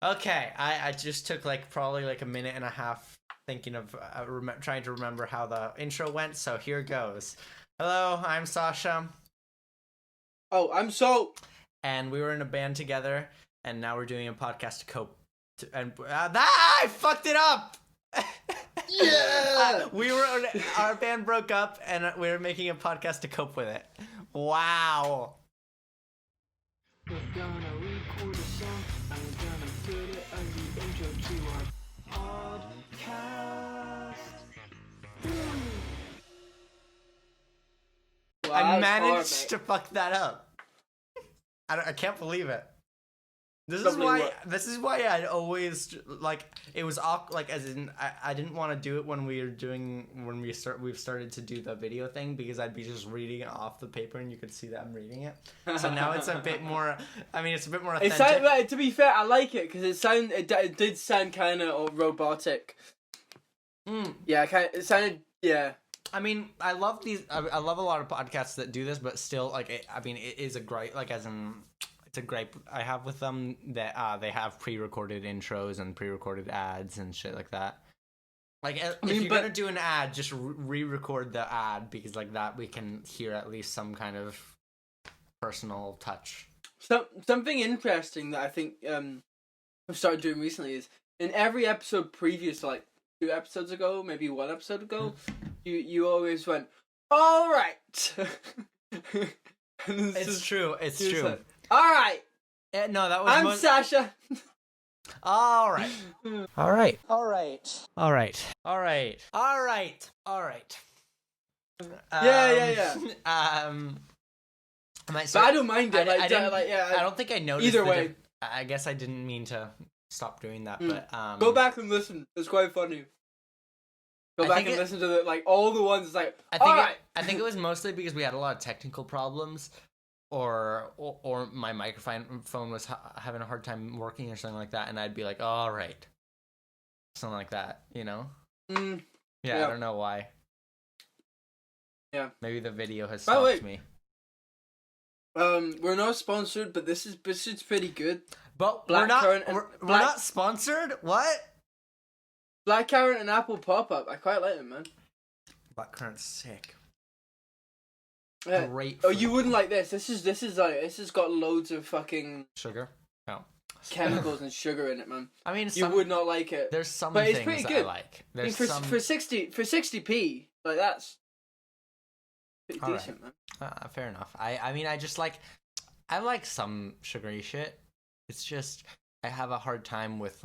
Okay, I just took probably a minute and a half thinking of trying to remember how the intro went, so here goes. Hello, I'm Sasha. Oh, I'm so. And we were in a band together, and now we're doing a podcast to cope. I fucked it up! Yeah! Our band broke up, and we were making a podcast to cope with it. Wow. We're gonna record a song and we're gonna put it as the intro to our podcast. Wow, I that was managed hard, to fuck that up. I can't believe it. This is why I'd always it was awkward, as in I didn't want to do it when we've started to do the video thing, because I'd be just reading it off the paper and you could see that I'm reading it. So now it's a bit more. I mean, it's a bit more authentic. To be fair, I like it because it did sound kind of robotic. Yeah, it sounded. Yeah. I mean, I love these. I love a lot of podcasts that do this, but still, it is a great it's a great I have with them that they have pre-recorded intros and pre-recorded ads and shit like that. If you're gonna do an ad, just re-record the ad, because that we can hear at least some kind of personal touch. Something interesting that I think I've started doing recently is in every episode previous, 2 episodes ago, maybe 1 episode ago, you always went, all right. It's true. All right. No, that was. I'm Sasha. All right. All right. All right. All right. All right. All right. All right. Yeah. But I don't mind it. I don't think I noticed. Either way, I guess I didn't mean to stop doing that. But go back and listen. It's quite funny. Go back and listen to all the ones. I think it was mostly because we had a lot of technical problems. Or my microphone was having a hard time working or something like that, and I'd be like, all right, something like that, you know? Yeah, I don't know why. Yeah, maybe the video has stopped me. We're not sponsored, but this is pretty good. But we're not sponsored. What? Blackcurrant and apple pop-up. I quite like them, man. Blackcurrant's sick. Yeah. Great. Oh, you wouldn't like this. This has got loads of fucking sugar. No. Chemicals and sugar in it, man. I mean, you would not like it. There's some but things it's pretty that good. I like. For 60p, that's pretty decent, right. Man. Fair enough. I mean, I like some sugary shit. It's just I have a hard time with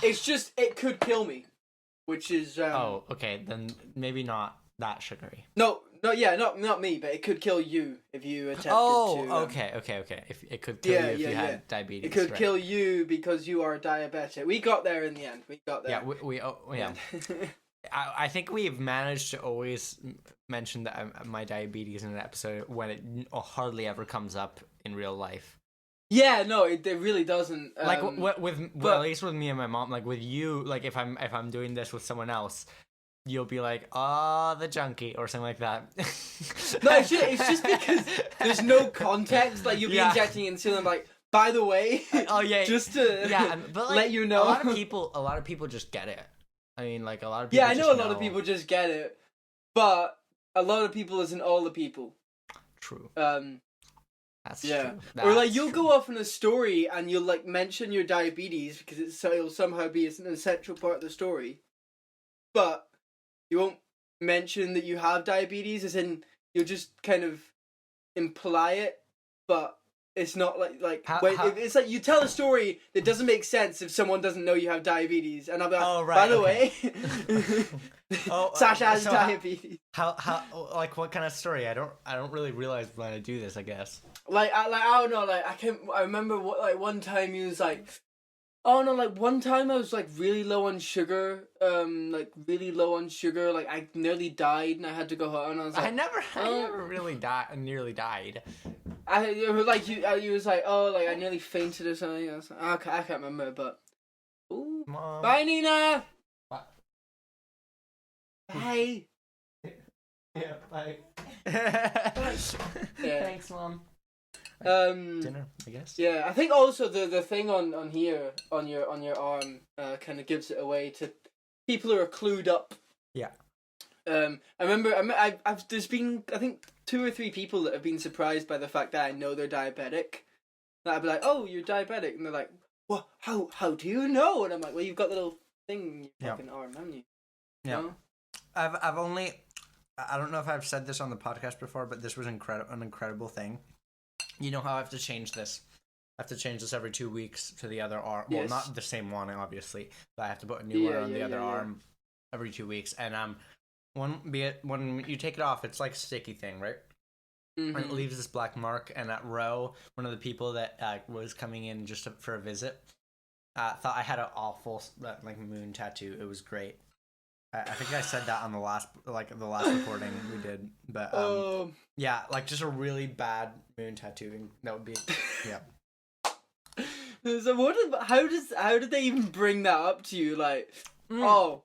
It's just it could kill me. Which is oh, okay, then maybe not that sugary. Not me, but it could kill you if you attempted to. Oh, okay. If it could kill you if you had diabetes. It could kill you because you are diabetic. We got there in the end. We got there. Yeah, I think we've managed to always mention that my diabetes in an episode when it hardly ever comes up in real life. Yeah, no, it really doesn't. At least with me and my mom, with you, if I'm doing this with someone else, you'll be like, the junkie or something like that. No, it's just because there's no context. You'll be injecting into them, by the way. Oh yeah, just to but let you know. A lot of people just get it. I mean, a lot of people. Yeah, I know a lot of people just get it, but a lot of people isn't all the people. True. That's true. That's or you'll go off in a story and you'll mention your diabetes because it'll somehow be an essential part of the story, but you won't mention that you have diabetes, as in you'll just kind of imply it, but it's not it's you tell a story that doesn't make sense if someone doesn't know you have diabetes, and I'll be like, by the way, Sasha has diabetes. How what kind of story? I don't really realize when I do this, I guess. I don't know. I remember one time he was like, oh no, one time I was really low on sugar, really low on sugar. I nearly died and I had to go home. And I was like, I never really nearly died. You was like, oh, I nearly fainted or something. I was like, I can't remember, but. Ooh. Mom. Bye, Nina. What? Bye. Yeah, bye. Yeah. Thanks, Mom. dinner, I guess. Yeah, I think also the thing on here on your arm kind of gives it away to people who are clued up. Yeah. I remember I've there's been I think 2 or 3 people that have been surprised by the fact that I know they're diabetic. That I'd be like, "Oh, you're diabetic," and they're like, "What? How do you know?" And I'm like, "Well, you've got the little thing in your fucking arm, haven't you?" Yeah. You know? I've only, I don't know if I've said this on the podcast before, but this was an incredible thing. You know how I have to change this? I have to change this every 2 weeks to the other arm. Well, Yes. not the same one, obviously, but I have to put a new one on the other yeah. arm every 2 weeks. And when you take it off, it's like a sticky thing, right? Mm-hmm. And it leaves this black mark. And at Row, one of the people that was coming in just for a visit, thought I had an awful like moon tattoo. It was great. I think I said that on the last recording we did, but yeah, like just a really bad moon tattoo. That would be, yeah. So how did they even bring that up to you? Like, oh,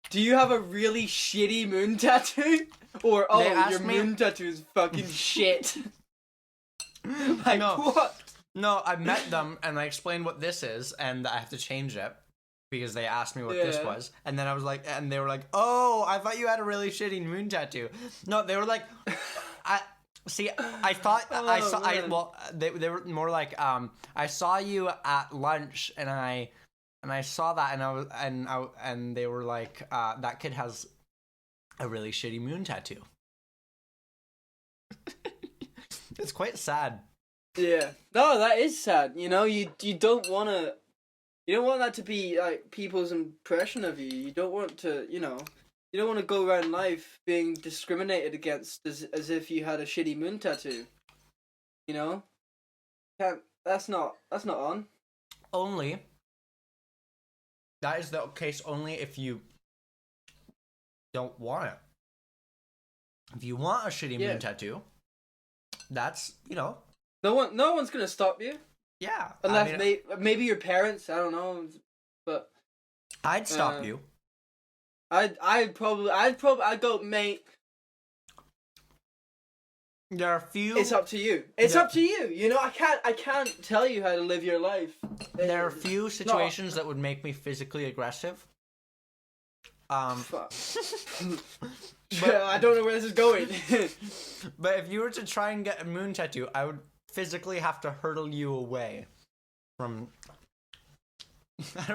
do you have a really shitty moon tattoo? Or your moon tattoo is fucking shit. Like what? No, I met them and I explained what this is and that I have to change it because they asked me what this was, and then I was like, and they were like, "Oh, I thought you had a really shitty moon tattoo." No, they were like, I thought they were more like, I saw you at lunch and I saw that and they were like, that kid has a really shitty moon tattoo. It's quite sad. Yeah. No, that is sad. You know, you don't want that to be like people's impression of you. You don't want to, you don't want to go around life being discriminated against as if you had a shitty moon tattoo. You know? That's not on. Only that is the case only if you don't want it. If you want a shitty moon tattoo, that's, No one's gonna stop you. Yeah. Unless maybe your parents, I don't know, but I'd stop you. I'd go, mate. There are a few. It's up to you. It's up to you. You know, I can't tell you how to live your life. There are a few situations that would make me physically aggressive. Fuck. But I don't know where this is going. But if you were to try and get a moon tattoo, I would physically have to hurtle you away from.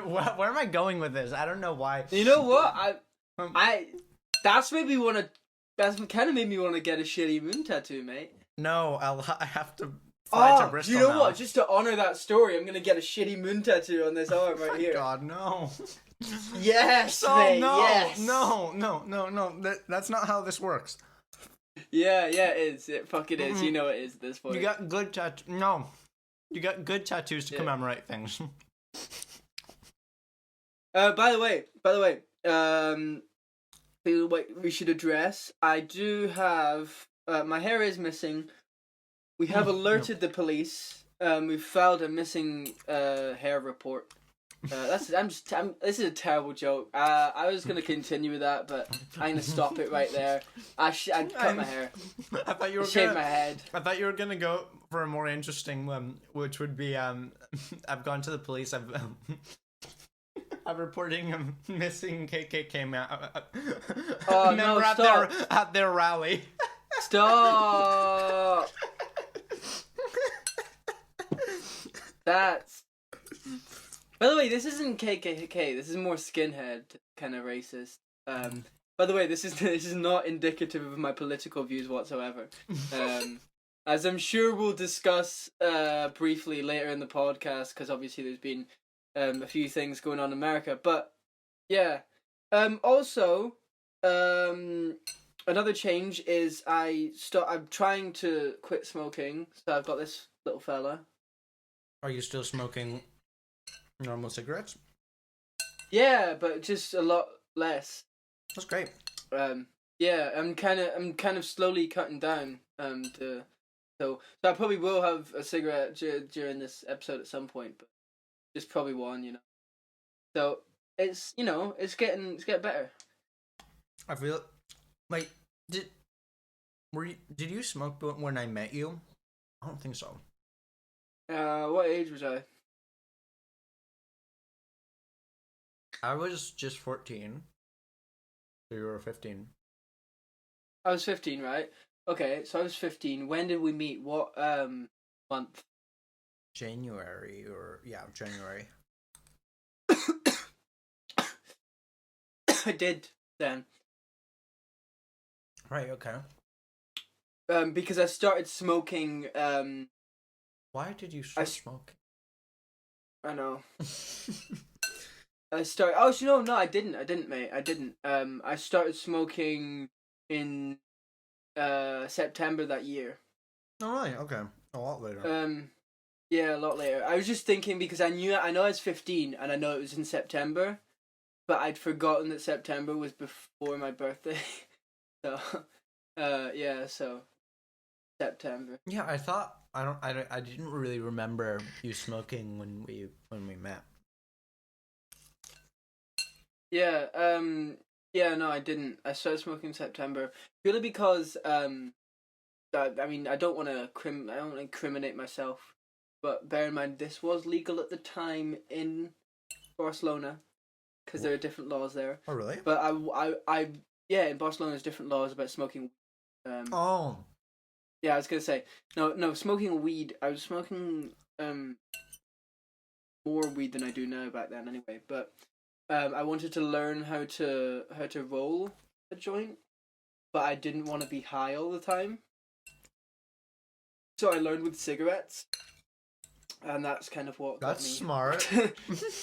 Where am I going with this? I don't know why. You know what? That's kind of made me want to get a shitty moon tattoo, mate. No, I have to fly to Bristol. You know what? Just to honor that story, I'm gonna get a shitty moon tattoo on this arm right here. God, no. Yes, mate. Yes. No. That's not how this works. Yeah, it is. It fucking is. You know it is at this point. You got good No. You got good tattoos to commemorate things. By the way, we should address. I do have my hair is missing. We have alerted the police. We've filed a missing hair report. This is a terrible joke. I was gonna continue with that, but I'm gonna stop it right there. I cut my hair. I thought you were shave my head. I thought you were gonna go for a more interesting one, which would be I've gone to the police. I'm reporting a missing KKK member at their rally. Stop. That's. By the way, this isn't KKK. This is more skinhead kind of racist. By the way, this is not indicative of my political views whatsoever. As I'm sure we'll discuss briefly later in the podcast, because obviously there's been a few things going on in America. But yeah, also another change is I'm trying to quit smoking. So I've got this little fella. Are you still smoking normal cigarettes? Yeah, but just a lot less. That's great. Yeah, I'm kind of slowly cutting down. So I probably will have a cigarette during this episode at some point, but just probably one, So it's it's getting better. I feel like did you smoke when I met you? I don't think so. What age was I? I was just 14. So you were 15. I was 15, right? Okay, so I was 15. When did we meet? What month? January January. I did then. Right, okay. Because I started smoking. Why did you start smoking? I know. I started. Oh, no, I didn't, mate. I didn't. I started smoking in September that year. Oh, really? Okay. A lot later. Yeah, a lot later. I was just thinking because I know I was 15 and I know it was in September, but I'd forgotten that September was before my birthday. So, yeah, so September. Yeah, I didn't really remember you smoking when we met. Yeah, no, I didn't. I started smoking in September purely because I mean, I don't want to incriminate myself, but bear in mind this was legal at the time in Barcelona because there are different laws there. Oh, really? But yeah, in Barcelona there's different laws about smoking. Oh. Yeah, I was gonna say no, smoking weed. I was smoking more weed than I do now back then, anyway. But I wanted to learn how to roll a joint, but I didn't want to be high all the time. So I learned with cigarettes, and that's kind of what got me. That's smart.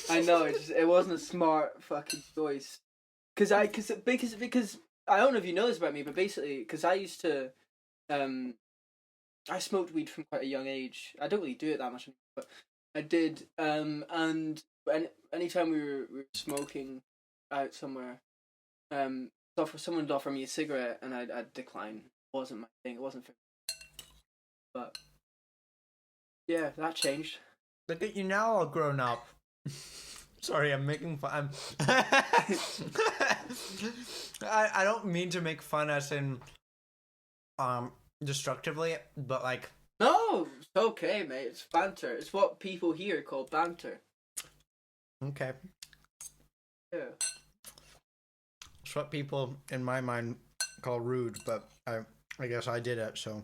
I know it wasn't a smart fucking choice, because I don't know if you know this about me, but basically because I used to, I smoked weed from quite a young age. I don't really do it that much anymore, but I did. And anytime we were smoking out somewhere, so for someone would offer me a cigarette and I'd decline. It wasn't my thing. It wasn't for me. But yeah, that changed. Look at you now, all grown up. Sorry, I'm making fun. I don't mean to make fun as in destructively, but like. No, it's okay, mate. It's banter. It's what people here call banter. Okay. Yeah. It's what people in my mind call rude, but I guess I did it, so.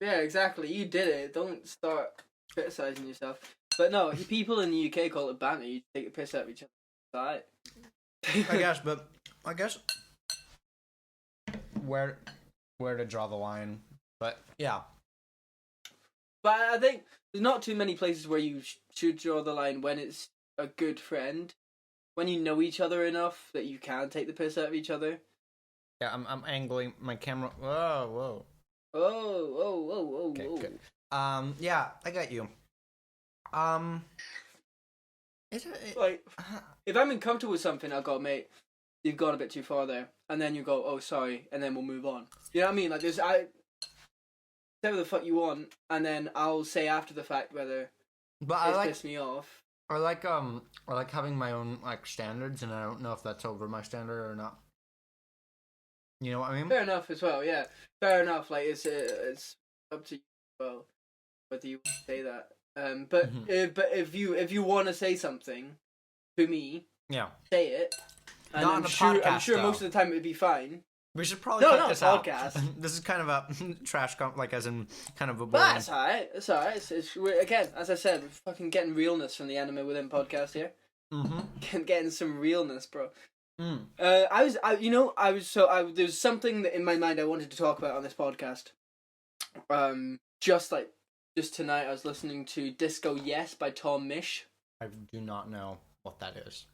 Yeah, exactly. You did it. Don't start criticizing yourself. But no, people in the UK call it banter. You take a piss out of each other. It's alright. I guess where to draw the line, but yeah. But I think there's not too many places where you should draw the line when it's a good friend, when you know each other enough that you can take the piss out of each other. Yeah, I'm angling my camera. Whoa. Oh. Okay, good. Yeah, I got you. Like, if I'm uncomfortable with something, I'll go, mate, you've gone a bit too far there, and then you go, oh, sorry, and then we'll move on. You know what I mean? Like, say what the fuck you want, and then I'll say after the fact whether it's pissed me off. I like having my own like standards, and I don't know if that's over my standard or not. You know what I mean? Fair enough as well. Yeah, fair enough. Like it's up to you as well whether you say that. But if you want to say something to me, yeah, say it. And not on a podcast, I'm sure though. most of the time it'd be fine. We should probably cut this out. Podcast. This is kind of a trash, like as in kind of a. But that's alright. It's alright. We're, again, as I said, we're fucking getting realness from the Anime Within podcast here. Getting some realness, bro. There's something that in my mind I wanted to talk about on this podcast. Just tonight I was listening to Disco Yes by Tom Misch. I do not know what that is.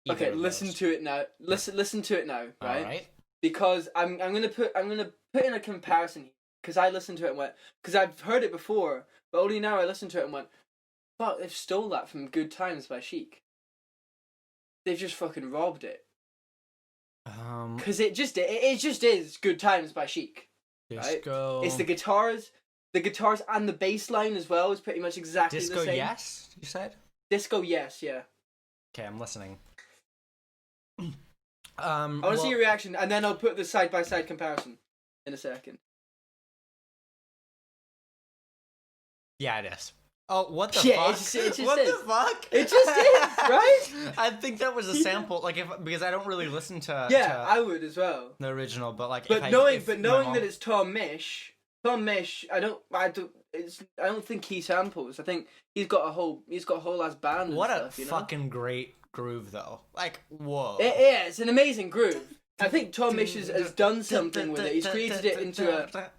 Okay, listen to it now. Listen to it now, right? All right. Because I'm gonna put in a comparison because I listened to it and went because I've heard it before, but only now I listened to it and went, fuck, they've stole that from Good Times by Chic. They've just fucking robbed it. Because it just is Good Times by Chic. Disco. Right? It's the guitars and the bass line as well is pretty much exactly the same. Disco Yes, you said? Disco Yes, yeah. Okay, I'm listening. I want to see your reaction, and then I'll put the side-by-side comparison in a second. Yeah, it is. Oh, what the Yeah, fuck? it just What is. the fuck? It just is, right? I think that was a sample, like because I don't really listen to Yeah, I would as well. the original, but like But if knowing my mom- that it's Tom Misch, I don't think he samples. I think he's got a whole ass band. And what stuff, a you know? fucking great groove though. Like whoa. Yeah, it's an amazing groove. I think Tom Misch has done something with it. He's created it into a.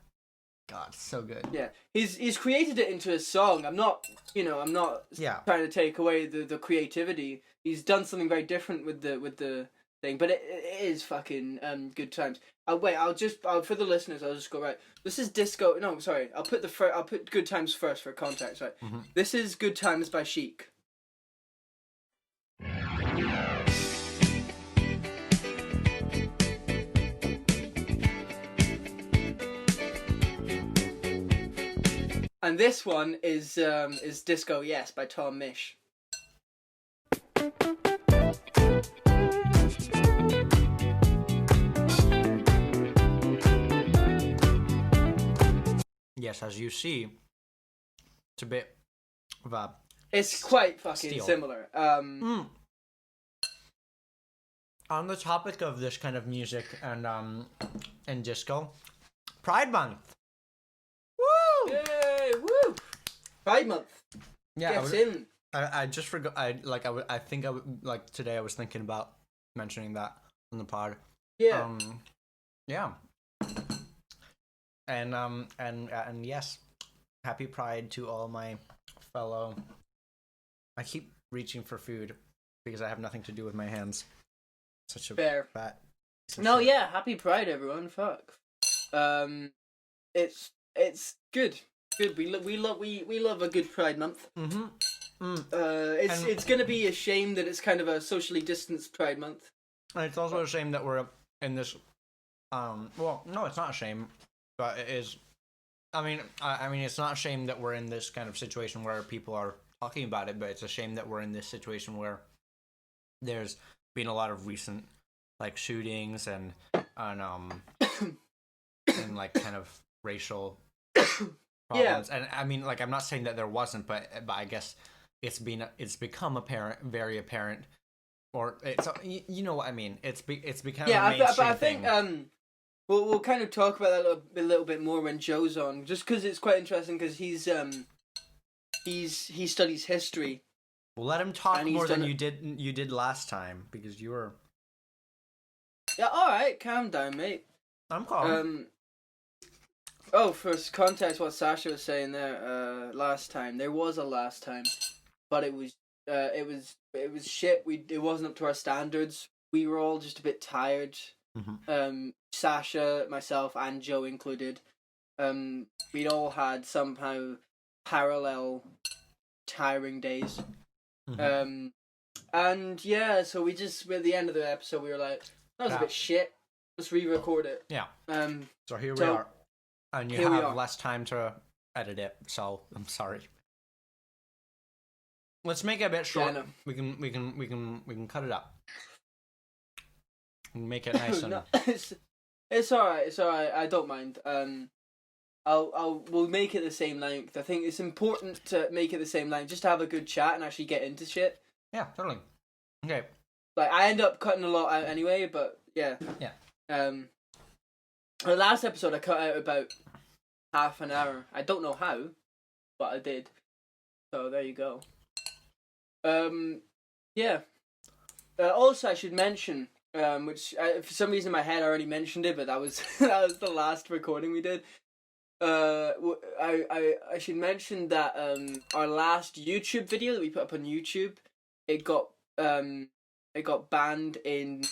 God, so good. Yeah, he's created it into a song. I'm not Yeah. trying to take away the creativity. He's done something very different with the thing, but it is fucking good times. For the listeners, I'll just go right. This is disco. No, sorry. I'll put Good Times first for context. Right. Mm-hmm. This is Good Times by Chic. And this one is Disco Yes by Tom Misch. Yes, as you see, it's a bit of a It's quite fucking Steel. similar. On the topic of this kind of music and disco, Pride Month. Woo! Yay! Woo! Pride Month. Yeah, Gets in. I just forgot. I think today I was thinking about mentioning that on the pod. Yeah. Yeah. And yes, happy Pride to all my fellow. I keep reaching for food because I have nothing to do with my hands. Such a Fair. fat. No, yeah. Happy Pride, everyone. Fuck. It's good. Good. We love a good Pride Month. Mm-hmm. It's gonna be a shame that it's kind of a socially distanced Pride Month. And it's also a shame that we're in this. Well, no, it's not a shame, but it is. I mean, it's not a shame that we're in this kind of situation where people are talking about it, but it's a shame that we're in this situation where there's been a lot of recent like shootings and and like kind of racial problems. Yeah. And I mean, like, I'm not saying that there wasn't, but I guess it's become very apparent, or it's you know what I mean. It's become Yeah, a mainstream but I think thing. we'll kind of talk about that a little bit more when Joe's on, just because it's quite interesting because he studies history. We'll let him talk and he's more than done you did last time because you were. Yeah, all right, calm down, mate. I'm calm. For context, what Sasha was saying there, last time there was a last time, but it was shit. It wasn't up to our standards. We were all just a bit tired. Mm-hmm. Sasha, myself, and Joe included. We'd all had somehow parallel tiring days. Mm-hmm. And yeah, so we just at the end of the episode we were like, that was a bit shit. Let's re-record it. Yeah. So here we so- are. And you Here we have are. less time to edit it, so I'm sorry. Let's make it a bit short. Yeah, I know. We can cut it up. And make it nice and No, it's alright. It's alright. I don't mind. We'll make it the same length. I think it's important to make it the same length, just to have a good chat and actually get into shit. yeah, totally. Okay. Like I end up cutting a lot out anyway, but yeah. Yeah. The last episode I cut out about half an hour. I don't know how, but I did. So there you go. Yeah. Also, I should mention, which for some reason in my head I already mentioned it, but that was that was the last recording we did. I should mention that our last YouTube video that we put up on YouTube, it got banned in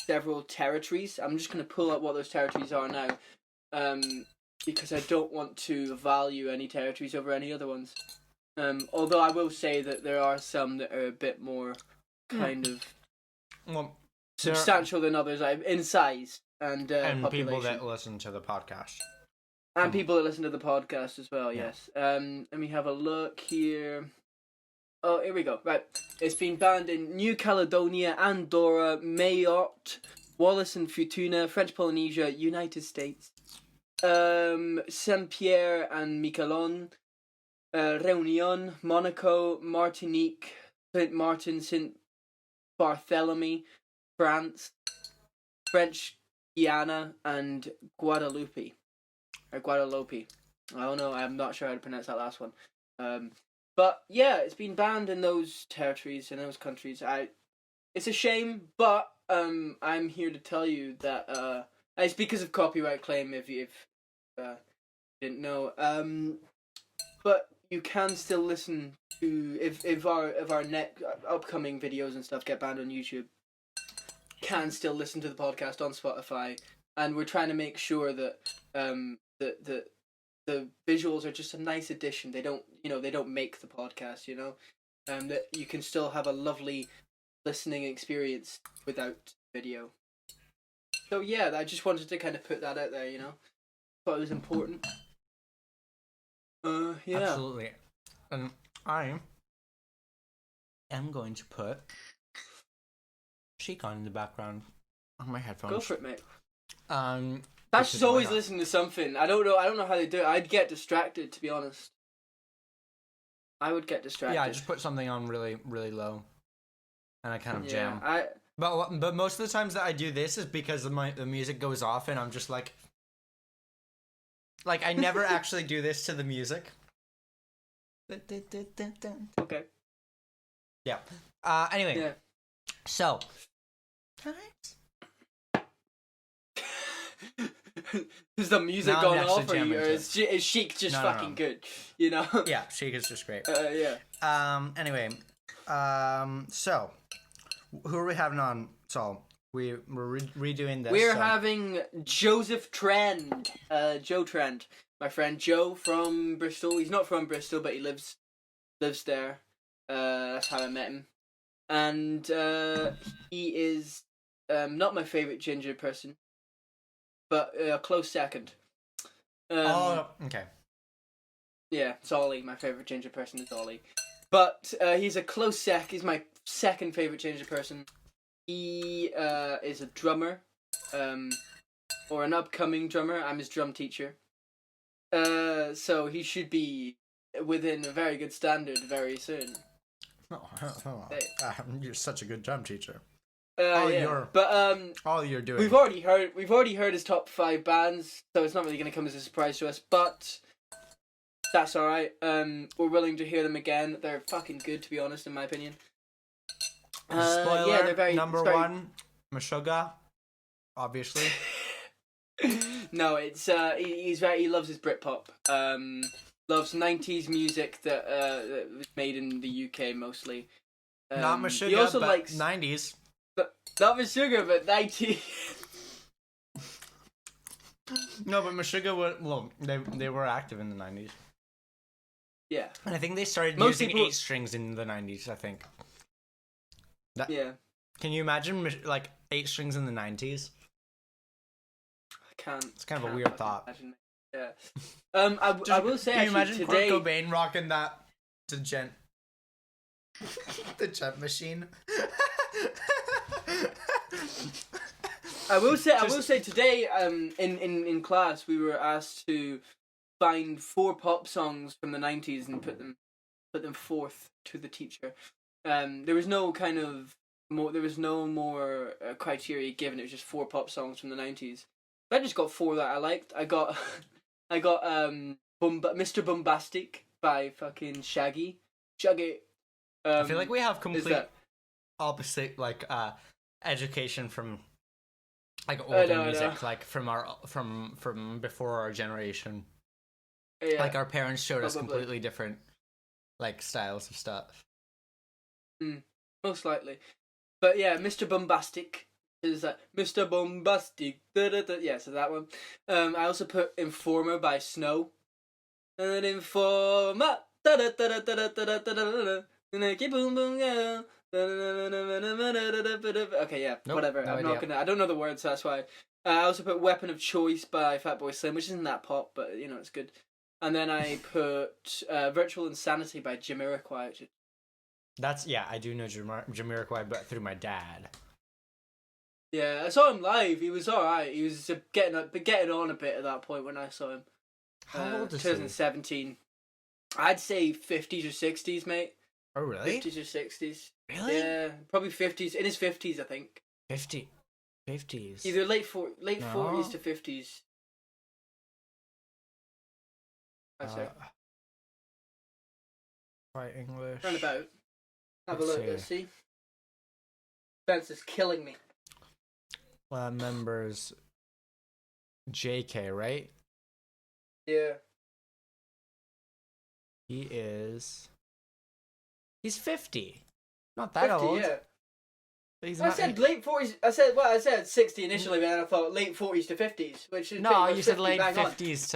several territories. I'm just gonna pull up what those territories are now, because I don't want to value any territories over any other ones. Although I will say that there are some that are a bit more kind of Well, substantial than others, in size and population. people that listen to the podcast. And people that listen to the podcast as well, yes. Let me have a look here. Oh, here we go. Right. It's been banned in New Caledonia, Andorra, Mayotte, Wallis and Futuna, French Polynesia, United States, Saint-Pierre and Miquelon, Réunion, Monaco, Martinique, Saint Martin, Saint Barthélemy, France, French Guiana, and Guadeloupe. Or Guadeloupe. I don't know, I'm not sure how to pronounce that last one. But yeah, it's been banned in those territories, in those countries. It's a shame, but I'm here to tell you that it's because of copyright claim if you didn't know. But you can still listen to if our upcoming videos and stuff get banned on YouTube, can still listen to the podcast on Spotify, and we're trying to make sure that the visuals are just a nice addition. They don't make the podcast, that you can still have a lovely listening experience without video. So yeah, I just wanted to kind of put that out there, thought it was important. Yeah. Absolutely. And I am going to put Chic on in the background on my headphones. Go for it, mate. That's just always listening to something. I don't know how they do it. I'd get distracted, to be honest. I would get distracted. Yeah, I just put something on really, really low, and I kind of jam. I But most of the times that I do this is because the music goes off and I'm just like I never actually do this to the music. Okay. Yeah. Anyway. Yeah. So. Is the music Now I'm going actually off, or jamming to is Chic just fucking good? Yeah, Chic is just great. Yeah. Anyway. So. Who are we having on, Saul? We're redoing this. We're having Joseph Trend. Joe Trend. My friend Joe from Bristol. He's not from Bristol, but he lives there. That's how I met him. And he is not my favourite ginger person, but a close second. Okay. Yeah, it's Ollie. My favourite ginger person is Ollie. But he's a close sec. He's my second favourite ginger person. He is a drummer, or an upcoming drummer. I'm his drum teacher. So he should be within a very good standard very soon. You're such a good drum teacher. All you're doing. We've already heard his top 5 bands, so it's not really going to come as a surprise to us. But that's all right. We're willing to hear them again. They're fucking good, to be honest, in my opinion. Spoiler, yeah, they're very number one, Meshuggah, obviously. No, it's he loves his Britpop. Loves 90s music that was made in the UK mostly. Not Meshuggah, he also but likes 90s. Not Meshuggah, but 90s. No, but Meshuggah they were active in the 90s. Yeah. And I think they started Most using people... 8 strings in the 90s, I think. Yeah. Can you imagine 8 strings in the 90s? I can't. It's kind of a weird thought. Imagine. Yeah. I will say, can you imagine today... Kurt Cobain rocking that to Gent? The Gent machine. I will say today, in class we were asked to find 4 pop songs from the 90s and put them forth to the teacher. There was no more criteria given. It was just 4 pop songs from the 90s. I just got 4 that I liked. I got Mr. Bombastic by fucking Shaggy. I feel like we have complete opposite education from older music, like from before our generation. Yeah, like our parents showed us completely different styles of stuff. Most likely. But yeah, Mr. Bombastic is Mr. Bombastic. Yeah, so that one. I also put Informer by Snow. And Informer. Okay, yeah, nope, whatever. No I'm idea. not gonna. I don't know the words, so that's why. I also put Weapon of Choice by Fatboy Slim, which isn't that pop, but it's good. And then I put Virtual Insanity by Jamiroquai. I do know Jamiroquai, but through my dad. Yeah, I saw him live. He was alright. He was getting on a bit at that point when I saw him. How old is he? 2017. I'd say 50s or 60s, mate. Oh, really? 50s or 60s. Really? Yeah, probably 50s. In his 50s, I think. 50s. Either late 40s No. to 50s. I'd say. Quite English. Roundabout. Have a Let's look. see. Let's see. Spencer's killing me. Members JK, right? Yeah. He's 50. Not 50, that old. yeah. He's I not, said late 40s. I said 60 initially, but then I thought late 40s to 50s, which is no, pretty much you said 50 late bang on. 50s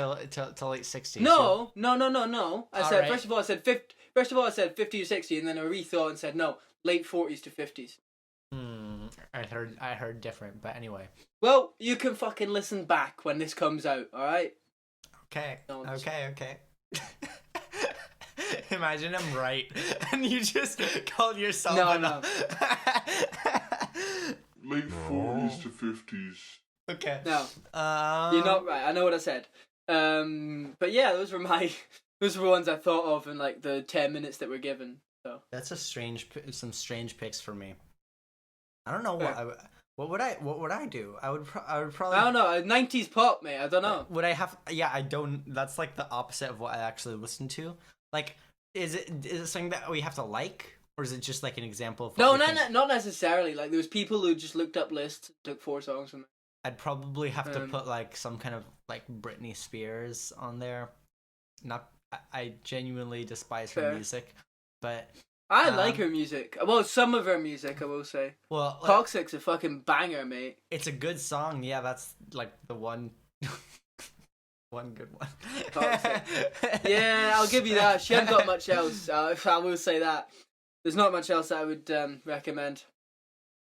till late 60s. No. I All said right. first of all I said 50. First of all I said 50 to 60, and then I rethought and said no, late 40s to 50s. I heard different, but anyway. Well, you can fucking listen back when this comes out. All right. Okay. No, Okay. Imagine I'm right, and you just called yourself No. Late 40s to 50s. Okay. No, you're not right. I know what I said. But yeah, those were ones I thought of in like the 10 minutes that were given. So That's some strange picks for me. I don't know Fair. what would I do? I would probably. I don't know. 90s pop, mate. I don't know. Would I have? Yeah, I don't. That's like the opposite of what I actually listen to. Like, is it something that we have to like, or is it just like an example of? No, what we think? not necessarily. Like there was people who just looked up lists, took 4 songs from them. I'd probably have to Um, put like some kind of like Britney Spears on there. Not, I genuinely despise her Fair. music, but I like her music. Well, some of her music, I will say. well, like, Toxic's a fucking banger, mate. it's a good song. Yeah, that's like the one. One good one. Toxic. Yeah, I'll give you that. She hasn't got much else. I will say that. There's not much else I would recommend.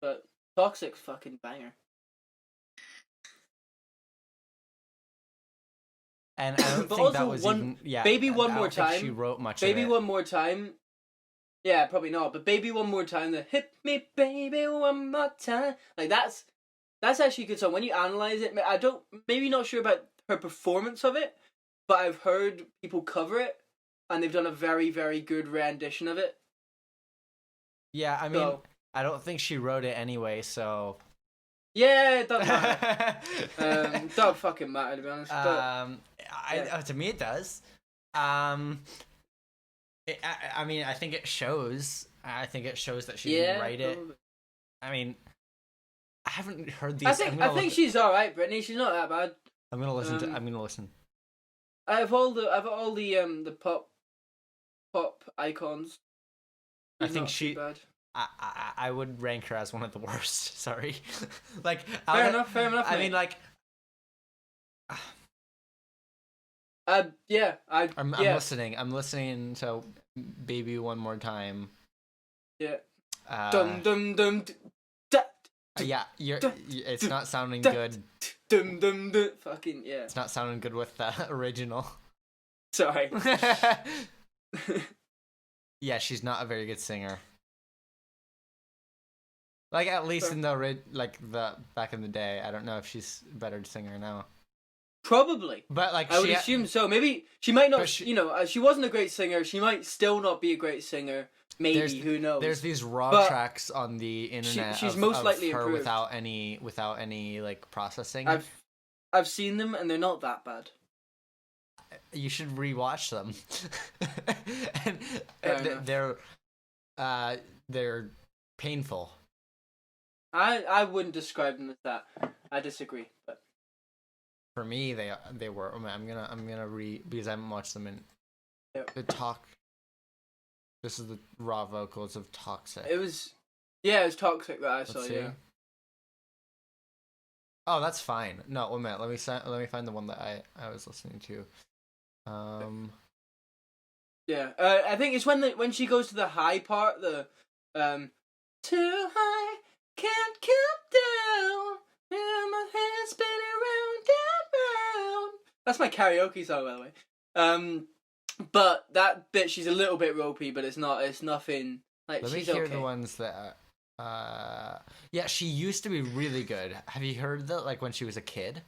But Toxic's fucking banger. And I don't But think that also was one- even. Yeah, Baby I One don't More think Time. She wrote much. Baby of it. One More Time. Yeah, probably not. But Baby One More Time, the hit me baby one more time. Like that's actually a good song. When you analyze it, maybe not sure about her performance of it, but I've heard people cover it, and they've done a very, very good rendition of it. Yeah, I mean, So- I don't think she wrote it anyway, so. Yeah, it doesn't matter. Don't fucking matter, to be honest. But yeah. To me it does. I mean, I think it shows. I think it shows that she didn't write it. probably. I mean, I haven't heard these. I think she's all right, Brittany. She's not that bad. I'm gonna listen to. um, I'm gonna listen. Out of all the pop icons. I she's think not too she. bad. I would rank her as one of the worst. Sorry, like Fair enough. I mate. mean, like, Yeah, I'm yeah, listening. I'm listening to "Baby One More Time." yeah. Uh, Dum dum da, yeah, it's not sounding da- good. dum. Fucking yeah. It's not sounding good with the original. Sorry. Yeah, she's not a very good singer. Like, at least Fair. in the back in the day. I don't know if she's a better singer now. Probably. But like, I would assume so. Maybe she might not. But she- She wasn't a great singer. She might still not be a great singer. Maybe There's- who knows? there's these raw But tracks on the internet. she's of, most of likely her improved. without any like processing. I've seen them and they're not that bad. You should rewatch them. and Fair they're painful. I wouldn't describe them as that. I disagree. But For me, they were. I'm gonna because I haven't watched them in Yep. the talk. This is the raw vocals of Toxic. it was Toxic that I saw. Let's see. Yeah. Oh, that's fine. No, wait a minute. Let me find the one that I was listening to. Yeah. I think it's when she goes to the high part. The too high, can't come down. And my head spinning round and round. That's my karaoke song, by the way. But that bit, she's a little bit ropey, but it's not. It's nothing. Like Let me she's hear okay. the ones that. Yeah, she used to be really good. Have you heard that? Like when she was a kid.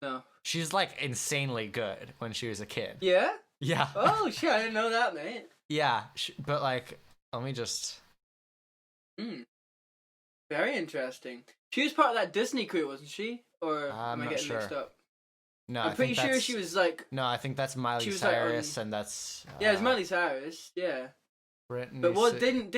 No. She's like insanely good when she was a kid. Yeah. Yeah. Oh shit! I didn't know that, mate. Yeah, but like, let me just. Very interesting. She was part of that Disney crew, wasn't she? Or I'm am I not getting sure. mixed up? No, I'm I pretty think sure that's... she was like. No, I think that's Miley She was, like, Cyrus, and that's. Yeah, it's Miley Cyrus. Yeah, Britney. but what didn't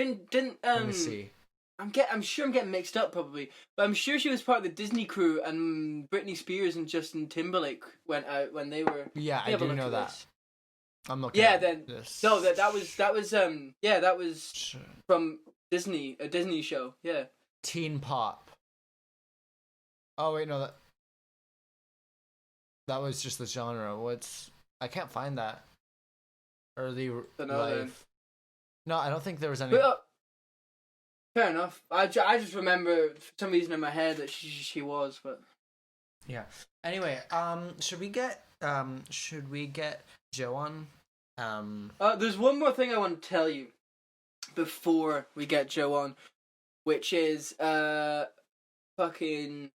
Let me see. I'm sure I'm getting mixed up probably, but I'm sure she was part of the Disney crew, and Britney Spears and Justin Timberlake went out when they were. Yeah, I do know that. This. I'm looking. Yeah, at then this. no, that was from Disney, a Disney show. Yeah. Teen pop. Oh wait, no, that was just the genre. I can't find that. Early life. No, I don't think there was any. But, fair enough. I just remember for some reason in my head that she was, but yeah. Anyway, should we get Joe on? There's one more thing I want to tell you before we get Joe on, which is fucking.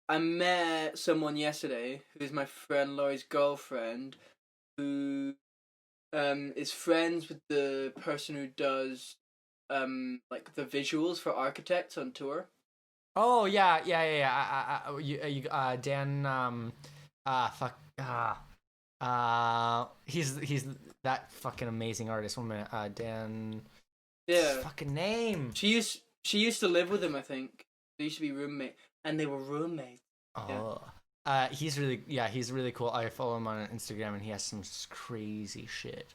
I met someone yesterday who's my friend Laurie's girlfriend, who is friends with the person who does like the visuals for architects on tour. Oh yeah. Dan. He's that fucking amazing artist. 1 minute. Dan. Yeah. His fucking name. She used to live with him, I think. They used to be roommate, and they were roommates. Oh. He's really cool. I follow him on Instagram, and he has some crazy shit.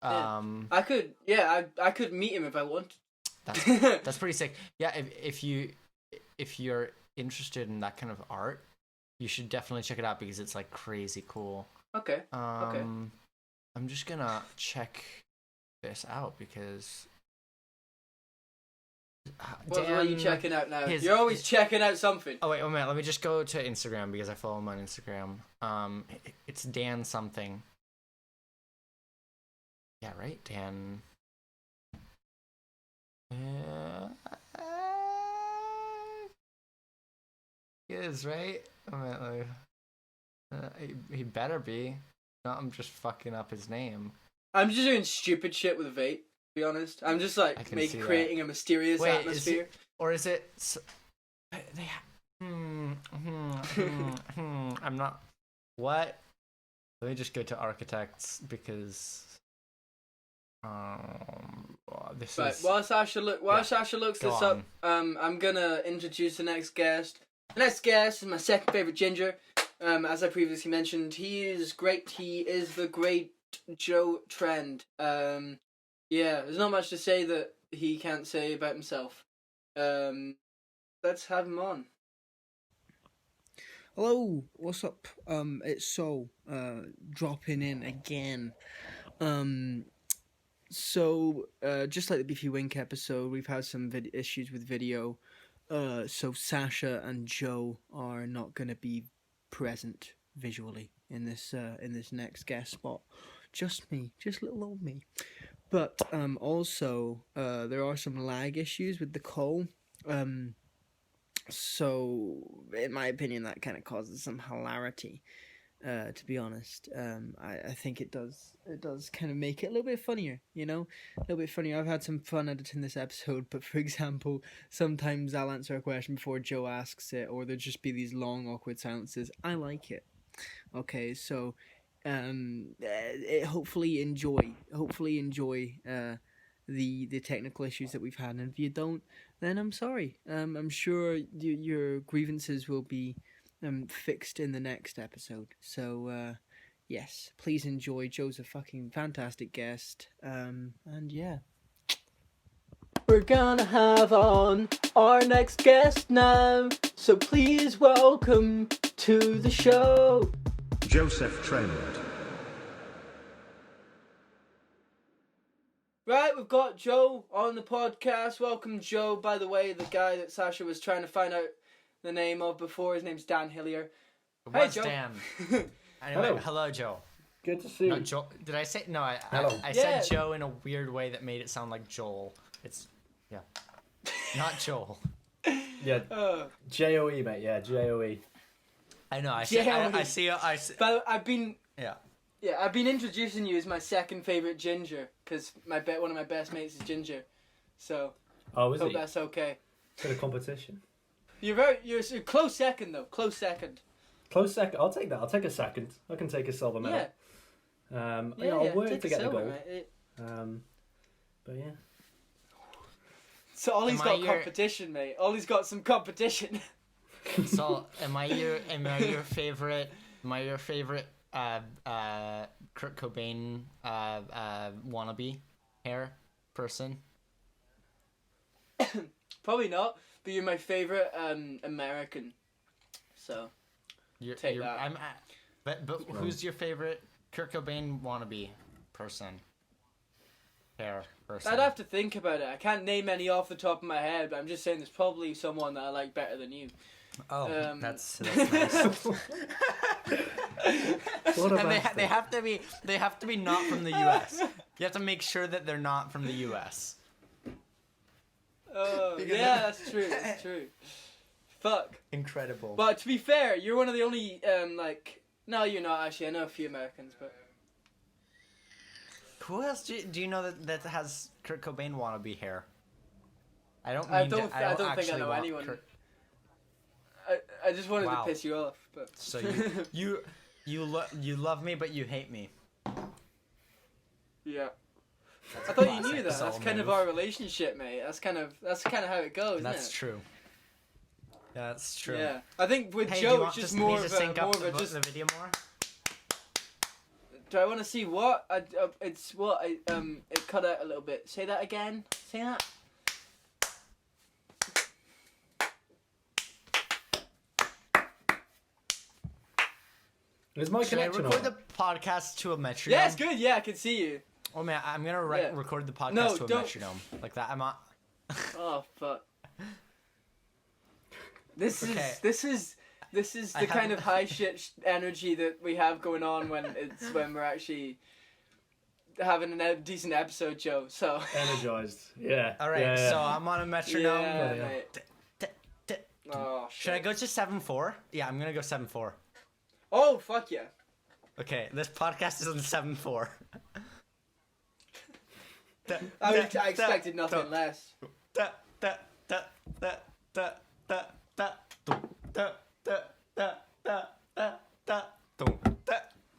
I could meet him if I wanted. That's pretty sick. Yeah, if you're interested in that kind of art, you should definitely check it out because it's like crazy cool. Okay. I'm just gonna check this out because. What are you checking out now? You're always checking out something. Oh wait, 1 minute. Let me just go to Instagram because I follow him on Instagram. It's Dan something. Yeah, right, Dan. He is, right? Oh, man, he better be. No, I'm just fucking up his name. I'm just doing stupid shit with vape. To be honest, I'm just like creating a mysterious atmosphere. Is it? I'm not. What? Let me just go to architects because. This right. is. While Sasha looks this up, I'm gonna introduce the next guest. The next guest is my second favorite ginger. As I previously mentioned, he is great. He is the great Joe Trend. Yeah, there's not much to say that he can't say about himself. Let's have him on. Hello, what's up? It's Sol, dropping in again. So, just like the Beefy Wink episode, we've had some issues with video. So Sasha and Joe are not going to be present visually in this next guest spot. Just me, just little old me. But also there are some lag issues with the call. So in my opinion, that kind of causes some hilarity. To be honest, I think it does kind of make it a little bit funnier, a little bit funnier. I've had some fun editing this episode, but for example, sometimes I'll answer a question before Joe asks it, or there'll just be these long awkward silences. I like it. Okay, so hopefully enjoy the technical issues that we've had, and if you don't, then I'm sorry. I'm sure your grievances will be fixed in the next episode. So yes, please enjoy. Joe's a fucking fantastic guest. And yeah, we're gonna have on our next guest now, so please welcome to the show Joseph Trend. Right, we've got Joe on the podcast. Welcome, Joe. By the way, the guy that Sasha was trying to find out the name of before, his name's Dan Hillier. What's Joe. Dan? Anyway, hello, Joe. Good to see you. Not Joel. Did I say no? I Yeah. said Joe in a weird way that made it sound like Joel. It's not Joel. Yeah, J-O-E, mate. Yeah, J-O-E. I know. I Joey. see. But I've been. Yeah. Yeah, I've been introducing you as my second favorite ginger because one of my best mates is ginger, so Oh, is hope he? that's okay. Bit of competition. You're a close second though. Close second. Close second. I'll take that. I'll take a second. I can take a silver medal. Yeah. I'll work take to a get the silver, gold. mate. But yeah. So Ollie's Am got I your- competition, mate. Ollie's got some competition. So, am I your favorite? Am I your favorite? Kurt Cobain wannabe hair person. Probably not, but you're my favorite American. So take that. But who's your favorite Kurt Cobain wannabe person? Hair person. I'd have to think about it. I can't name any off the top of my head, but I'm just saying there's probably someone that I like better than you. Oh, that's nice. What a And bastard. they have to be not from the U.S. You have to make sure that they're not from the U.S. Oh, yeah, that's true. That's true. Fuck. Incredible. But to be fair, you're one of the only No, you're not actually. I know a few Americans, but Who else do you know that has Kurt Cobain wannabe hair? I don't I mean don't think I actually know want anyone. Kurt- I just wanted Wow. to piss you off, but So you love me, but you hate me. yeah. I thought you classic knew that. soul That's kind of move. our relationship, mate. That's kind of how it goes, isn't That's it? true. That's true. Yeah. I think with Hey, do you Joe, want it's just me more to of sync a up just. the video more? Do I want to see what? It's what it cut out a little bit. Say that again. Say that. Is my Should I connection record on? the podcast to a metronome? Yeah, it's good. Yeah, I can see you. Oh man, I'm gonna Yeah. record the podcast No, to a don't. metronome like that. I'm not. Oh fuck. This Okay. is the I kind of haven't- high shit energy that we have going on when we're actually having a decent episode, Joe. So. Energized. Yeah. All right, Yeah. so I'm on a metronome. Yeah, yeah. mate. Oh shit. Should I go to 7/4? Yeah, I'm gonna go 7/4. Oh fuck yeah. Okay, this podcast is on 7/4. I expected nothing less.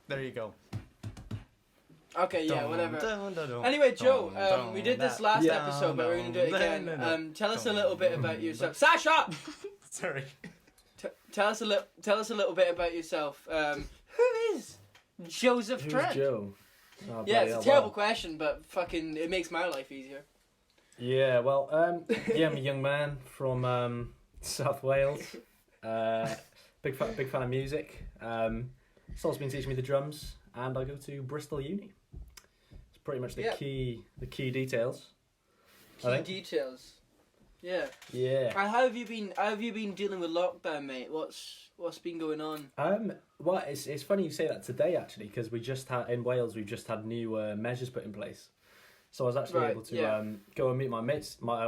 There you go. Okay, yeah, whatever. Anyway, Joe, we did this last Yeah. episode, but we're gonna do it again. Tell us a little bit about yourself, Sasha. Sorry. Tell us a little bit about yourself. Who is Joseph Who's Trent? Joe? Oh, Yeah, bloody it's a hell, terrible well. question, but fucking, it makes my life easier. Yeah, well, yeah, I'm a young man from South Wales. Big fan of music. Sol's been teaching me the drums, and I go to Bristol Uni. It's pretty much the Yep. key details. Key I think. details. Yeah. Yeah. And how have you been dealing with lockdown, mate? What's been going on? Well, it's funny you say that today actually, because we just had in Wales we've just had new measures put in place. So I was actually Right, able to yeah. go and meet my mates, one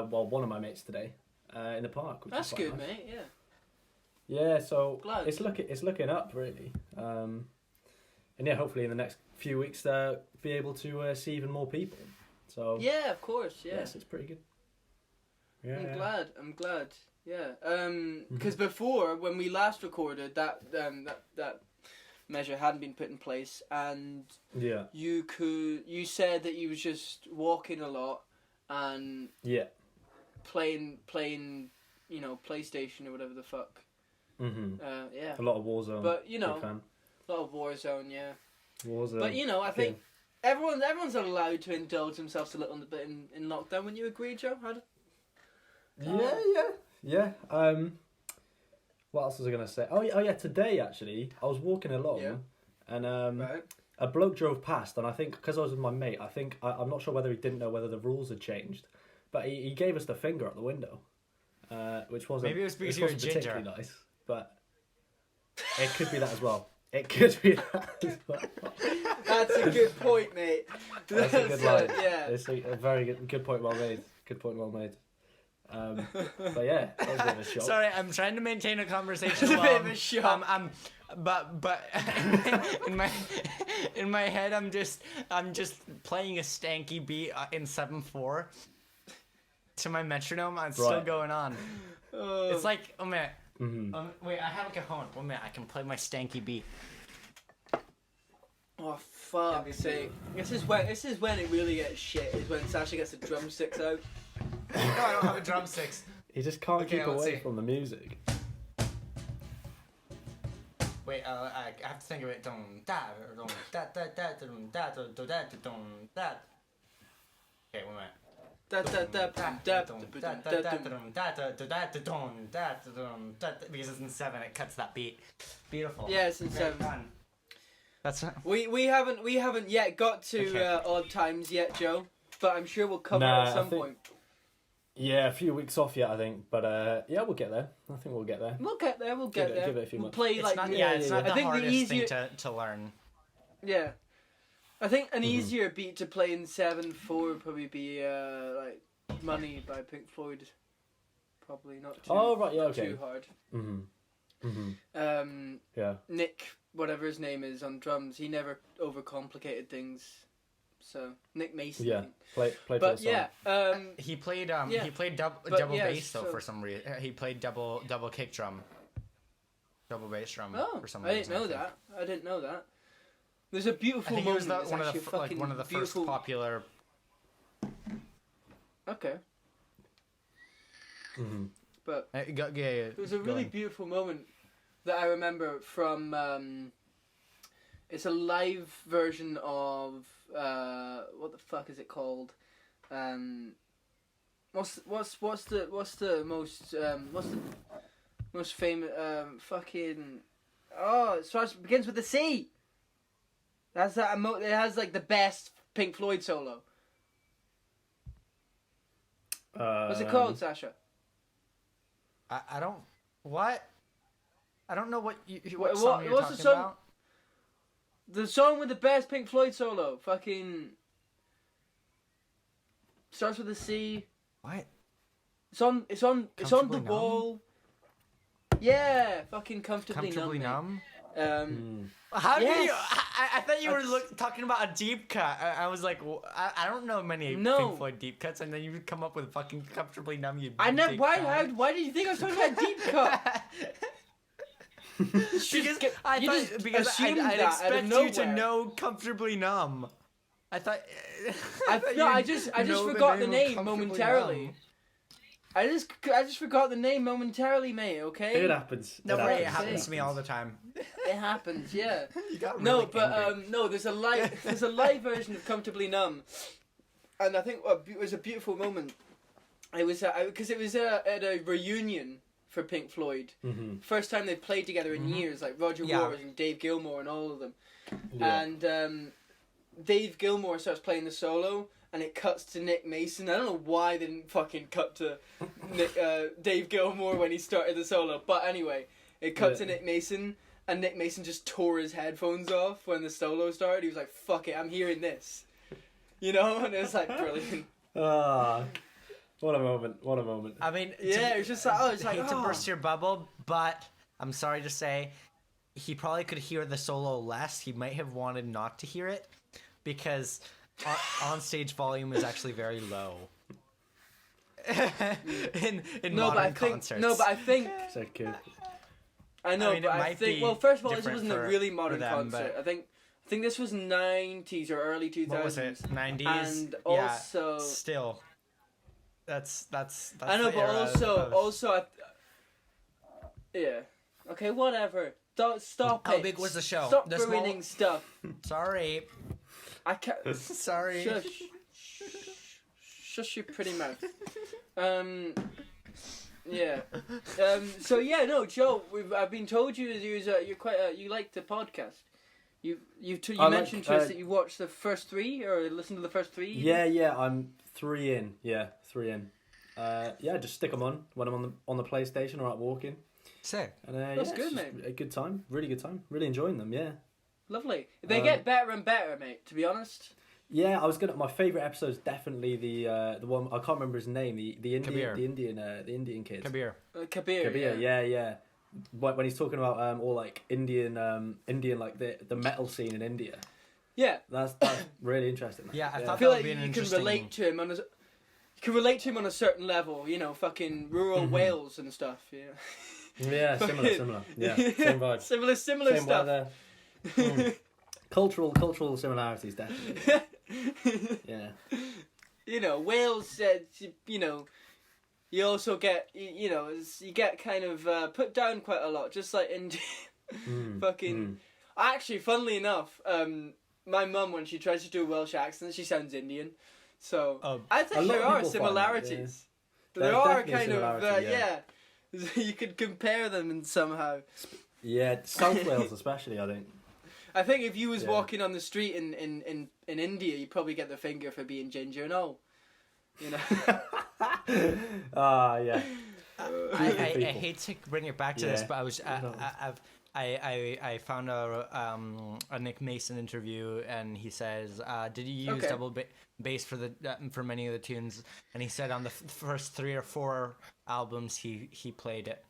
of my mates today, in the park. Which That's is quite good, nice. mate. Yeah. Yeah, so Glad. it's looking up really, and yeah, hopefully in the next few weeks be able to see even more people. So Yeah, of course. Yeah. yes, it's pretty good. Yeah, I'm glad. Yeah. Because before, when we last recorded, that measure hadn't been put in place, and yeah, you said that you was just walking a lot and yeah. playing, PlayStation or whatever the fuck. Mhm. Yeah. A lot of Warzone. But you know, Big fan. a lot of Warzone. Yeah. Warzone. But you know, I think everyone's allowed to indulge themselves a little bit in lockdown. Wouldn't you agree, Joe? Yeah. What else was I gonna say? Oh yeah. Today actually, I was walking along, Yeah. and Right. a bloke drove past, and I think because I was with my mate, I'm not sure whether he didn't know whether the rules had changed, but he gave us the finger at the window, which wasn't Maybe it was because which you were wasn't ginger. particularly nice, but it could be that as well. It could be that as well. That's a good point, mate. That's a good line. Yeah. It's a very good point. Well made. Good point. Well made. But yeah, that was a bit of a shock. Sorry, I'm trying to maintain a conversation. It's a bit while of a shock. But in my head, I'm just playing a stanky beat in 7/4 to my metronome. It's still Right. going on. It's like, oh man, wait, I have a cajon. 1 minute, I can play my stanky beat. Oh fuck's sake! This is when it really gets shit. Is when Sasha gets the drumsticks out. No, I don't have a drumsticks. He just can't Okay, keep let's away see. from the music. Wait, I have to think of it. Okay, 1 minute. Because it's in 7, it cuts that beat. Beautiful. Yeah, it's in Very 7. fun. That's We haven't yet got to Okay. odd times yet, Joe. But I'm sure we'll cover it Nah, at some I think- point. Yeah, a few weeks off yet, I think. But yeah, we'll get there. I think we'll get there. We'll get there. We'll Give get it- there. give it a few We'll months. play it's like not, yeah, it's yeah, not yeah. the I think the hardest easier- thing to learn. yeah. I think an easier beat to play in 7/4 would probably be like "Money" by Pink Floyd. Probably not too. Oh, right, yeah, not okay. Too hard. Yeah. Nick, whatever his name is on drums, he never overcomplicated things. So Nick Mason. I Yeah. think. Play for But the song. yeah, He played Yeah. he played double yeah, bass though so- for some reason. He played double kick drum. Double bass drum Oh, for some I reason. didn't know think. that. I didn't know that. There's a I beautiful think it was moment. It's one of actually the fucking one of the first beautiful. popular. Okay, Mhm. but Yeah, it was a go really on. beautiful moment that I remember from. It's a live version of what the fuck is it called? What's the most famous fucking it begins with a C. That's that it has like the best Pink Floyd solo. What's it called, Sasha? I don't what. I don't know what What- song you're what's the talking song? about. The song with the best Pink Floyd solo. Fucking starts with a C. What? It's on the Comfortably Numb? wall. Yeah, fucking comfortably, Comfortably numb. numb. Mate. How do you? Yes. I thought you were talking about a deep cut. I was like, I don't know many No. Pink Floyd deep cuts, and then you would come up with fucking comfortably numb. You. I never. big Why? fan. Why did you think I was talking about deep cut? because You I just thought assumed I'd that out of expect you to nowhere. know comfortably numb. I thought. I just forgot the name momentarily. Numb. I just forgot the name momentarily, mate. Okay. It happens. No, It way, it happens. happens to me all the time. It happens. Yeah. You got No, really but angry. no. There's a live version of "Comfortably Numb," and I think it was a beautiful moment. It was because it was at a reunion for Pink Floyd. First time they played together in years, like Roger Yeah. Waters and Dave Gilmour and all of them. Yeah. And Dave Gilmour starts playing the solo, and it cuts to Nick Mason. I don't know why they didn't fucking cut to Dave Gilmour when he started the solo, but anyway, it cut to Nick Mason, and Nick Mason just tore his headphones off when the solo started. He was like, "Fuck it, I'm hearing this," you know, and it was like brilliant. Ah, what a moment! What a moment! I mean, Yeah, it was just like, it's like, hate to burst your bubble, but I'm sorry to say, he probably could hear the solo less. He might have wanted not to hear it because on stage volume is actually very low. in modern concerts. No, but I think So good. I know, I mean, but it I might think be well, first of all, this different wasn't a for- really for modern them, concert. but- I think this was 90s or early 2000s. What was it? 90s. And Yeah, also, still. That's I know, the but era of- also, yeah. Okay, whatever. Don't stop How it. big was the show? Stop The small- ruining stuff. Sorry. I can't. Sorry. Shush. Shush your pretty mouth. Yeah. So yeah, no, Joe. I've been told you're quite you like the podcast. You I mentioned like, to us that you watched the first 3 or listened to the first 3. Yeah. I'm 3 in. Yeah, 3 in. Yeah, just stick them on when I'm on the PlayStation or out walking. Sick. And That's yeah, good, it's just mate. a good time. Really good time. Really enjoying them. Yeah. Lovely. They get better and better, mate. To be honest. Yeah, I was gonna. My favorite episode is definitely the one I can't remember his name. The Kabir. The Indian kid. Kabir. Kabir. Kabir. Yeah. When he's talking about all like Indian like the metal scene in India. Yeah. That's really interesting. Yeah, I I thought feel that like would be an you can interesting. relate to him on a certain level, you know, fucking rural Wales and stuff, you know. Yeah, similar. Yeah, same vibe. Similar Same stuff. weather. Cultural similarities, definitely. Yeah. You know, Wales, you know, you also get, you know, you get kind of put down quite a lot, just like India. Fucking. Actually, funnily enough, my mum, when she tries to do a Welsh accent, she sounds Indian. So I think there are similarities. There are kind of, yeah. You could compare them in somehow. Yeah, South Wales especially, I think. I think if you was walking on the street in India, you'd probably get the finger for being ginger and all. You know? Yeah. I hate to bring it back to this, but I found a Nick Mason interview, and he says, "Did you use double bass for many of the tunes?" And he said on the first 3 or 4 albums he played it.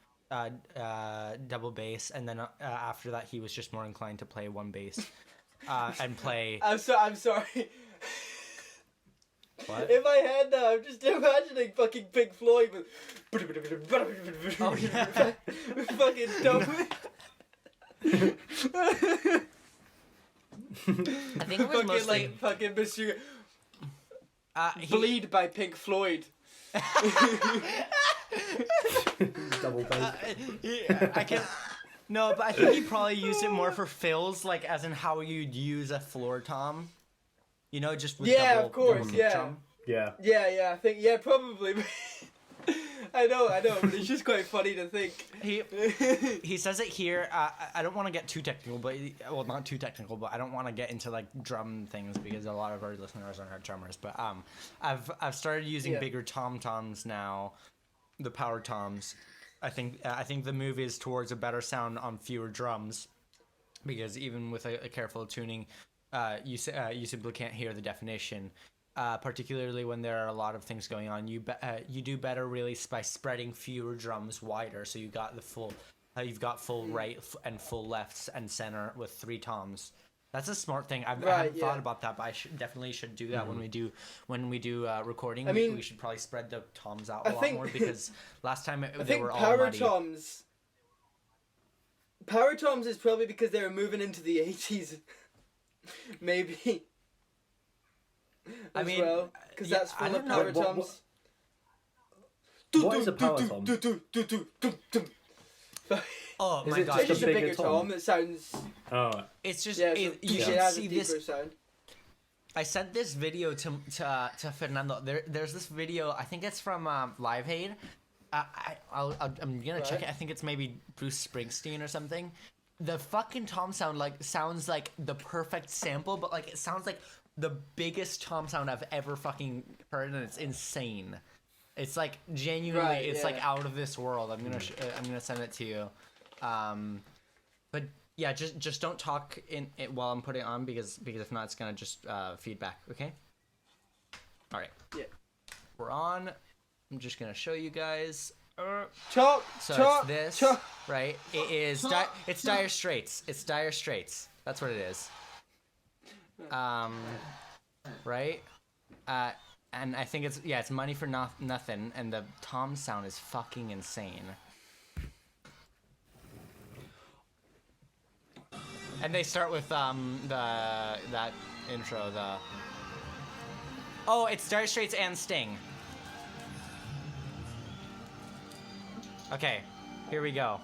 Double bass, and then after that he was just more inclined to play one bass and play. I'm sorry. What? In my head now, I'm just imagining fucking Pink Floyd with with fucking double. I think it was mostly like fucking Monsieur Bleed by Pink Floyd. Double bass. I can. No, but I think he probably used it more for fills, like as in how you'd use a floor tom. You know, just with double, of course, double yeah. tom. Yeah. Yeah, I think, probably. I know, but it's just quite funny to think. He says it here. I don't want to get too technical, but not too technical, but I don't want to get into like drum things because a lot of our listeners aren't drummers. But I've started using bigger tom toms now, the power toms. I think the move is towards a better sound on fewer drums, because even with a careful tuning, you simply can't hear the definition. Particularly when there are a lot of things going on, you do better really by spreading fewer drums wider. So you've got full right and full left and center with 3 toms. That's a smart thing. I haven't thought about that, but I definitely should do that when we do recording. I mean, we should probably spread the toms out a lot more, because last time they were all muddy. Power toms is probably because they were moving into the 80s. Maybe. Because that's full of power toms. What is a power tom? Oh my god! It's just a bigger tom that sounds. Oh. It's just you should have a deeper sound. I sent this video to Fernando. There's this video. I think it's from Live Aid. I'm gonna check it. I think it's maybe Bruce Springsteen or something. The fucking tom sounds like the perfect sample, but like it sounds like the biggest tom sound I've ever fucking heard, and it's insane. It's like genuinely, like out of this world. I'm gonna send it to you. But yeah, just don't talk in it while I'm putting it on, because if not, it's gonna just feedback. Okay. All right. Yeah. We're on. I'm just gonna show you guys. It's this, right? It is. It's Dire Straits. It's Dire Straits. That's what it is. Right? And I think it's Money for Nothing, and the tom sound is fucking insane. And they start with that intro, it's Dire Straits and Sting. Okay, here we go.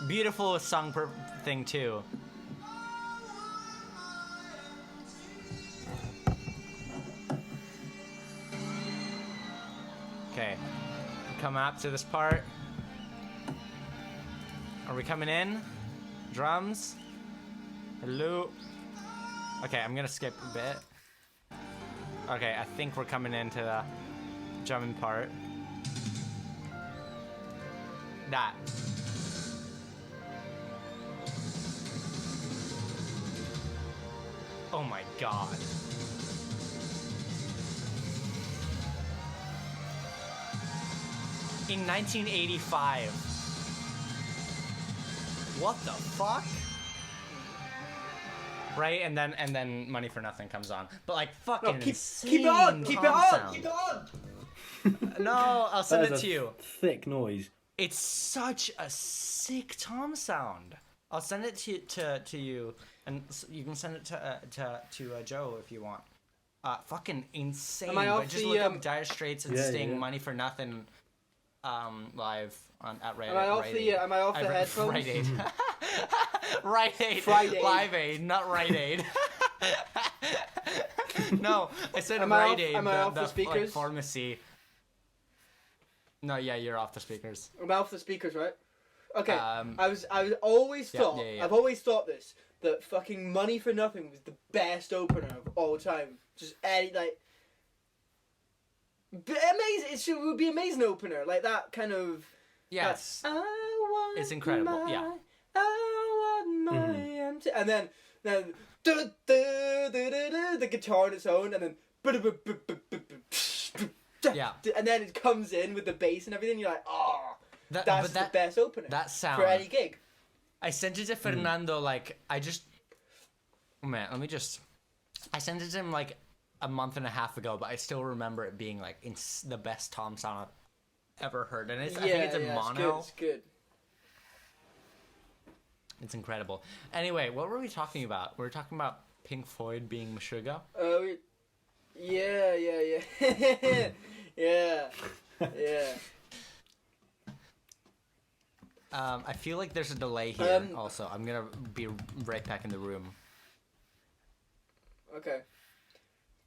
Beautiful song thing too. Okay, coming up to this part. Are we coming in? Drums? Hello? Okay, I'm gonna skip a bit. Okay, I think we're coming into the drumming part. That. Oh my god. In 1985. What the fuck? Right, and then Money for Nothing comes on. But like fucking keep insane it on, keep it tom on, sound. keep it on. No, I'll send That it is to a you. Thick noise. It's such a sick tom sound. I'll send it to you, and you can send it to Joe if you want. Fucking insane. Am I But off just the, look up Dire Straits and Yeah, Sting, yeah. Money for Nothing, live at Rite Aid. Am I off the headphones? Rite Aid. Rite Aid. Friday. Live Aid, not Rite Aid. No, I said Am I Rite off- Aid. am I off the like, speakers? pharmacy. No, yeah, you're off the speakers. I'm off the speakers, right? Okay. Um, I always yeah, thought. yeah, yeah. I've always thought this, that fucking Money for Nothing was the best opener of all time. Just any like. Amazing! It would be amazing opener, like that kind of. Yes. I want It's incredible, my- yeah. I want my empty, and then the guitar on its own, and then Yeah. and then it comes in with the bass and everything. You're like, oh, that's the best opener That sound. for any gig. I sent it to Fernando. Like I just. Oh man, let me just. I sent it to him like a month and a half ago, but I still remember it being like the best tom sound I've ever heard, and I think it's in mono. It's good. It's incredible. Anyway, what were we talking about? We were talking about Pink Floyd being Meshuggah. Yeah. yeah. I feel like there's a delay here. Um, Also, I'm gonna be right back in the room. Okay.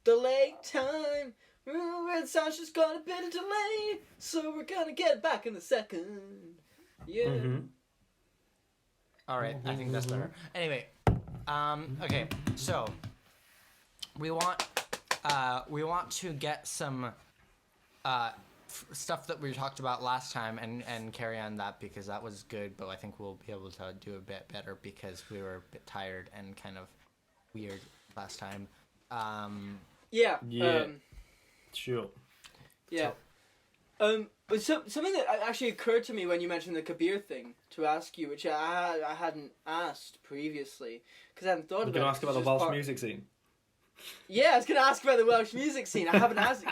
Delay time. Red Sasha's got a bit of delay, so we're gonna get back in a second. Yeah. Mm-hmm. All right, I think that's better. Anyway, okay, so we want to get some stuff that we talked about last time and carry on that because that was good, but I think we'll be able to do a bit better because we were a bit tired and kind of weird last time. Yeah. Yeah. Sure. Yeah. But something that actually occurred to me when you mentioned the Kabir thing to ask you, which I hadn't asked previously because I hadn't thought You about. can it. ask about It's the just Welsh music scene. Yeah, I was gonna ask about the Welsh music scene. I haven't asked.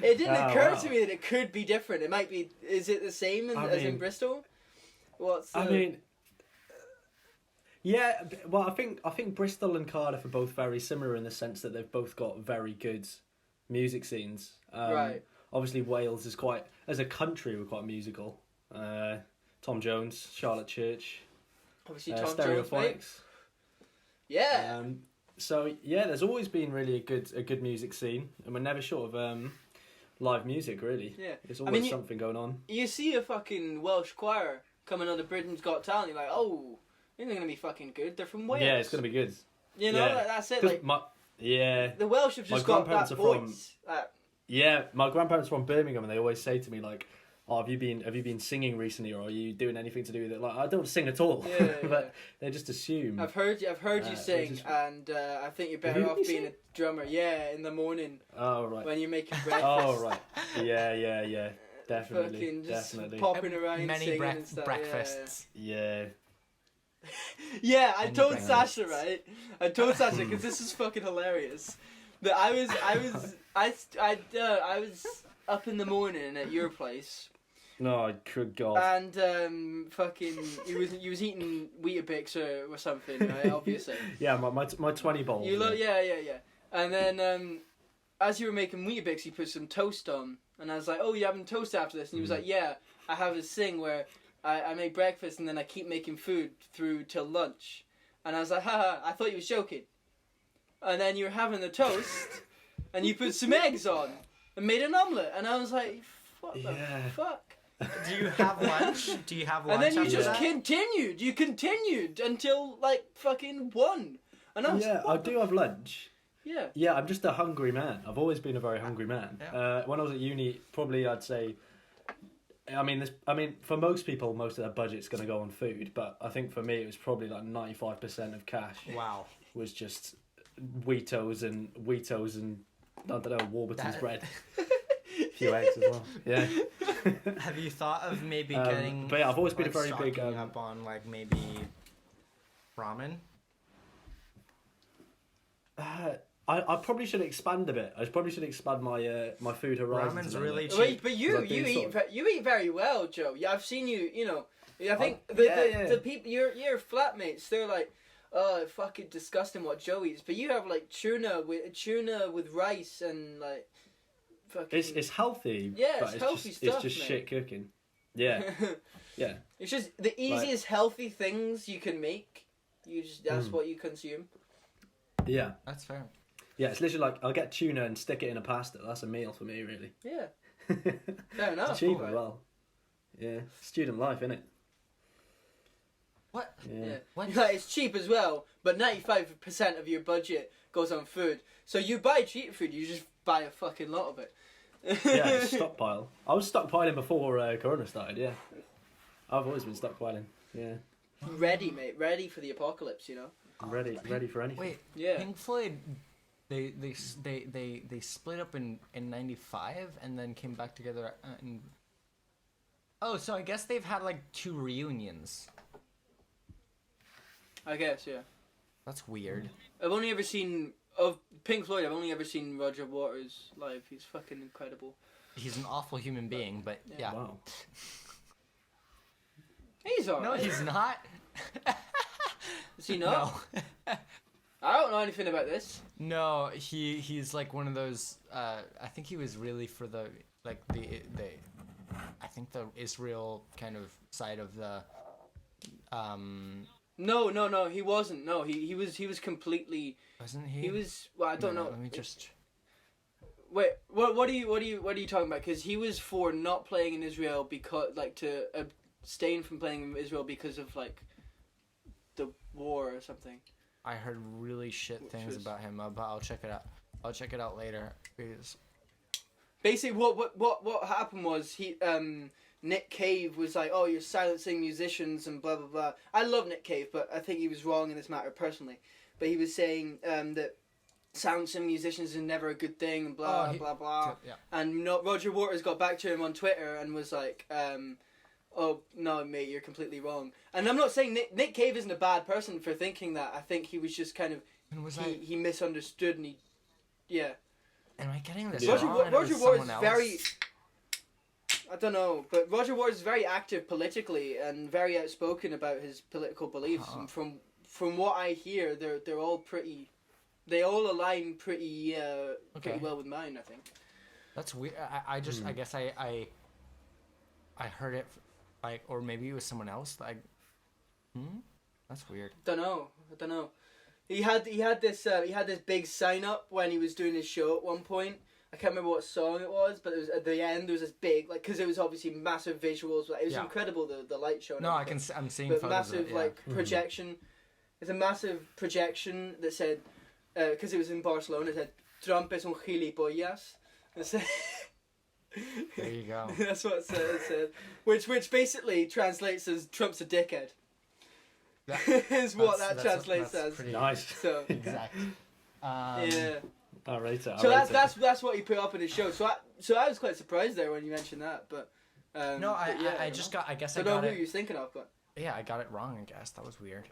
It didn't Oh, occur wow. to me that it could be different. It might be. Is it the same as in Bristol? What's the... I mean, yeah. Well, I think Bristol and Cardiff are both very similar in the sense that they've both got very good music scenes. Right. Obviously, Wales is quite, as a country, we're quite musical. Tom Jones, Charlotte Church, obviously Tom Jones, mate. Stereophonics. Yeah. So yeah, there's always been really a good music scene, and we're never short of live music. Really, Yeah. there's I always mean, something going on. You see a fucking Welsh choir coming on to Britain's Got Talent, you're like, oh, they're gonna be fucking good. They're from Wales. Yeah, it's gonna be good. You know, yeah. like, that's it. 'Cause Like yeah, the Welsh have my just got that grandparents are from- voice. yeah. My grandparents are from Birmingham, and they always say to me like, "Oh, have you been singing recently, or are you doing anything to do with it?" Like, I don't sing at all, Yeah, but they just assume. I've heard you sing, just- and I think you're better you off really being sing? a drummer. Yeah, in the morning Oh right. when you're making breakfast. Oh right. Yeah. Definitely. Fucking just Definitely. popping around Many singing and stuff. breakfasts. Yeah. Yeah, I Many told breakfasts. Sasha, right? I told Sasha because this is fucking hilarious. That I was up in the morning at your place, No, good God. and fucking you was eating Weetabix or something, right? Obviously. Yeah, my 20 bowls. You look, yeah. And then as you were making Weetabix, you put some toast on, and I was like, "Oh, you having toast after this?" And he was like, "Yeah, I have this thing where I make breakfast and then I keep making food through till lunch." And I was like, "Haha, I thought you was joking." And then you were having the toast, and you put some eggs on and made an omelette, and I was like, "What the Yeah. fuck?" Do you have lunch? Do you have lunch? And then you after just that? continued. You continued until like fucking 1. And I was Yeah, like, I do have lunch. Yeah. Yeah, I'm just a hungry man. I've always been a very hungry man. Yeah. When I was at uni, probably I'd say. I mean, for most people, most of their budget's going to go on food, but I think for me, it was probably like 95% of cash Wow. was just Wheatos and I don't know, Warburton's That- bread. A few eggs as well. Yeah. Have you thought of maybe Um, getting? but yeah, I've always been a like, very big, stocking up on like maybe ramen. I probably should expand a bit. I probably should expand my my food horizons. Ramen's a little really bit. cheap. Wait, but you Because I do eat sort you eat very well, Joe. Yeah, I've seen you. You know, I think yeah. the people your flatmates, they're like, oh, fucking disgusting what Joe eats. But you have like tuna with rice and like fucking. It's healthy. Yeah, but it's healthy just, stuff, It's just mate. shit cooking. Yeah, yeah. It's just the easiest healthy things you can make. That's what you consume. Yeah. That's fair. Yeah, it's literally like I'll get tuna and stick it in a pasta. That's a meal for me, really. Yeah, fair enough. It's cheap alright. as well. Yeah, student life, innit? What? Yeah. What? Like, it's cheap as well, but 95% of your budget goes on food. So you buy cheap food, you just buy a fucking lot of it. Yeah, just stockpile. I was stockpiling before Corona started. Yeah, I've always been stockpiling. Yeah, Ready, mate. Ready for the apocalypse, you know? I'm ready for anything. Wait, Yeah. Pink Floyd, they split up in '95 and then came back together. So I guess they've had like 2 reunions. I guess, yeah. That's weird. I've only ever seen, of Pink Floyd, I've only ever seen Roger Waters live. He's fucking incredible. He's an awful human being, but yeah. Wow. He's alright. No, he's not. Is he not? No. I don't know anything about this. No, he's like one of those. I think he was really for the I think the Israel kind of side of the. No, he wasn't. No, he was completely. Wasn't he? He was. Well, I don't know. Let me just. Wait, what are you talking about? Because he was for not playing in Israel because to abstain from playing in Israel because of like the war or something. I heard really shit things about him, but I'll check it out. I'll check it out later. Because Basically, what happened was Nick Cave was like, oh, you're silencing musicians and blah blah blah. I love Nick Cave, but I think he was wrong in this matter personally. But he was saying that silencing musicians is never a good thing and blah blah blah. Yeah. And Roger Waters got back to him on Twitter and was like, oh no, mate, you're completely wrong. And I'm not saying Nick Cave isn't a bad person for thinking that. I think he was just kind of he misunderstood and yeah. Am I getting this Roger, wrong? And it Roger was Waters someone else? very. I don't know, but Roger Waters is very active politically and very outspoken about his political beliefs. And from what I hear, they're all pretty. They all align pretty well with mine, I think. That's weird. I just I guess I heard it like, or maybe it was someone else. Like, that's weird. I don't know. He had this big sign up when he was doing his show at one point. I can't remember what song it was, but it was at the end. There was this big because it was obviously massive visuals. It was incredible the light show. And No, everything. I'm seeing But photos massive of it, yeah. projection. It's a massive projection that said because it was in Barcelona. It said Trump es un gilipollas. It said, There you go. that's what it said. Which basically translates as Trump's a dickhead. Is what that translates as. pretty Nice. So exact. yeah. I'll rate it. So that's what he put up in his show. So I was quite surprised there when you mentioned that. But No, but I just got. I guess I I don't got know who it. you're thinking of, but Yeah, I got it wrong. I guess that was weird.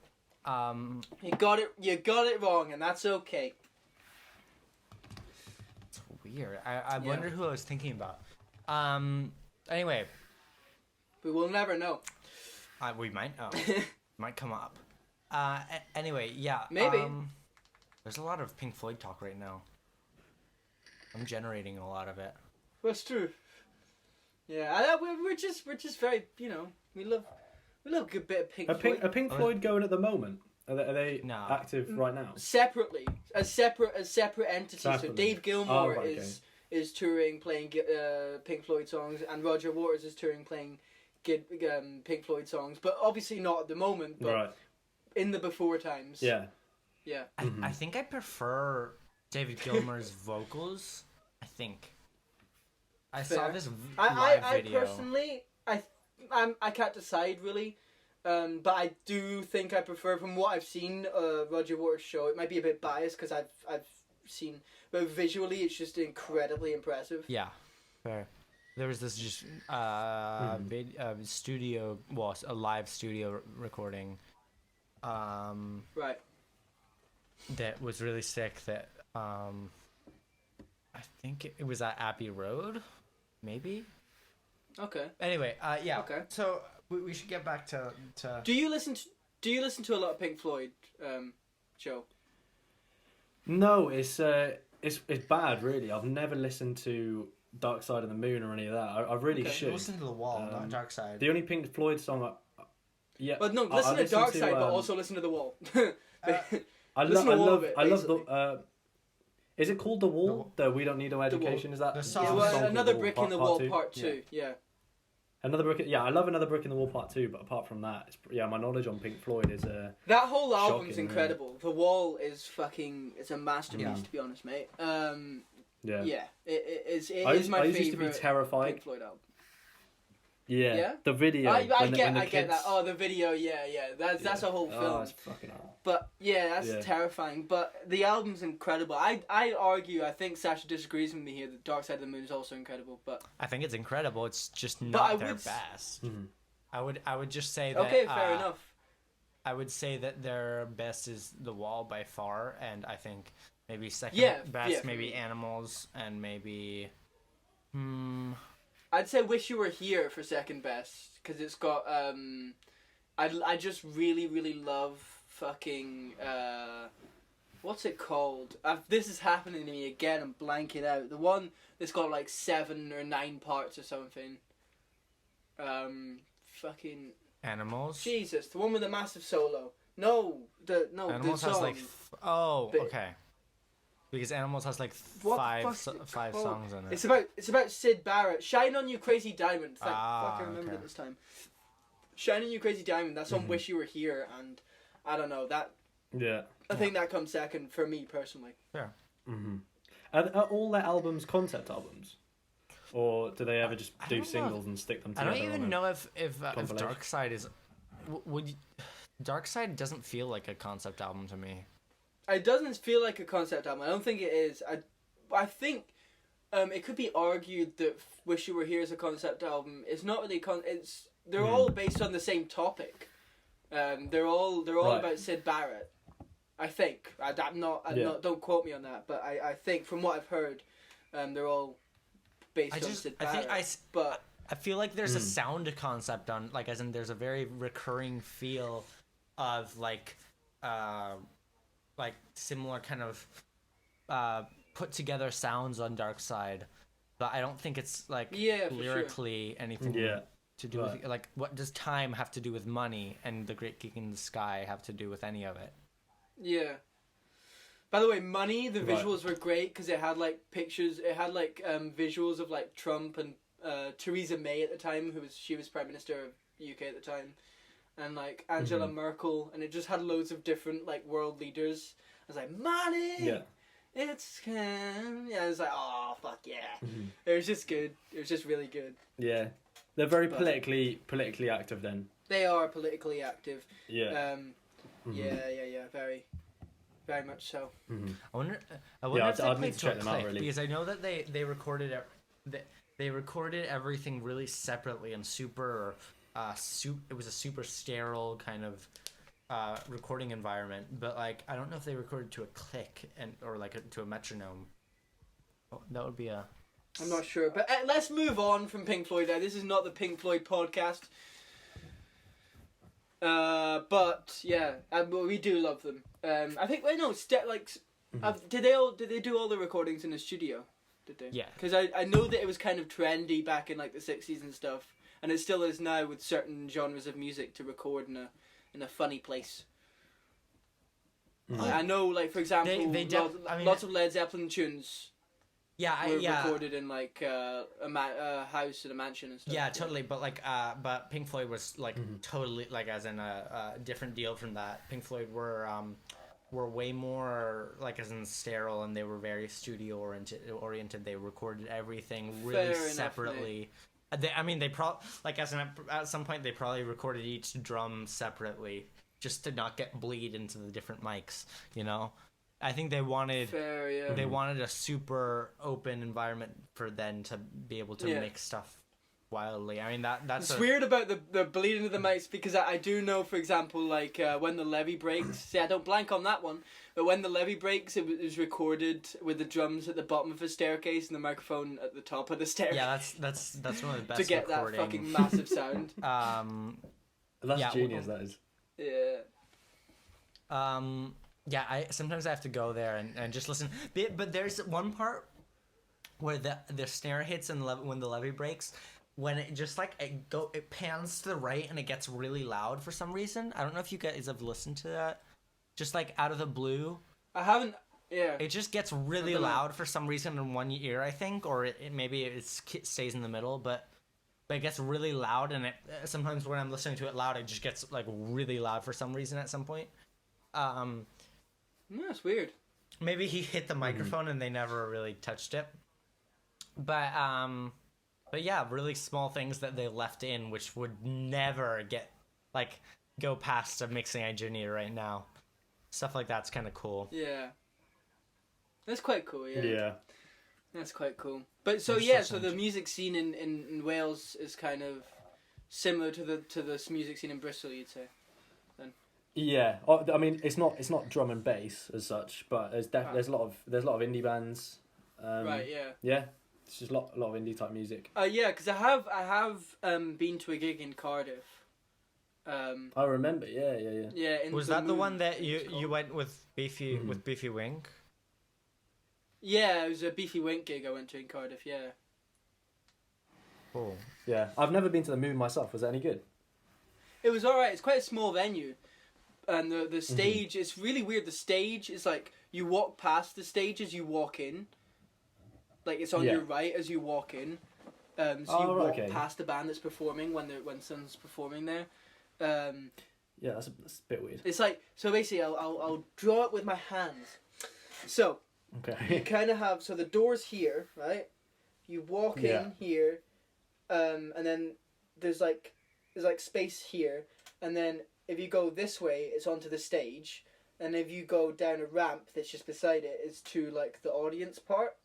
you got it wrong, and that's okay. It's weird. I wonder who I was thinking about. Anyway, We will never know. we might. Oh, might come up. Anyway, yeah. Maybe. There's a lot of Pink Floyd talk right now. I'm generating a lot of it. That's true. Yeah, we're just very we love a good bit of Pink Floyd. Are Pink Floyd going at the moment? Are they No. active right now? Separately, as separate entities. So Separately. Dave Gilmour Oh, right, is touring playing Pink Floyd songs, and Roger Waters is touring playing Pink Floyd songs, but obviously not at the moment. But Right. in the before times. Yeah. Yeah. I think I prefer David Gilmour's vocals. I think. I saw Fair. this live I video. personally I can't decide really. But I do think I prefer, from what I've seen, Roger Waters' show. It might be a bit biased because I've seen, but visually it's just incredibly impressive. Yeah, fair. There was this just studio, well, a live studio recording, Right. that was really sick. That I think it was at Abbey Road, maybe. Okay. Anyway, yeah. Okay. So we should get back to. Do you listen to a lot of Pink Floyd, Joe? No, it's bad, really. I've never listened to Dark Side of the Moon or any of that. I really Okay. should. Listen to The Wall, not Dark Side. The only Pink Floyd song, yeah. But no, listen to Dark Side, but also listen to The Wall. I listen to all of it, love basically. the. Is it called The Wall? The We Don't Need No Education? Is that The is song- that Yeah, the well, song called Another The Brick Wall, in the Wall Two? Part 2. Yeah. Another brick. Yeah, I love Another Brick in the Wall Part 2, but apart from that, my knowledge on Pink Floyd is That whole album's Shocking, incredible. The Wall is fucking. It's a masterpiece, Yeah. to be honest, mate. yeah. Yeah. It is I my used to be favorite terrified. Pink Floyd album. Yeah. Yeah? The video. I when the get kids... that. Oh, the video. Yeah. That's a whole Oh, film. it's fucking hell. But yeah, that's Yeah. terrifying. But the album's incredible. I argue. I think Sasha disagrees with me here. The Dark Side of the Moon is also incredible. But I think it's incredible. It's just I not their would best. Mhm. I would just say that. okay, fair enough. I would say that their best is The Wall by far, and I think maybe second best, yeah, for maybe me. Animals, and maybe. I'd say Wish You Were Here for second best because it's got I just really love fucking what's it called? This is happening to me again. I'm blanking out. The one that's got like 7 or 9 parts or something. Fucking Animals. Jesus, the one with the massive solo. No, the Animals song. has like. Oh, But- okay. Because Animals has like What five fuck's it five called? songs in it. It's about Sid Barrett. Shine on You Crazy Diamond. Thank fuck, I remembered okay. it this time. Shine on You Crazy Diamond. That's on Mhm. Wish You Were Here, and I don't know that. Yeah. I think that comes second for me personally. Mm-hmm. Are all their albums concept albums? Or do they ever just I do don't know. singles and stick them I together? don't even on a- know if compilation. Dark Side is. Would you, Dark Side doesn't feel like a concept album to me. It doesn't feel like a concept album. I don't think it is. I think it could be argued that Wish You Were Here is a concept album. It's not really they're all based on the same topic. They're all Right. about Sid Barrett. I think. I'm not. Don't quote me on that. But I think from what I've heard, they're all based on Sid I Barrett. think but I feel like there's a sound concept on, like, as in there's a very recurring feel of like similar kind of put together sounds on Dark Side, but I don't think it's like Yeah, for sure. lyrically anything Yeah. to do with, like, what does time have to do with money and The Great Geek in the Sky have to do with any of it? yeah. By the way, Money, the Right. visuals were great because it had like pictures. It had like visuals of like Trump and Theresa May at the time, she was Prime Minister of UK at the time, and like Angela Merkel, and it just had loads of different like world leaders. I was like, Money. Yeah. It's I was like, oh fuck yeah. It was just good. It was just really good. Yeah. They're very But- politically active then. They are politically active. Yeah. Yeah. Very much so. I wonder Yeah, if they I'd played need to to a check them out, click, really. because I know that they recorded they recorded everything really separately and super it was a super sterile kind of recording environment, but like I don't know if they recorded to a click or like to a metronome. Oh, that would be a. I'm not sure, but let's move on from Pink Floyd. This is not the Pink Floyd podcast. But yeah, we do love them. I think did they do all the recordings in the studio? Did they? Yeah. Because I know that it was kind of trendy back in like the 60s and stuff, and it still is now with certain genres of music to record in a funny place. I know, like for example, lots of Led Zeppelin tunes were recorded in like a house in a mansion and stuff. Yeah, totally. But like, but Pink Floyd was like totally like as in a different deal from that. Pink Floyd were way more like as in sterile, and they were very studio oriented. They recorded everything really Fair enough, separately, They probably like at some point they probably recorded each drum separately just to not get bleed into the different mics. You know, I think they wanted Fair, yeah. they wanted a super open environment for them to be able to mix stuff wildly. I mean that's It's weird about the bleeding of the mics because I do know, for example, like when the levee breaks. See, I don't blank on that one, but when the levee breaks, it was recorded with the drums at the bottom of the staircase and the microphone at the top of the staircase. Yeah, that's one of the best to get recording. that fucking massive sound. That's genius. That is. Yeah. Yeah, I sometimes I have to go there and just listen. But there's one part where the snare hits and when the levee breaks, when it just like it pans to the right and it gets really loud for some reason. I don't know if you guys have listened to that. Just like out of the blue. I haven't. Yeah. It just gets really loud for some reason in one ear, I think, or maybe it stays in the middle, but it gets really loud, and it sometimes when I'm listening to it loud, it just gets like really loud for some reason at some point. That's weird. Maybe he hit the microphone and they never really touched it. But yeah, really small things that they left in, which would never go past a mixing engineer right now. Stuff like that's kind of cool. Yeah. That's quite cool, yeah. Yeah. That's quite cool. But so the music scene in Wales is kind of similar to the music scene in Bristol, you'd say. Then. Yeah, I mean it's not drum and bass as such, but there's a lot of indie bands. Right. Yeah. Yeah, it's just a lot of indie type music. Yeah, because I have been to a gig in Cardiff. I remember. Yeah. Yeah. Was that the one that you went with Beefy with Beefy Wink? Yeah, it was a Beefy Wink gig I went to in Cardiff. Yeah. Cool. Yeah, I've never been to the Moon myself. Was that any good? It was alright. It's quite a small venue, and the stage it's really weird. The stage is like you walk past the stage as you walk in. Like it's on your right as you walk in. So you walk past the band that's performing when someone's performing there. Yeah, that's a bit weird. It's like so basically I'll draw it with my hands. So you kind of have the doors here, right? You walk in here, and then there's like space here, and then if you go this way, it's onto the stage, and if you go down a ramp that's just beside it, it's to like the audience part.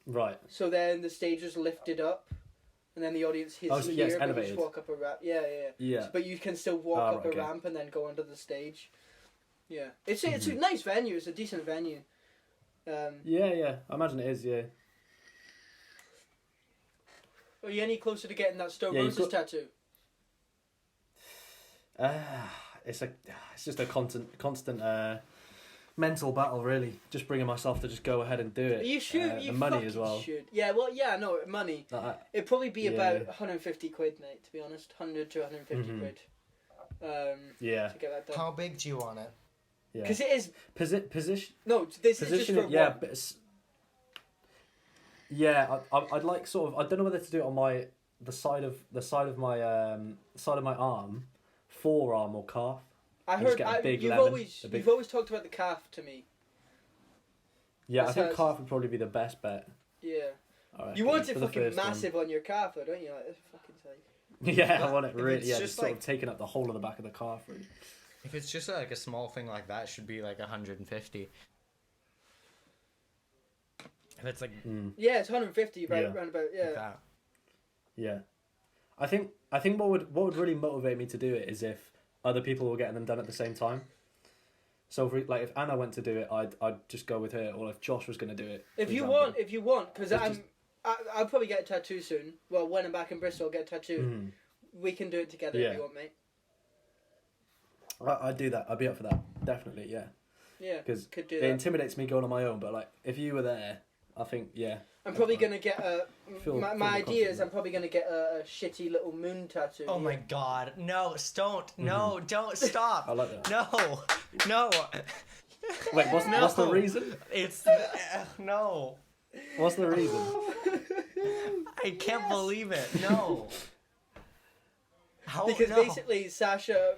Right. So then the stage is lifted up, and then the audience is here. It's but elevated. you just walk up a ramp. Yeah. But you can still walk up a ramp and then go onto the stage. Yeah, it's a nice venue. It's a decent venue. Yeah. I imagine it is. Yeah. Are you any closer to getting that Stone Roses tattoo? It's just a constant mental battle, really. Just bringing myself to just go ahead and do it. You should. You money as well. Should. Yeah. Well. Yeah. No. Money. It'd probably be about 150 quid, mate. To be honest, 100 to 150 quid. Yeah. To get that done. How big do you want it? Yeah. Because it is position. No, this is just for yeah, one. but yeah. I'd like sort of. I don't know whether to do it on the side of my arm, forearm or calf. I and just heard get a big you've lemon, always talked about the calf to me. Yeah, I think calf would probably be the best bet. Yeah. Right, You want it fucking massive on your calf, though, don't you? Like, fucking sake. Yeah, I want it really. Yeah, just just sort of taking up the whole of the back of the calf. Really. If it's just like a small thing like that, it should be like 150. If it's like yeah, it's 150 like about that. Yeah, I think what would really motivate me to do it is if other people were getting them done at the same time. So if Anna went to do it, I'd just go with her, or if Josh was going to do it. If you want, because I'll probably get a tattoo soon. Well, when I'm back in Bristol, I'll get a tattoo. Mm-hmm. We can do it together if you want, mate. I'd do that. I'd be up for that. Definitely, yeah. Yeah, because could do it that. intimidates me going on my own. But like, if you were there, I think I'm probably gonna get a. My idea is I'm probably gonna get a shitty little moon tattoo. Oh my god! No, don't! No, don't stop! I like that. No. Wait, what's the reason? It's no. What's the reason? I can't believe it. No. Because basically Sasha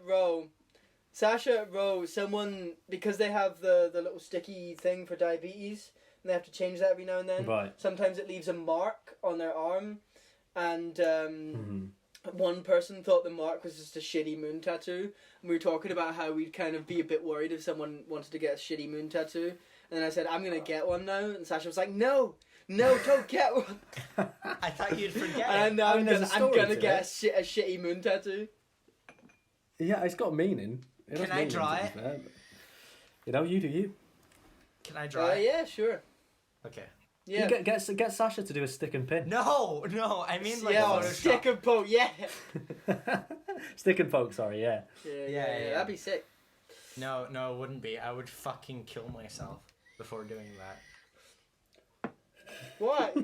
Rowe, someone, because they have the little sticky thing for diabetes, and they have to change that every now and then. Right. Sometimes it leaves a mark on their arm, and one person thought the mark was just a shitty moon tattoo, and we were talking about how we'd kind of be a bit worried if someone wanted to get a shitty moon tattoo, and then I said, I'm gonna get one now, and Sasha was like, no, don't get one. I thought you'd forget. And now I'm there's a gonna story to get a shitty moon tattoo. Yeah, it's got meaning. It has Can I meaning, draw to be it? fair, but- You know, you do you. Can I draw it? Yeah, sure. Okay. Yeah. You get Sasha to do a stick and pin. No, I mean like yeah, Photoshop. stick and poke, yeah. Stick and poke, sorry, yeah. Yeah, that'd be sick. No, it wouldn't be. I would fucking kill myself before doing that. What?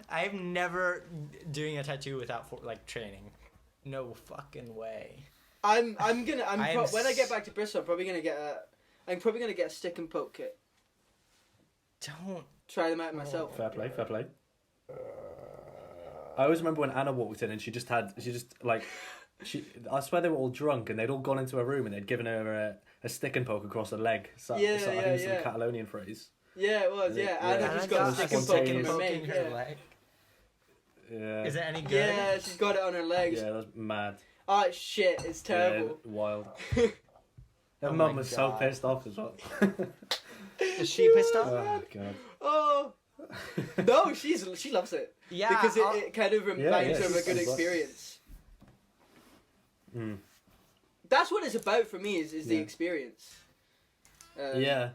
I'm never doing a tattoo without training. No fucking way. When I get back to Bristol, I'm probably gonna get a stick and poke kit. Don't. Try them out myself. Fair play. I always remember when Anna walked in and I swear they were all drunk and they'd all gone into a room and they'd given her a stick and poke across her leg. I think it's some Catalonian phrase. Yeah, it was. Yeah, Anna just got a stick and poke in her leg. leg. Yeah. Is it any good? Yeah, she's got it on her legs. Yeah, that's mad. Oh shit, it's terrible. Yeah, wild. Her Oh mum my was so God. pissed off as well. Is she pissed off? Oh god. Oh no, she loves it. Yeah, because it kind of reminds her of a she's good as well. experience. Mm. That's what it's about for me. Is the Yeah. experience. Yeah.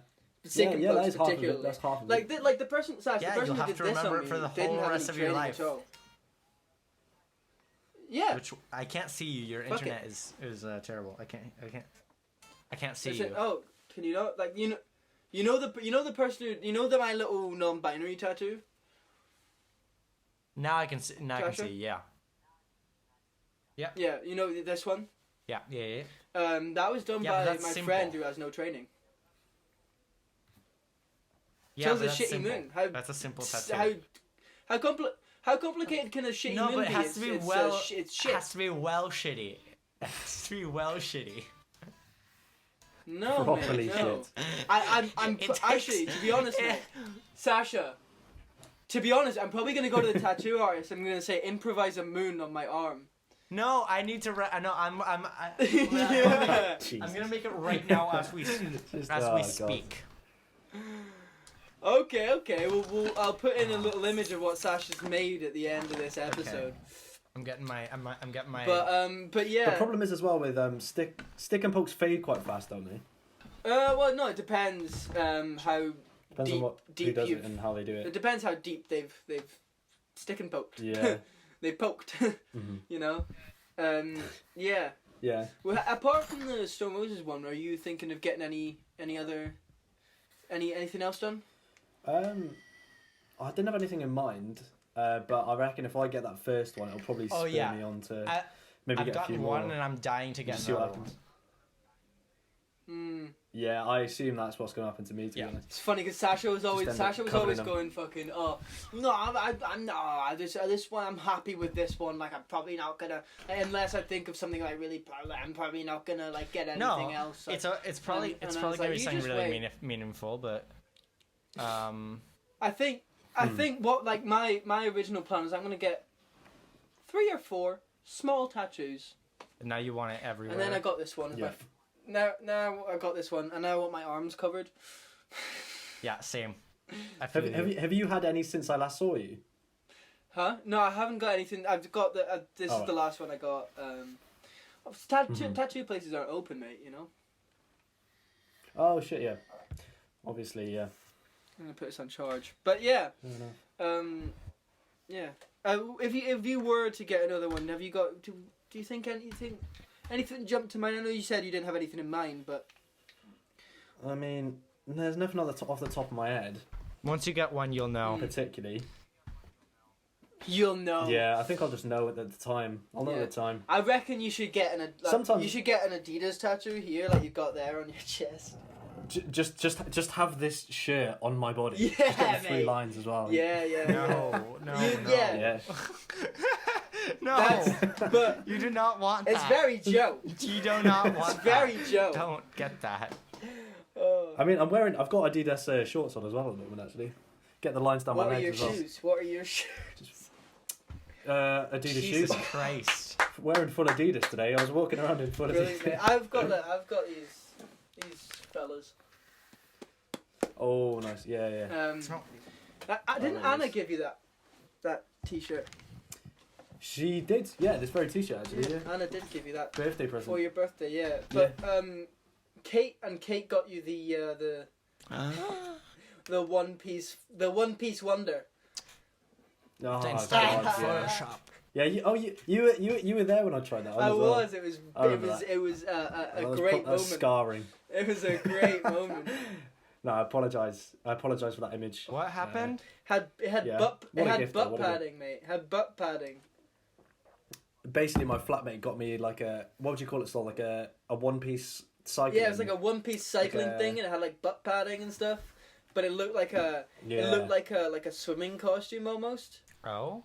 Stick and that pokes is half of it. particularly. That's half of Like it. the person, Sash, Yeah, the person you'll who have did to this remember on it for me the didn't whole have rest any of your training life. at all. Yeah. Which I can't see you. Your Fuck internet is terrible. I can't see Listen, you. oh, can you not like you know the person who my little non-binary tattoo? Now I can see. Joshua? Yeah. Yeah, you know this one. Yeah. That was done Yeah, but by that's my simple. friend who has no training. Yeah, Shows but a that's shitty simple. moon. That's a simple tattoo. How complicated can a shitty No, moon but it be? has to be it's It shit. has to be well shitty. It has to be well shitty. No, Properly man, no. shit. I'm It takes- actually, to be honest, mate, Sasha. To be honest, I'm probably gonna go to the tattoo artist. I'm gonna say improvise a moon on my arm. No, I need to. I know. I'm Yeah. I'm gonna make it right now as we God. speak. Okay. I'll put in a little image of what Sasha's made at the end of this episode. I'm getting my. But yeah. The problem is as well with stick and pokes fade quite fast, don't they? Well, no, it depends. How Depends on who deep does you've. it and how they do It it. depends how deep they've stick and poked. Yeah. They poked. Mhm. You know. Yeah. Yeah. Well, apart from the Stone Roses one, are you thinking of getting anything else done? I didn't have anything in mind, but I reckon if I get that first one, it'll probably spur yeah. me on to I, maybe I've get a few gotten more. one and I'm dying to get Just see what another happens. Hmm. Yeah, I assume that's what's going to happen to me. To Yeah. be honest. It's funny because Sasha was always end up covering them. going fucking this one I'm happy with this one, like I'm probably not gonna unless I think of something like really I'm probably not gonna like get anything else. It's probably and I was gonna like, be you something just really wait. meaningful, but I think what like my original plan is I'm gonna get 3 or 4 small tattoos, now you want it everywhere. and then I got this one. Yeah. Now I got this one, and now I want my arms covered. Yeah, same. I feel Have you had any since I last saw you? Huh? No, I haven't got anything. I've got this is the last one I got. Tattoo places aren't open, mate. You know. Oh shit! Yeah. Obviously, yeah. I'm gonna put this on charge, but yeah. Fair enough. Yeah. If you were to get another one, have you got? Do you think anything jumped to mind? I know you said you didn't have anything in mind, but I mean, there's nothing off the top of my head, once you get one, you'll know. particularly. you'll know. Yeah, I think I'll just know it at the time. I'll know Yeah. at the time. I reckon you should get Sometimes- you should get an Adidas tattoo here, like you've got there on your chest. Just have this shirt on my body. Yeah, Just get the 3 mate. lines as well. Yeah. No, Yeah. Yeah. no. But You do not want it's that. very Joe. You do not want It's very that. Joe. Don't get that. Oh. I mean, I've got Adidas shorts on as well at the moment. Actually, get the lines down What my are legs your as well. shoes? What are your shoes? Adidas Jesus shoes. Christ. Wearing full Adidas today. I was walking around in full Brilliant, mate. Adidas. I've got these fellas. Oh, nice. Yeah, yeah. It's not. Didn't Oh, Anna nice. give you that T-shirt? She did. Yeah, this very T-shirt actually. Yeah. Anna did give you that Birthday present. for your birthday. Yeah, but Kate got you the One Piece Wonder. Oh, Installed God, yeah. Photoshop. Yeah. You were there when I tried that on I as well. was. It was. I remember that. It was a That was great that was moment. scarring. It was a great moment. No, I apologise. I apologise for that image. What happened? It had Yeah. butt What a it had gift, though, butt what a gift. padding, mate. Had butt padding. Basically, my flatmate got me like a, what would you call it, Sol? Like a one-piece cycling. Yeah, it was like a one-piece cycling Like a- thing, and it had like butt padding and stuff. But it looked like a Yeah. it looked like a swimming costume almost. Oh.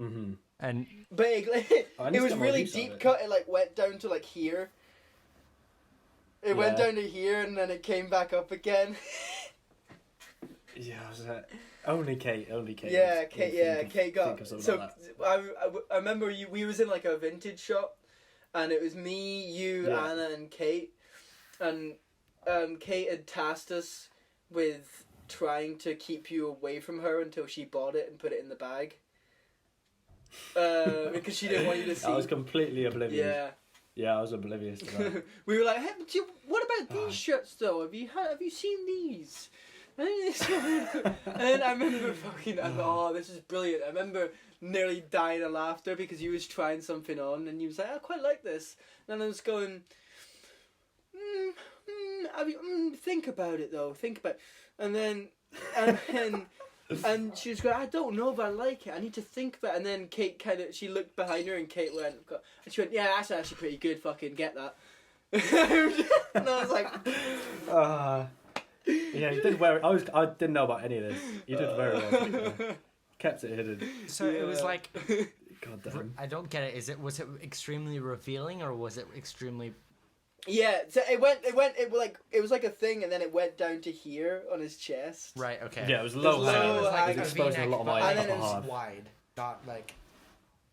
Mhm. And But I need it to was get more really use out of deep it. cut. It like went down to like here. It went Yeah. down to here, and then it came back up again. Yeah, I was only Kate. Yeah, would Kate. think Yeah, of- Kate got. think of something So like I remember we was in like a vintage shop, and it was me, you, Yeah. Anna, and Kate, and Kate had tasked us with trying to keep you away from her until she bought it and put it in the bag. Because she didn't want you to see. I was completely oblivious. Yeah. Yeah, I was oblivious to that. We were like, hey, what about these shirts though? Have you seen these? And then I remember I thought, oh, this is brilliant. I remember nearly dying of laughter because he was trying something on and he was like, I quite like this. And I was going, think about it though, and then and she was going, I don't know if I like it. I need to think about it. And then Kate she looked behind her and Kate went, and she went, yeah, that's actually pretty good. Fucking get that. And I was like, Yeah, you did wear it. I didn't know about any of this. You did very well. Kept it hidden. so it was like, God damn. I don't get it. Was it extremely revealing or was it extremely? yeah. So it was like a thing, and then it went down to here on his chest. Right. Okay. Yeah, it was low It's hanging. low It was hanging. exposing a lot of my And then upper it was half. wide, not like.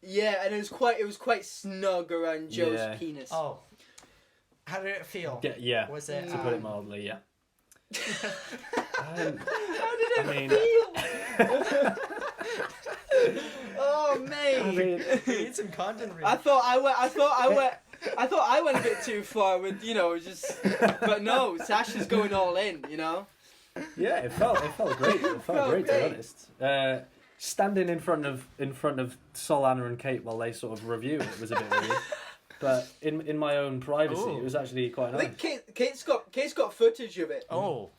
Yeah, and it was quite snug around Joe's Yeah. penis. Oh. How did it feel? Yeah. Was it? To put it mildly, yeah. How did I it mean- feel? Oh mate. I mean, We need some content. I thought I went a bit too far with but no, Sasha's going all in, yeah, it felt great. It felt great, to be great. honest. Standing in front of Sol, Anna, and Kate while they sort of review it was a bit weird. But in my own privacy, Ooh. it was actually quite I nice. think Kate's got footage of it. Oh.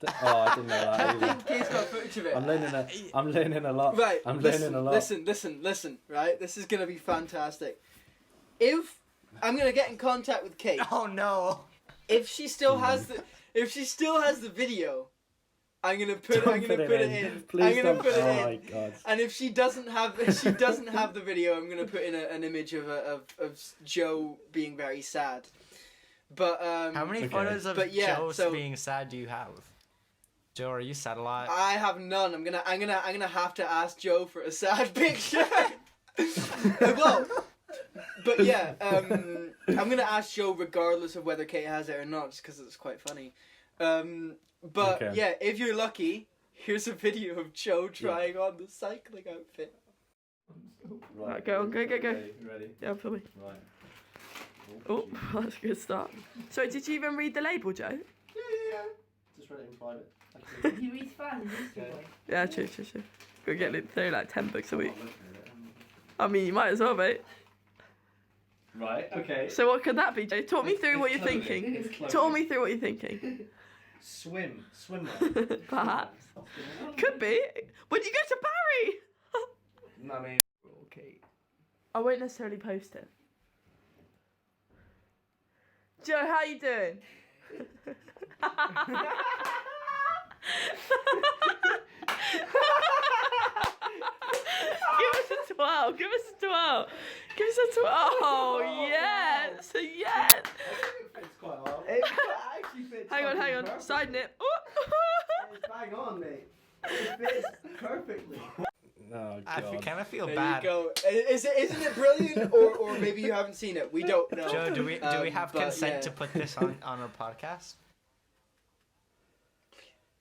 Oh, I didn't know I that either. think Kate's got footage of it. I'm learning a lot. Right, I'm learning a lot. Listen, right? This is gonna be fantastic. If I'm gonna get in contact with Kate, Oh no. if she still has the video, I'm gonna put it in. Please I'm gonna don't. put it Oh in. my god. And if she doesn't have the video, I'm gonna put in an image of Joe being very sad. But How many Okay. photos of But yeah, Joe so- being sad do you have? Joe, are you sad a lot? I have none. I'm gonna have to ask Joe for a sad picture. Well, but yeah, I'm gonna ask Joe regardless of whether Kate has it or not, just because it's quite funny. But Okay. yeah, if you're lucky, here's a video of Joe trying on the cycling outfit. Right, go on, go. Ready? Yeah, for me. Right. Oh, that's a good start. So, did you even read the label, Joe? Just read it in private. He reads fans, Okay. Yeah, true. We're getting through like 10 books a week. I mean, you might as well, mate. Right, okay. So, what could that be, Joe? Talk me through what you're thinking. It's clothing. Talk me through what you're thinking. Swimwear. Perhaps. Could be. When you go to Barry! No, I mean. Okay. I won't necessarily post it. Joe, how you doing? Give us a 12. Give us a 12. Give us a 12. Oh, yes. Yes. It's quite hard. It actually fits. Hang on. Side nip. It's bang on, mate. It fits perfectly. Oh I god. kind of feel There bad. you go. Isn't it brilliant? Or maybe you haven't seen it. We don't know. Joe, do we have but consent yeah. to put this on our podcast?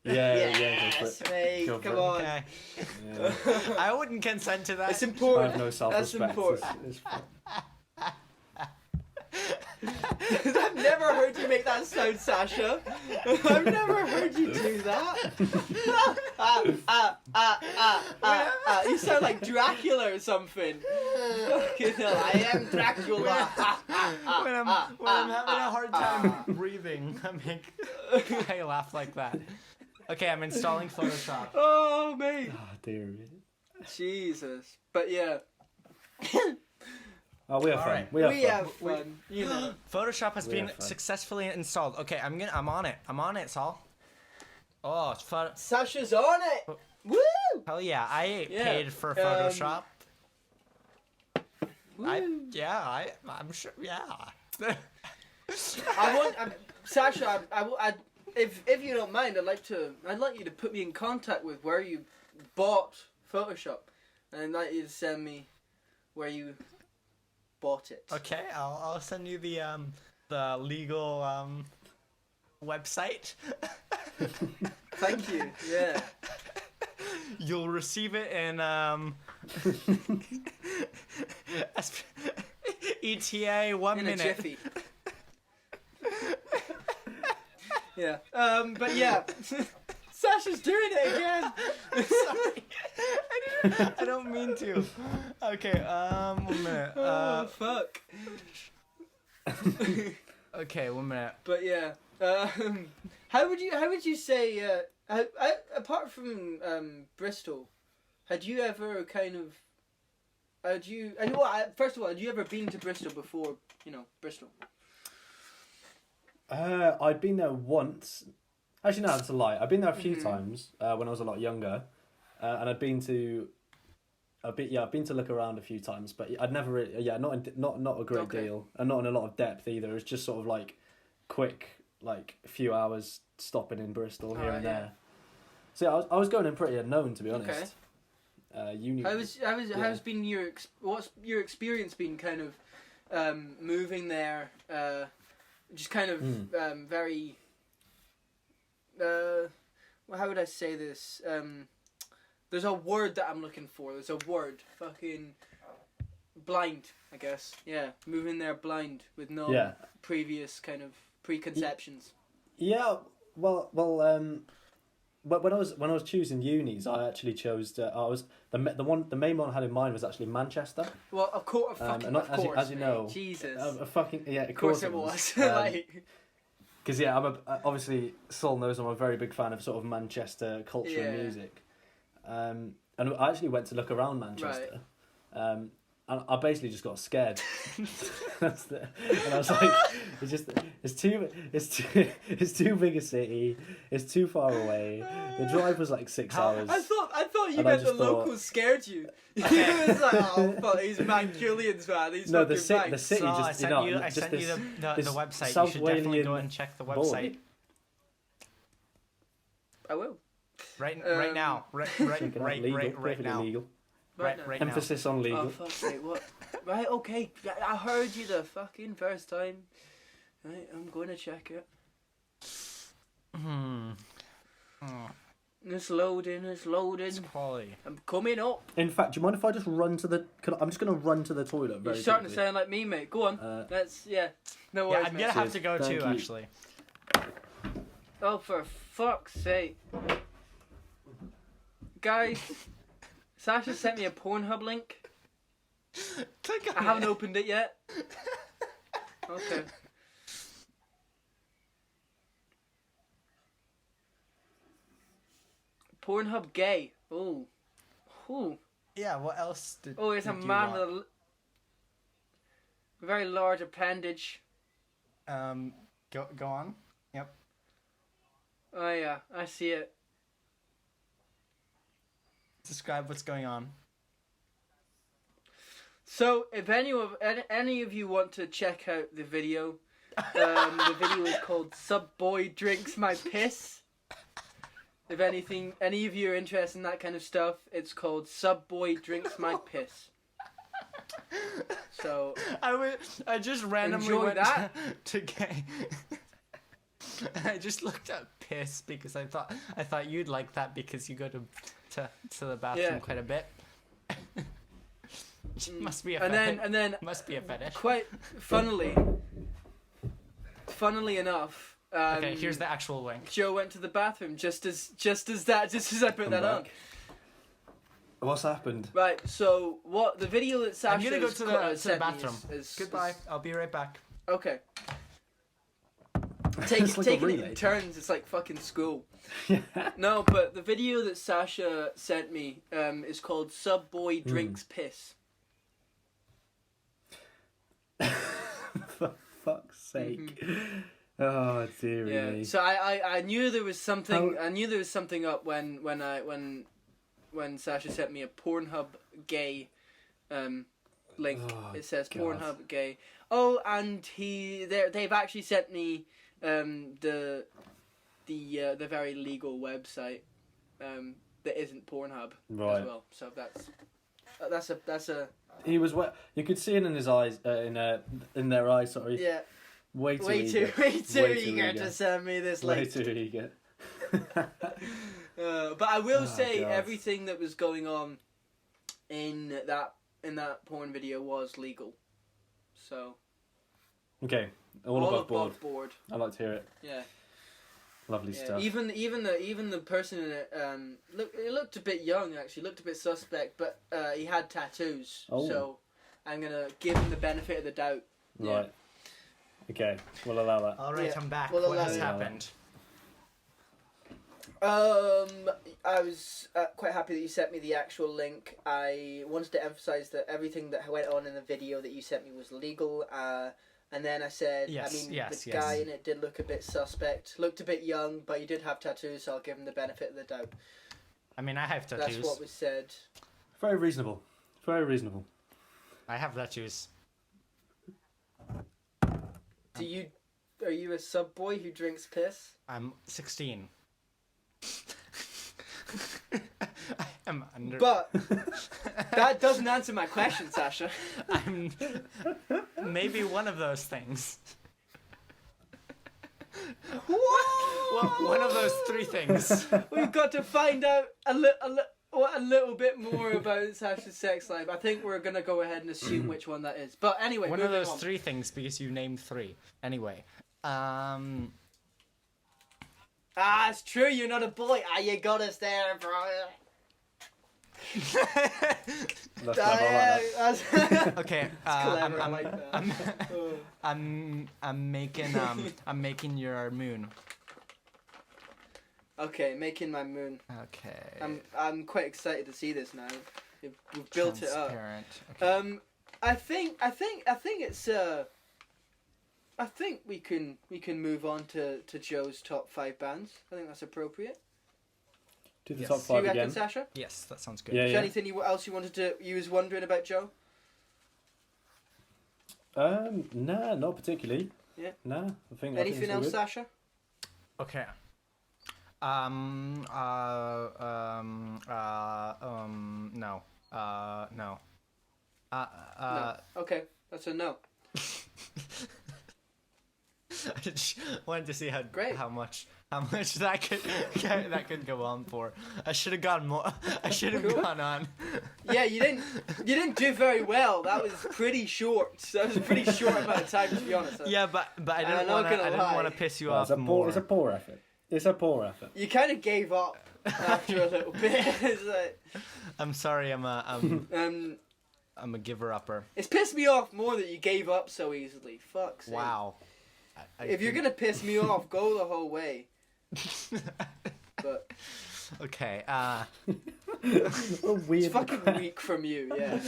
Yeah, go for Yes, it. mate. Go for Come it. on. Okay. Yeah. I wouldn't consent to that. It's I important. have no self-respect. important. It's fine. I've never heard you make that sound, Sasha. I've never heard you do that. You sound like Dracula or something. Fucking hell, I am Dracula. when I'm having a hard time breathing, I laugh like that. Okay, I'm installing Photoshop. Oh, mate. Oh dear me. Jesus. But yeah, Oh, we have All fun. right. We have we fun. have fun. You know. Photoshop has We been have fun. successfully installed. Okay, I'm on it. I'm on it, Saul. Oh, it's fun. Sasha's on it. Woo! Hell yeah, I Yeah, paid for Photoshop. Woo. I'm sure. Yeah. Sasha. If you don't mind, I'd like you to put me in contact with where you bought Photoshop, and I'd like you to send me where you bought it. Okay, I'll send you the legal website. Thank you. Yeah. You'll receive it in ETA 1 In minute. a jiffy. Yeah. But yeah. Sasha's doing it again. Sorry. I don't mean to. Okay, 1 minute. Oh fuck. Okay, 1 minute. But yeah. How would you say apart from Bristol, had you ever kind of first of all, had you ever been to Bristol before, Bristol? I'd been there once. Actually, no, that's a lie. I've been there a few times when I was a lot younger, and I've been to look around a few times, but I'd never really, not a great Okay. deal, and not in a lot of depth either. It's just sort of like quick, like a few hours stopping in Bristol here and yeah. there. So yeah, I was going in pretty unknown, to be honest. Uni. How's been what's your experience been kind of moving there? Just kind of very. How would I say this? There's a word that I'm looking for. There's a word. Fucking blind, I guess. Yeah, moving there blind with no previous kind of preconceptions. Yeah, well. But when I was choosing unis, I actually chose. The main one I had in mind was actually Manchester. Well, of course, And as you mate. know, Jesus. Of course it was. Because obviously Saul knows I'm a very big fan of sort of Manchester culture and music, and I actually went to look around Manchester, and I basically just got scared. And I was like, it's too big a city. It's too far away. The drive was like 6 hours. I thought you And I meant the just thought- locals scared you. It was like, oh fuck, these Mancunians, man. These No, fucking the city Mancs. So I just sent you, just the this website. South You should definitely go Walian and check the boy. website I will. right Um, now. Right perfectly now. legal. Right now. now. Emphasis on legal. Oh fuck's sake, what? Right, okay. I heard you the fucking first time. Right, I'm going to check it. It's loading. It's quality. I'm coming up. In fact, do you mind if I just run to the? I'm just going to run to the toilet very You're starting quickly. to sound like me, mate. Go on. Let's. No Yeah, worries, I'm mate. gonna have to go Thank too, you. actually. Oh, for fuck's sake. Guys, Sasha sent me a Pornhub link. Click on I haven't opened it yet. Okay. Pornhub gay. Oh. Ooh. Yeah, what else did Oh, it's a did you man want? with a very large appendage. Go on. Yep. Oh yeah, I see it. Describe what's going on. So, if any of you want to check out the video, the video is called "Sub Boy Drinks My Piss." If any of you are interested in that kind of stuff, it's called Sub Boy Drinks My Piss. So I just randomly enjoy went that. to gay. I just looked up piss because I thought you'd like that because you go to the bathroom Yeah. quite a bit. Must be a and fetish. then Must be a fetish. quite funnily enough. Okay, here's the actual link. Joe went to the bathroom just as I put that on. What's happened? Right. So what the video that Sasha I'm gonna go to the sent me bathroom. is Goodbye. I'll be right back. Okay. It's like a Taking it relay. in turns. It's like fucking school. No, but the video that Sasha sent me is called Sub Boy Drinks Piss. For fuck's sake. Oh dearie Yeah. me. So I knew there was something. I knew there was something up when Sasha sent me a Pornhub gay link. Oh, It says God. Pornhub gay. Oh, and they've actually sent me the very legal website that isn't Pornhub Right. as well. So that's a He was wet. You could see it in his eyes, in their eyes. Sorry. yeah. Way too Way eager. too eager to send me this Way link. too eager. But I will Oh, say God. everything that was going on in that porn video was legal. So Okay, all above board. I like to hear it. Yeah. Lovely Yeah. stuff. Even the person in it looked a bit young actually, looked a bit suspect, but he had tattoos. Oh. So I'm gonna give him the benefit of the doubt. Yeah. Right. Okay, we'll allow that. All right, Yeah. I'm back. Well, What has allow it. happened? I was quite happy that you sent me the actual link. I wanted to emphasize that everything that went on in the video that you sent me was legal. And then I said, Yes, the yes. guy in it did look a bit suspect, looked a bit young, but he did have tattoos, so I'll give him the benefit of the doubt. I mean, I have tattoos. That's what was said. Very reasonable. Very reasonable. I have tattoos. Are you a sub boy who drinks piss? I'm 16. I am under. But that doesn't answer my question, Sasha. I'm maybe one of those things. Well, one of those three things. We've got to find out a little bit more about Sasha's sex life. I think we're gonna go ahead and assume which one that is. But anyway, One of moving those on. three things because you named three. Anyway, It's true. You're not a boy. You got us there, bro. That's clever, I like that. okay. Clever, I like that. I'm making your moon. Okay, making my moon. Okay. I'm quite excited to see this now. We've built it up. Transparent. Okay. I think it's I think we can move on to Joe's top 5 bands. I think that's appropriate. Do the Yes. top Do you five reckon, again. Sasha? Yes, that sounds good. Yeah, Is yeah. there anything else you was wondering about, Joe? Nah, not particularly. Yeah. Nah, I think. Anything it's all else, good. Sasha? Okay. No. No. No. Okay, that's a no. I just wanted to see Great. how much that could go on for. I should have gone more. I should have Cool. gone on. Yeah, you didn't do very well. That was pretty short. That was a pretty short amount of time, to be honest. Yeah, but I I'm didn't not want gonna to lie. piss you No, off it's a more. poor. It's a poor effort. It's a poor effort. You kind of gave up after a little bit. It's like, I'm sorry. I'm a giver upper. it's pissed me off more that you gave up so easily. Fuck's sake. Wow. If you're gonna piss me off, go the whole way. But Okay. A it's weird. fucking weak from you, yeah.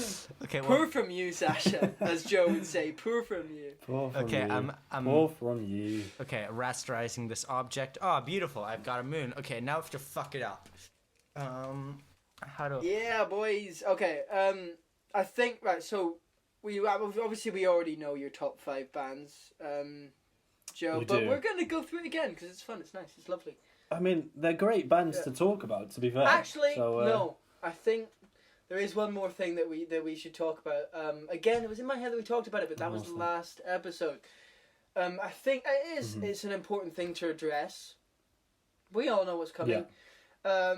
Okay. Poor Well. from you, Sasha, as Joe would say. Poor from you. Poor from Okay. you. I'm. Poor from you. Okay. Rasterizing this object. Oh, beautiful. I've got a moon. Okay. Now I have to fuck it up. How do? Yeah, boys. Okay. I think right. So we already know your top 5 bands, Joe. We But do. we're gonna go through it again because it's fun. It's nice. It's lovely. I mean, they're great bands to talk about. To be fair, Actually, so, no. I think there is one more thing that we should talk about. Again, it was in my head that we talked about it, but that was the last episode. I think it is. It's an important thing to address. We all know what's coming. Yeah.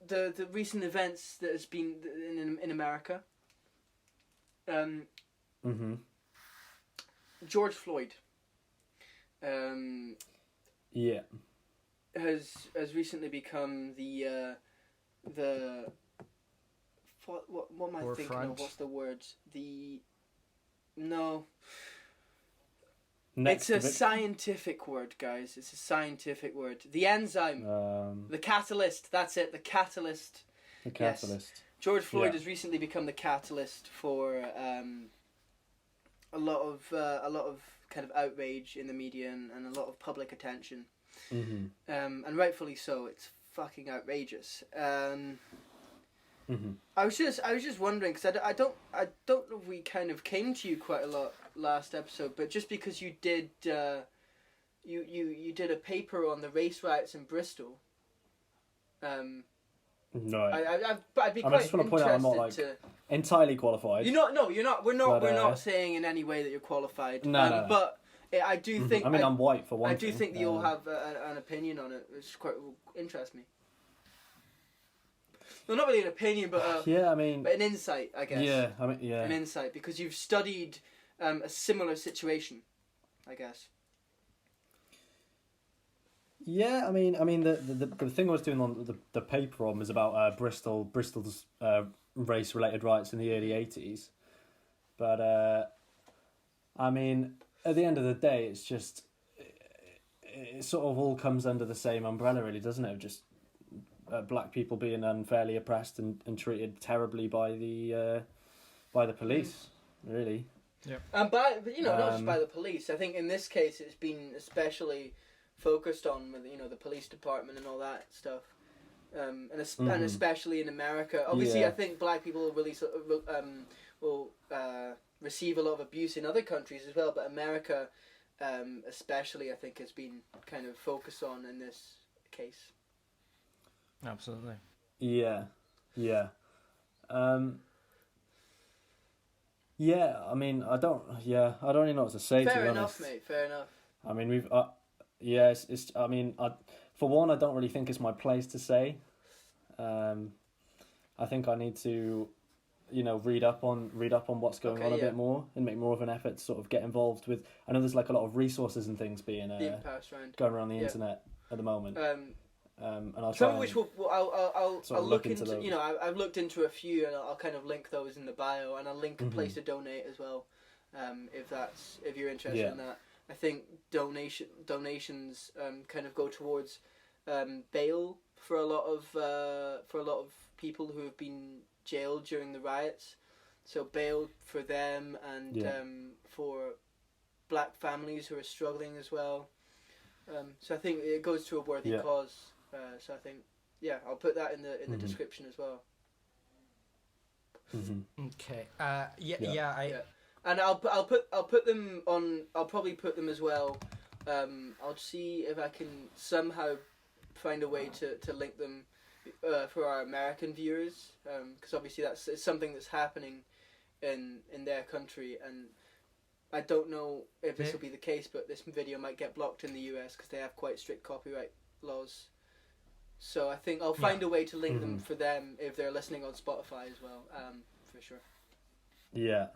The recent events that has been in America. George Floyd. Yeah. Has recently become the what am I thinking of? What's the word? It's a scientific word, guys. It's a scientific word. The enzyme, the catalyst. That's it. The catalyst. The catalyst. Yes. George Floyd has recently become the catalyst for a lot of kind of outrage in the media and a lot of public attention. And rightfully so. It's fucking outrageous. I was just wondering, because I don't know if we kind of came to you quite a lot last episode, but just because you did you did a paper on the race riots in Bristol. No. I'd be quite I just want to point out I'm not entirely qualified. You're not. No, you're not. We're not saying in any way that you're qualified. No. But I do think. I mean, I'm white for one. I do think that you'll have an opinion on it, which quite will interest me. Well, not really an opinion, but I mean, but an insight, I guess. Yeah, I mean, yeah, an insight because you've studied a similar situation, I guess. Yeah, I mean, the thing I was doing on the paper on was about Bristol's race-related riots in the early 80s, but I mean, at the end of the day, it's just it sort of all comes under the same umbrella, really, doesn't it? Just black people being unfairly oppressed and treated terribly by the police, really. Yeah. And not just by the police. I think in this case it's been especially focused on with the police department and all that stuff, and especially in America. Obviously, I think black people will really will receive a lot of abuse in other countries as well, but America, especially, I think has been kind of focused on in this case. Absolutely. Yeah. I mean, I don't really know what to say. Fair to be enough, honest. mate. Fair enough. I mean, we've it's I mean, for one, I don't really think it's my place to say. I think I need to, read up on what's going on a bit more and make more of an effort to sort of get involved with. I know there's like a lot of resources and things being passed around. going around the internet at the moment. And I'll try. Some of which I'll look into. Those. I've looked into a few, and I'll kind of link those in the bio, and I'll link a place to donate as well, if you're interested in that. I think donations kind of go towards bail for a lot of people who have been jailed during the riots, so bail for them and for black families who are struggling as well. So I think it goes to a worthy cause. So I think, I'll put that in the description as well. Okay. And I'll put them on. I'll probably put them as well. I'll see if I can somehow find a way to link them for our American viewers, because obviously it's something that's happening in their country, and I don't know if this will be the case, but this video might get blocked in the US because they have quite strict copyright laws. So I think I'll find a way to link them for them if they're listening on Spotify as well, for sure. Yeah.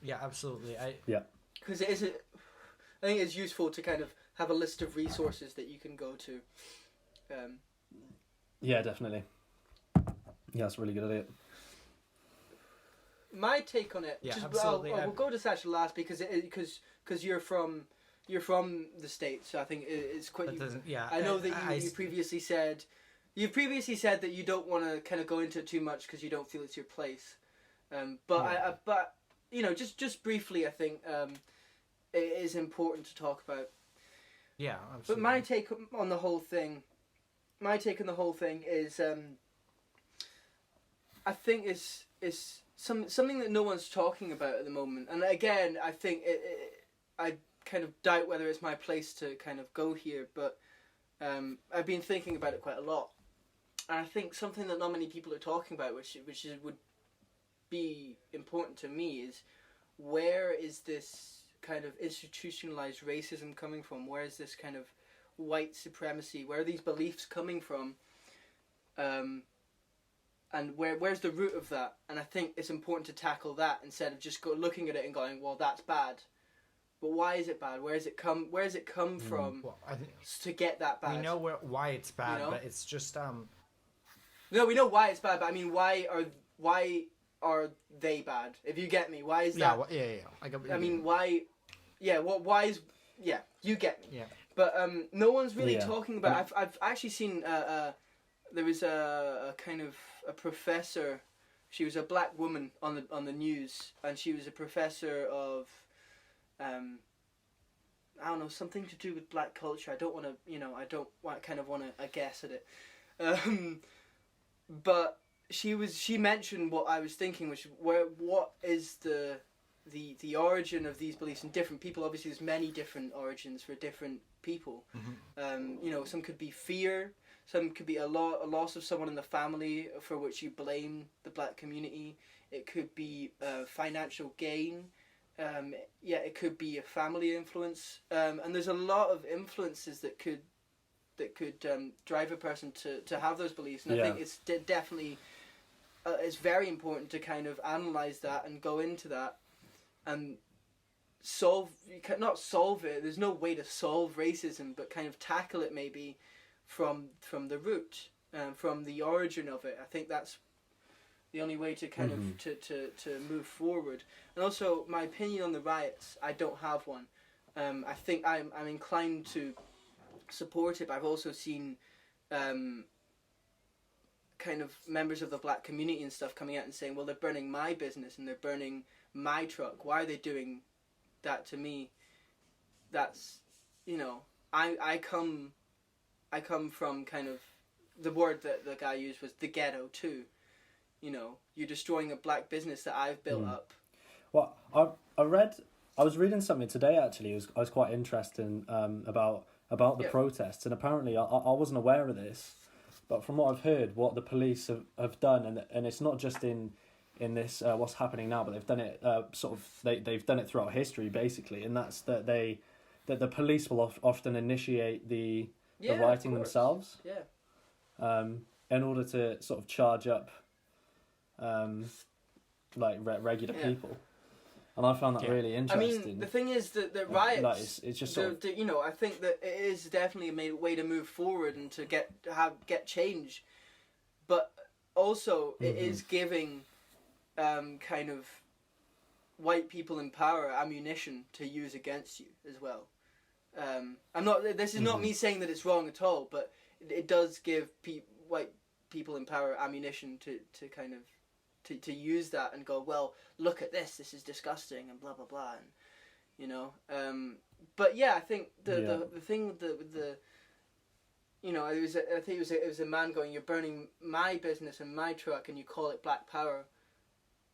Yeah, absolutely. Because I think it's useful to kind of have a list of resources that you can go to. Yeah, definitely. Yeah, that's a really good idea. My take on it. Absolutely. We'll go to Sacha last because you're from the States, so I think it's quite. I know that you previously said that you don't want to kind of go into it too much because you don't feel it's your place. But just briefly, I think it is important to talk about. Yeah, absolutely. But my take on the whole thing is, I think it's something that no one's talking about at the moment. And again, I think I kind of doubt whether it's my place to kind of go here, but I've been thinking about it quite a lot, and I think something that not many people are talking about, would be important to me, is where is this kind of institutionalized racism coming from? Where is this kind of white supremacy? Where are these beliefs coming from? And where's the root of that? And I think it's important to tackle that instead of just looking at it and going, well, that's bad. But why is it bad? Where has it come from Well, I think to get that bad? we know why it's bad, You know? but it's just No, we know why it's bad, but I mean, why are they bad? If you get me, why is that? I mean, why? Yeah, why is? Yeah, you get me. Yeah. But no one's really Yeah. talking about. I've actually seen. There was a kind of a professor. She was a black woman on the news, and she was a professor of. I don't know, something to do with black culture. I don't want to, kind of want to guess at it. But she mentioned what I was thinking, which what is the origin of these beliefs in different people. Obviously, there's many different origins for different people. Some could be fear, some could be a loss of someone in the family for which you blame the black community. It could be financial gain. It could be a family influence, and there's a lot of influences that could drive a person to have those beliefs. And I think it's definitely it's very important to kind of analyze that and go into that and not solve it. There's no way to solve racism, but kind of tackle it maybe from the root, from the origin of it. I think that's the only way to kind of to move forward. And also, my opinion on the riots, I don't have one. I think I'm inclined to support it, but I've also seen kind of members of the black community and stuff coming out and saying, well, they're burning my business and they're burning my truck. Why are they doing that to me? That's, I come from kind of, the word that the guy used was the ghetto too. You're destroying a black business that I've built up. Well, I was reading something today actually. I was quite interested about the protests, and apparently I wasn't aware of this, but from what I've heard, what the police have done, and it's not just in this what's happening now, but they've done it they've done it throughout history basically, and that's that the police will often initiate the rioting themselves. Yeah. In order to sort of charge up regular people. And I found that really interesting. I mean, the thing is that the riots, it's just I think that it is definitely a way to move forward and to get change, but also it is giving kind of white people in power ammunition to use against you as well. This is not me saying that it's wrong at all, but it does give white people in power ammunition to kind of to use that and go, well, look at this is disgusting and blah blah blah, and but yeah, I think the thing with the it was a man going, you're burning my business and my truck and you call it black power,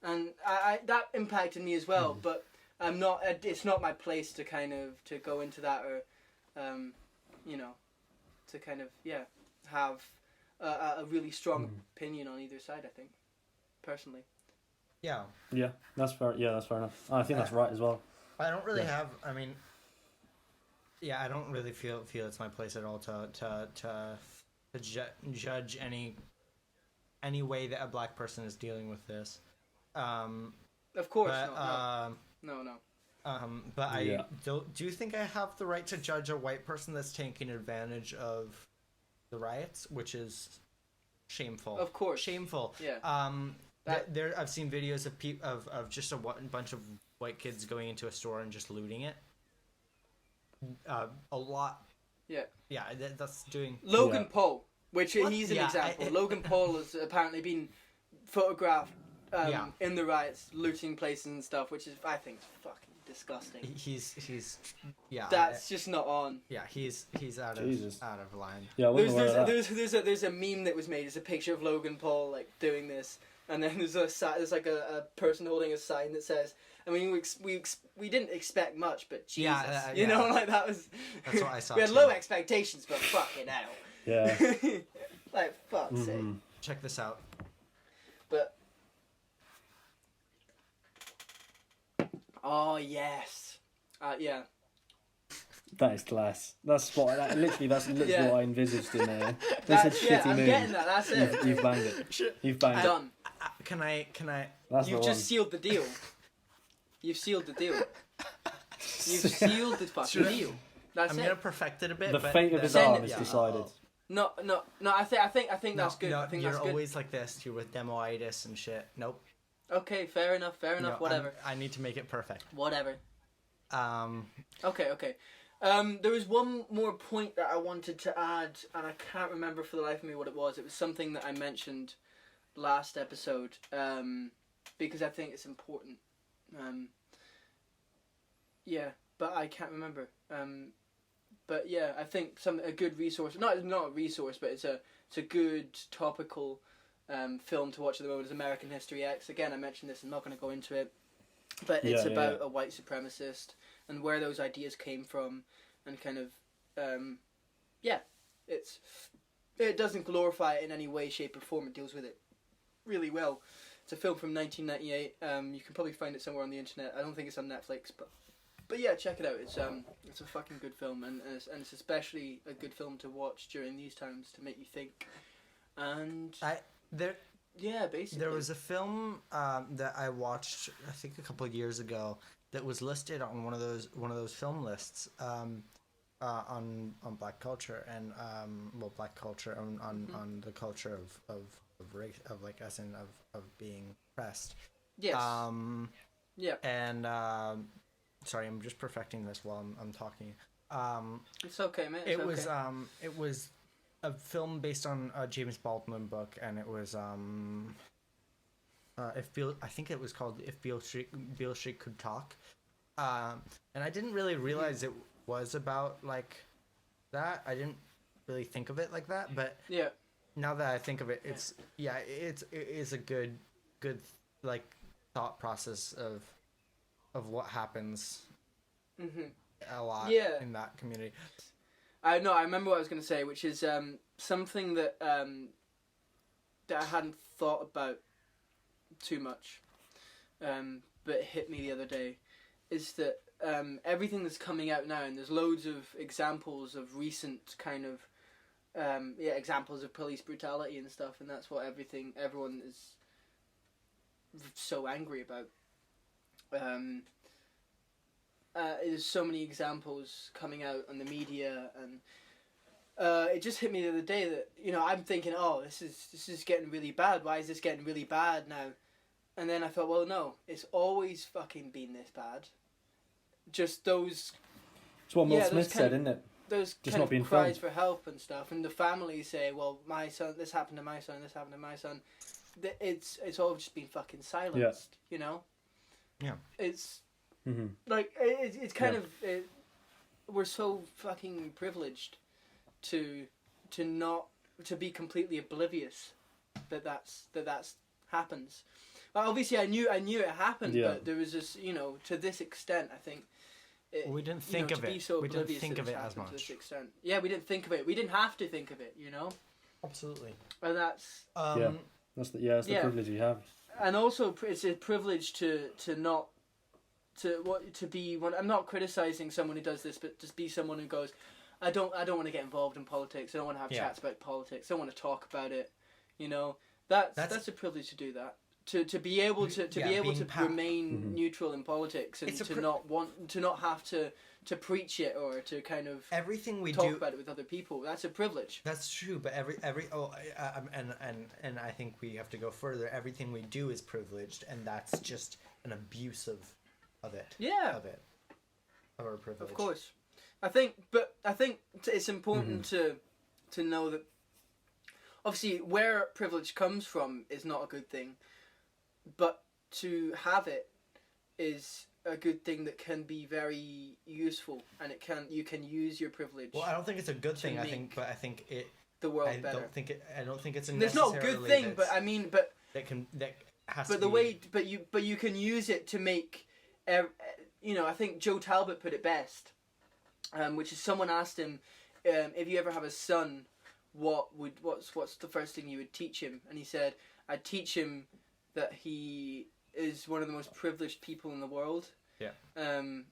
and I that impacted me as well, but I'm not, it's not my place to kind of to go into that or to kind of have a really strong opinion on either side, I think, personally. Yeah. Yeah, that's fair. Yeah, that's fair enough. I think that's right as well. I don't really have. I mean, I don't really feel it's my place at all to judge any way that a black person is dealing with this. Of course, but, no. But I do you think I have the right to judge a white person that's taking advantage of the riots, which is shameful. Of course, shameful. Yeah. There, I've seen videos of just a bunch of white kids going into a store and just looting it. A lot. Yeah. Yeah, that's doing. Logan Paul, which What? he's an Yeah, example. Logan Paul has apparently been photographed in the riots, looting places and stuff, which is, I think, fucking disgusting. He's That's just not on. Yeah, he's out of line. Yeah, there's a meme that was made. It's a picture of Logan Paul like doing this, and then there's like a person holding a sign that says, I mean, we didn't expect much, but Jesus, Yeah, you know, like that was. That's what I saw. We had too. low expectations, but fucking hell. Yeah. Like fuck's sake. Mhm. Check this out. But oh yes, yeah. That is class. That's literally Yeah. what I envisaged in there. They said That's, yeah, shitty I'm moon. getting that. That's it. You've banged it. You've banged it. Done. Can I? That's You've the just one. sealed the deal. You've sealed the deal. You've sealed the fucking deal. That's I'm it. gonna perfect it a bit. The but fate of his Send arm it- is yeah. decided. No. I think that's good. No, I think you're that's good. always like this. You're with demoitis and shit. Nope. Okay, fair enough. No, Whatever. I need to make it perfect. Whatever. Um, Okay. There was one more point that I wanted to add, and I can't remember for the life of me what it was. It was something that I mentioned last episode, because I think it's important. Yeah, but I can't remember. But yeah, I think a good resource, not a resource, but it's a good topical film to watch at the moment is American History X. Again, I mentioned this. I'm not going to go into it, but it's about a white supremacist and where those ideas came from, and kind of, it doesn't glorify it in any way, shape, or form. It deals with it really well. It's a film from 1998. You can probably find it somewhere on the internet. I don't think it's on Netflix, but yeah, check it out. It's a fucking good film, and it's especially a good film to watch during these times to make you think. And basically there was a film that I watched, I think a couple of years ago, that was listed on one of those film lists on black culture and black culture on the culture of race, of like as in of being oppressed. Yes. Yeah. And sorry, I'm just perfecting this while I'm talking. It's okay, man. It was a film based on a James Baldwin book, and it was I think it was called If Beale Street Could Talk, and I didn't really realize it was about like that. I didn't really think of it like that, but yeah. Now that I think of it, it is a good like thought process of what happens a lot in that community. I remember what I was going to say, which is something that that I hadn't thought about too much, but it hit me the other day, is that everything that's coming out now, and there's loads of examples of recent kind of examples of police brutality and stuff, and that's what everyone is so angry about. There's so many examples coming out on the media, and it just hit me the other day that, you know, I'm thinking, oh, this is getting really bad. Why is this getting really bad now? And then I thought, well, no, it's always fucking been this bad. Just those. It's what Will Smith said, isn't it? Those Just kind not of being cries filmed. for help and stuff, and the families say, well, my son, this happened to my son, this happened to my son. It's all just been fucking silenced, you know? Yeah. It's Mm-hmm. like it's kind of we're so fucking privileged to be completely oblivious that happens. Well, obviously I knew it happened, but there was this, you know, to this extent, I think. We didn't think of it. So we didn't oblivious think that of it it's as happened to much. this extent. Yeah, we didn't think of it. We didn't have to think of it, you know. Absolutely. And that's That's the privilege you have. and also it's a privilege to be one. I'm not criticizing someone who does this, but just be someone who goes, I don't want to get involved in politics. I don't want to have chats about politics. I don't want to talk about it. You know, that's a privilege to do that. To be able to remain neutral in politics, and to not have to preach it or to kind of everything we talk do about it with other people. That's a privilege. That's true, but and I think we have to go further. Everything we do is privileged, and that's just an abuse of it. Yeah. Of our privilege. Of course, I think it's important to know that obviously where privilege comes from is not a good thing, but to have it is a good thing that can be very useful, and you can use your privilege. Well, I don't think it's a good thing. I make think it. The world I better. don't think it's a. There's not a good thing, but I mean, that has. But to the be, way, but you can use it to make I think Joe Talbot put it best, which is someone asked him, if you ever have a son, what's the first thing you would teach him? And he said, I'd teach him that he is one of the most privileged people in the world. Yeah. And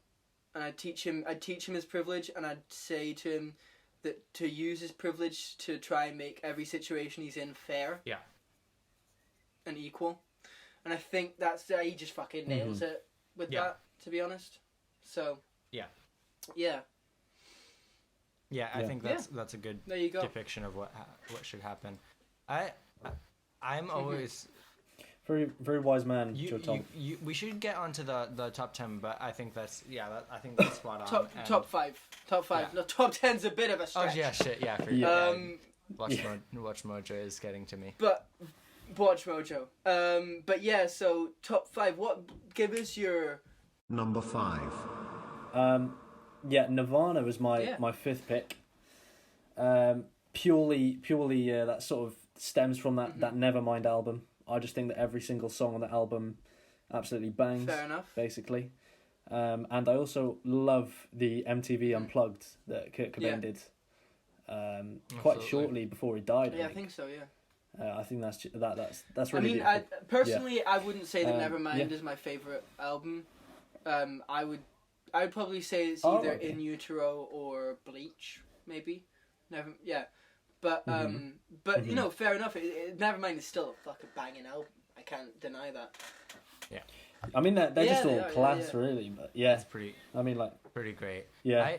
I'd teach him his privilege, and I'd say to him that to use his privilege to try and make every situation he's in fair. Yeah. And equal. And I think he just fucking nails it with that, to be honest. So. Yeah. Yeah. Yeah, I think that's a good there you go. depiction of what should happen. I'm always very very wise man. Joe Talbot. We should get onto the top 10, but I think that's I think that's spot on. Top five. Yeah. No, top 10's a bit of a stretch. Oh yeah, shit, yeah. Watch Mojo is getting to me. But Watch Mojo. But yeah, so top 5. Give us your number 5. Yeah, Nirvana was my fifth pick. Purely that sort of stems from that Nevermind album. I just think that every single song on the album absolutely bangs. Fair enough. Basically. And I also love the MTV Unplugged that Kurt Cobain did quite shortly before he died. I think so, yeah. I think that's really beautiful. I personally, I wouldn't say that Nevermind is my favourite album. I would probably say it's either In Utero or Bleach, maybe. But fair enough. Nevermind is still a fucking banging album. I can't deny that. Yeah. I mean, they're just all class, really. But yeah, it's pretty. I mean, like pretty great. Yeah.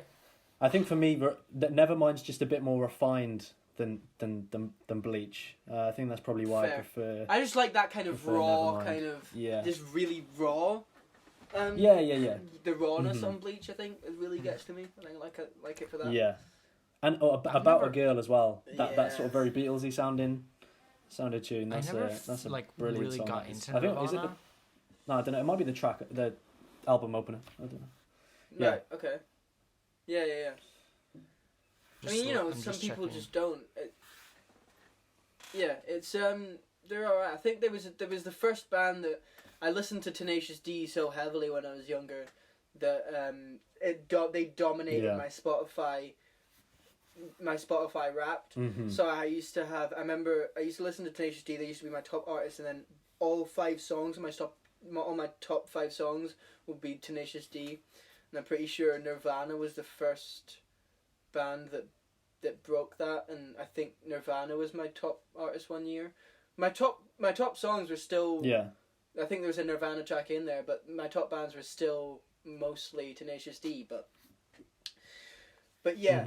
I think for me, Nevermind's just a bit more refined than Bleach. I think that's probably why I prefer. I just like that kind of raw, just really raw. The rawness on Bleach, I think, it really gets to me, and I like it for that. Yeah, and about a girl as well. That sort of very Beatlesy sounded tune. That's a brilliant really song. Got into I think Nirvana. No, I don't know. It might be the album opener. I don't know. Right. Okay. Yeah. I mean, some people just don't. It's they're alright. I think there was the first band that I listened to Tenacious D so heavily when I was younger that they dominated my Spotify Wrapped. Mm-hmm. So I used to listen to Tenacious D. They used to be my top artists, and then all 5 songs on my top 5 songs would be Tenacious D. And I'm pretty sure Nirvana was the first band that broke that, and I think Nirvana was my top artist one year. My top songs were still I think there was a Nirvana track in there, but my top bands were still mostly Tenacious D. But yeah.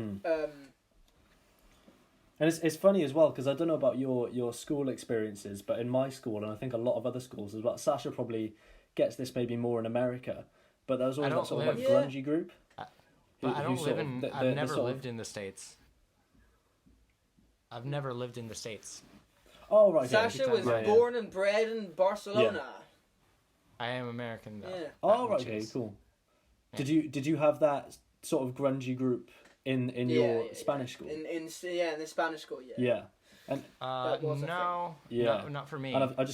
And it's funny as well, because I don't know about your school experiences, but in my school, and I think a lot of other schools as well, Sasha probably gets this maybe more in America, but there was always that sort of like grungy group. But I don't live in. I've never lived in the States. I've never lived in the States. Oh right. Sasha was born and bred in Barcelona. Yeah. I am American though. Yeah. Oh right. Okay. Cool. Yeah. Did you have that sort of grungy group in your Spanish school? In the Spanish school. Yeah. Yeah. And no. Yeah. Not for me. And I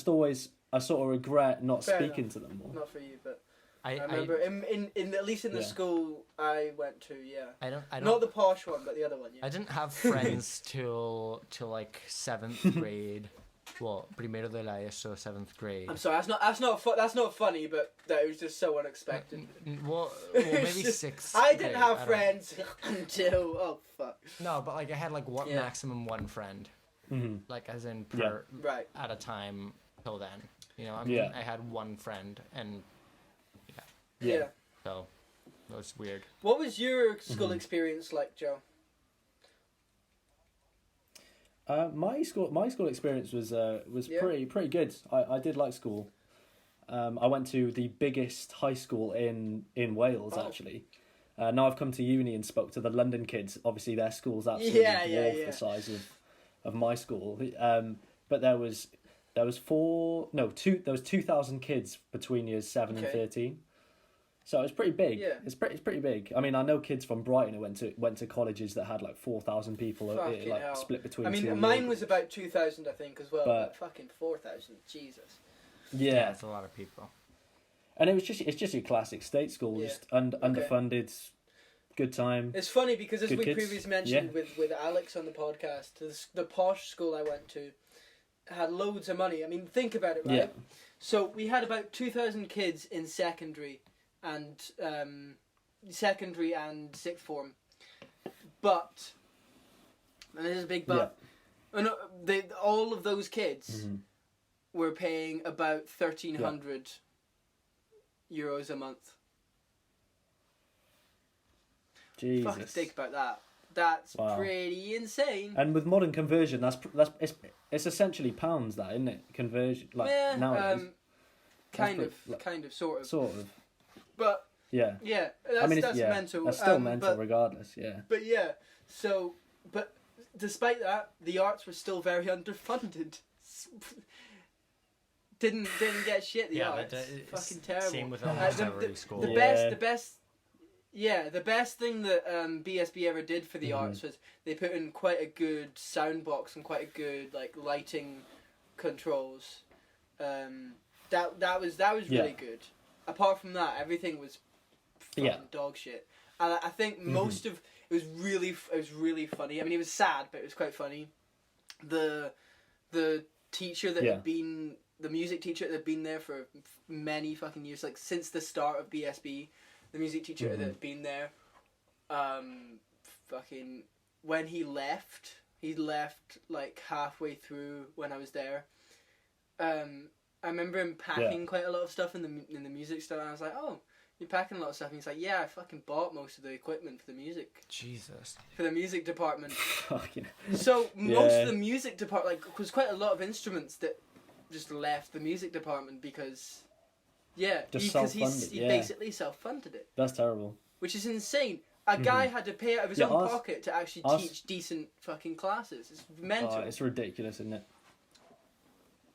sort of regret not speaking to them more. Not for you, but. I remember in at least in the school I went to, I don't not the posh one, but the other one. Yeah. I didn't have friends till like 7th grade. Well, primero de la ESO, 7th grade. I'm sorry, that's not funny, but that was just so unexpected. Well maybe 6th. I didn't have friends until fuck. No, but like I had like maximum one friend, like as in per at a time till then. I had one friend and. Yeah. So, that was weird. What was your school experience like, Joe? My school experience was pretty good. I did like school. I went to the biggest high school in Wales actually. Now I've come to uni and spoke to the London kids. Obviously their school's absolutely dwarf the size of my school. But there was 2,000 kids between years 7 and 13. So it's pretty big. Yeah. It's pretty big. I mean, I know kids from Brighton who went to colleges that had like 4,000 people, split between. I mean, mine was about 2,000, I think, as well. But fucking 4,000, Jesus. Yeah, it's a lot of people. And it's just your classic state school, Yeah. just underfunded, good time. It's funny because as Good we kids. previously mentioned with Alex on the podcast, the posh school I went to had loads of money. I mean, think about it, right? Yeah. So we had about 2,000 kids in secondary and sixth form, but and this is a big but. All of those kids were paying about 1,300 euros a month. Jesus. Fucking think about that. That's pretty insane. And with modern conversion, it's essentially pounds, that, isn't it? Conversion, like nowadays. Kind of, sort of. But yeah, that's mental. That's still mental, regardless. Yeah. But but despite that, the arts were still very underfunded. Didn't get shit. The arts, fucking terrible. Same with almost every school. The best thing that BSB ever did for the arts was they put in quite a good sound box and quite a good like lighting controls. That was really good. Apart from that, everything was fucking dog shit. And I think most of it was really funny. I mean, it was sad, but it was quite funny. The teacher that had been the music teacher that had been there for many fucking years, like since the start of BSB. The music teacher that had been there, fucking, when he left like halfway through when I was there. I remember him packing quite a lot of stuff in the music store, and I was like, oh, you're packing a lot of stuff? And he's like, yeah, I fucking bought most of the equipment for the music. Jesus. For the music department. Fucking. So most of the music department, like, was quite a lot of instruments that just left the music department because... Yeah, because he basically self-funded it. That's terrible. Which is insane. A guy had to pay out of his own pocket to actually teach decent fucking classes. It's mental. Oh, it's ridiculous, isn't it?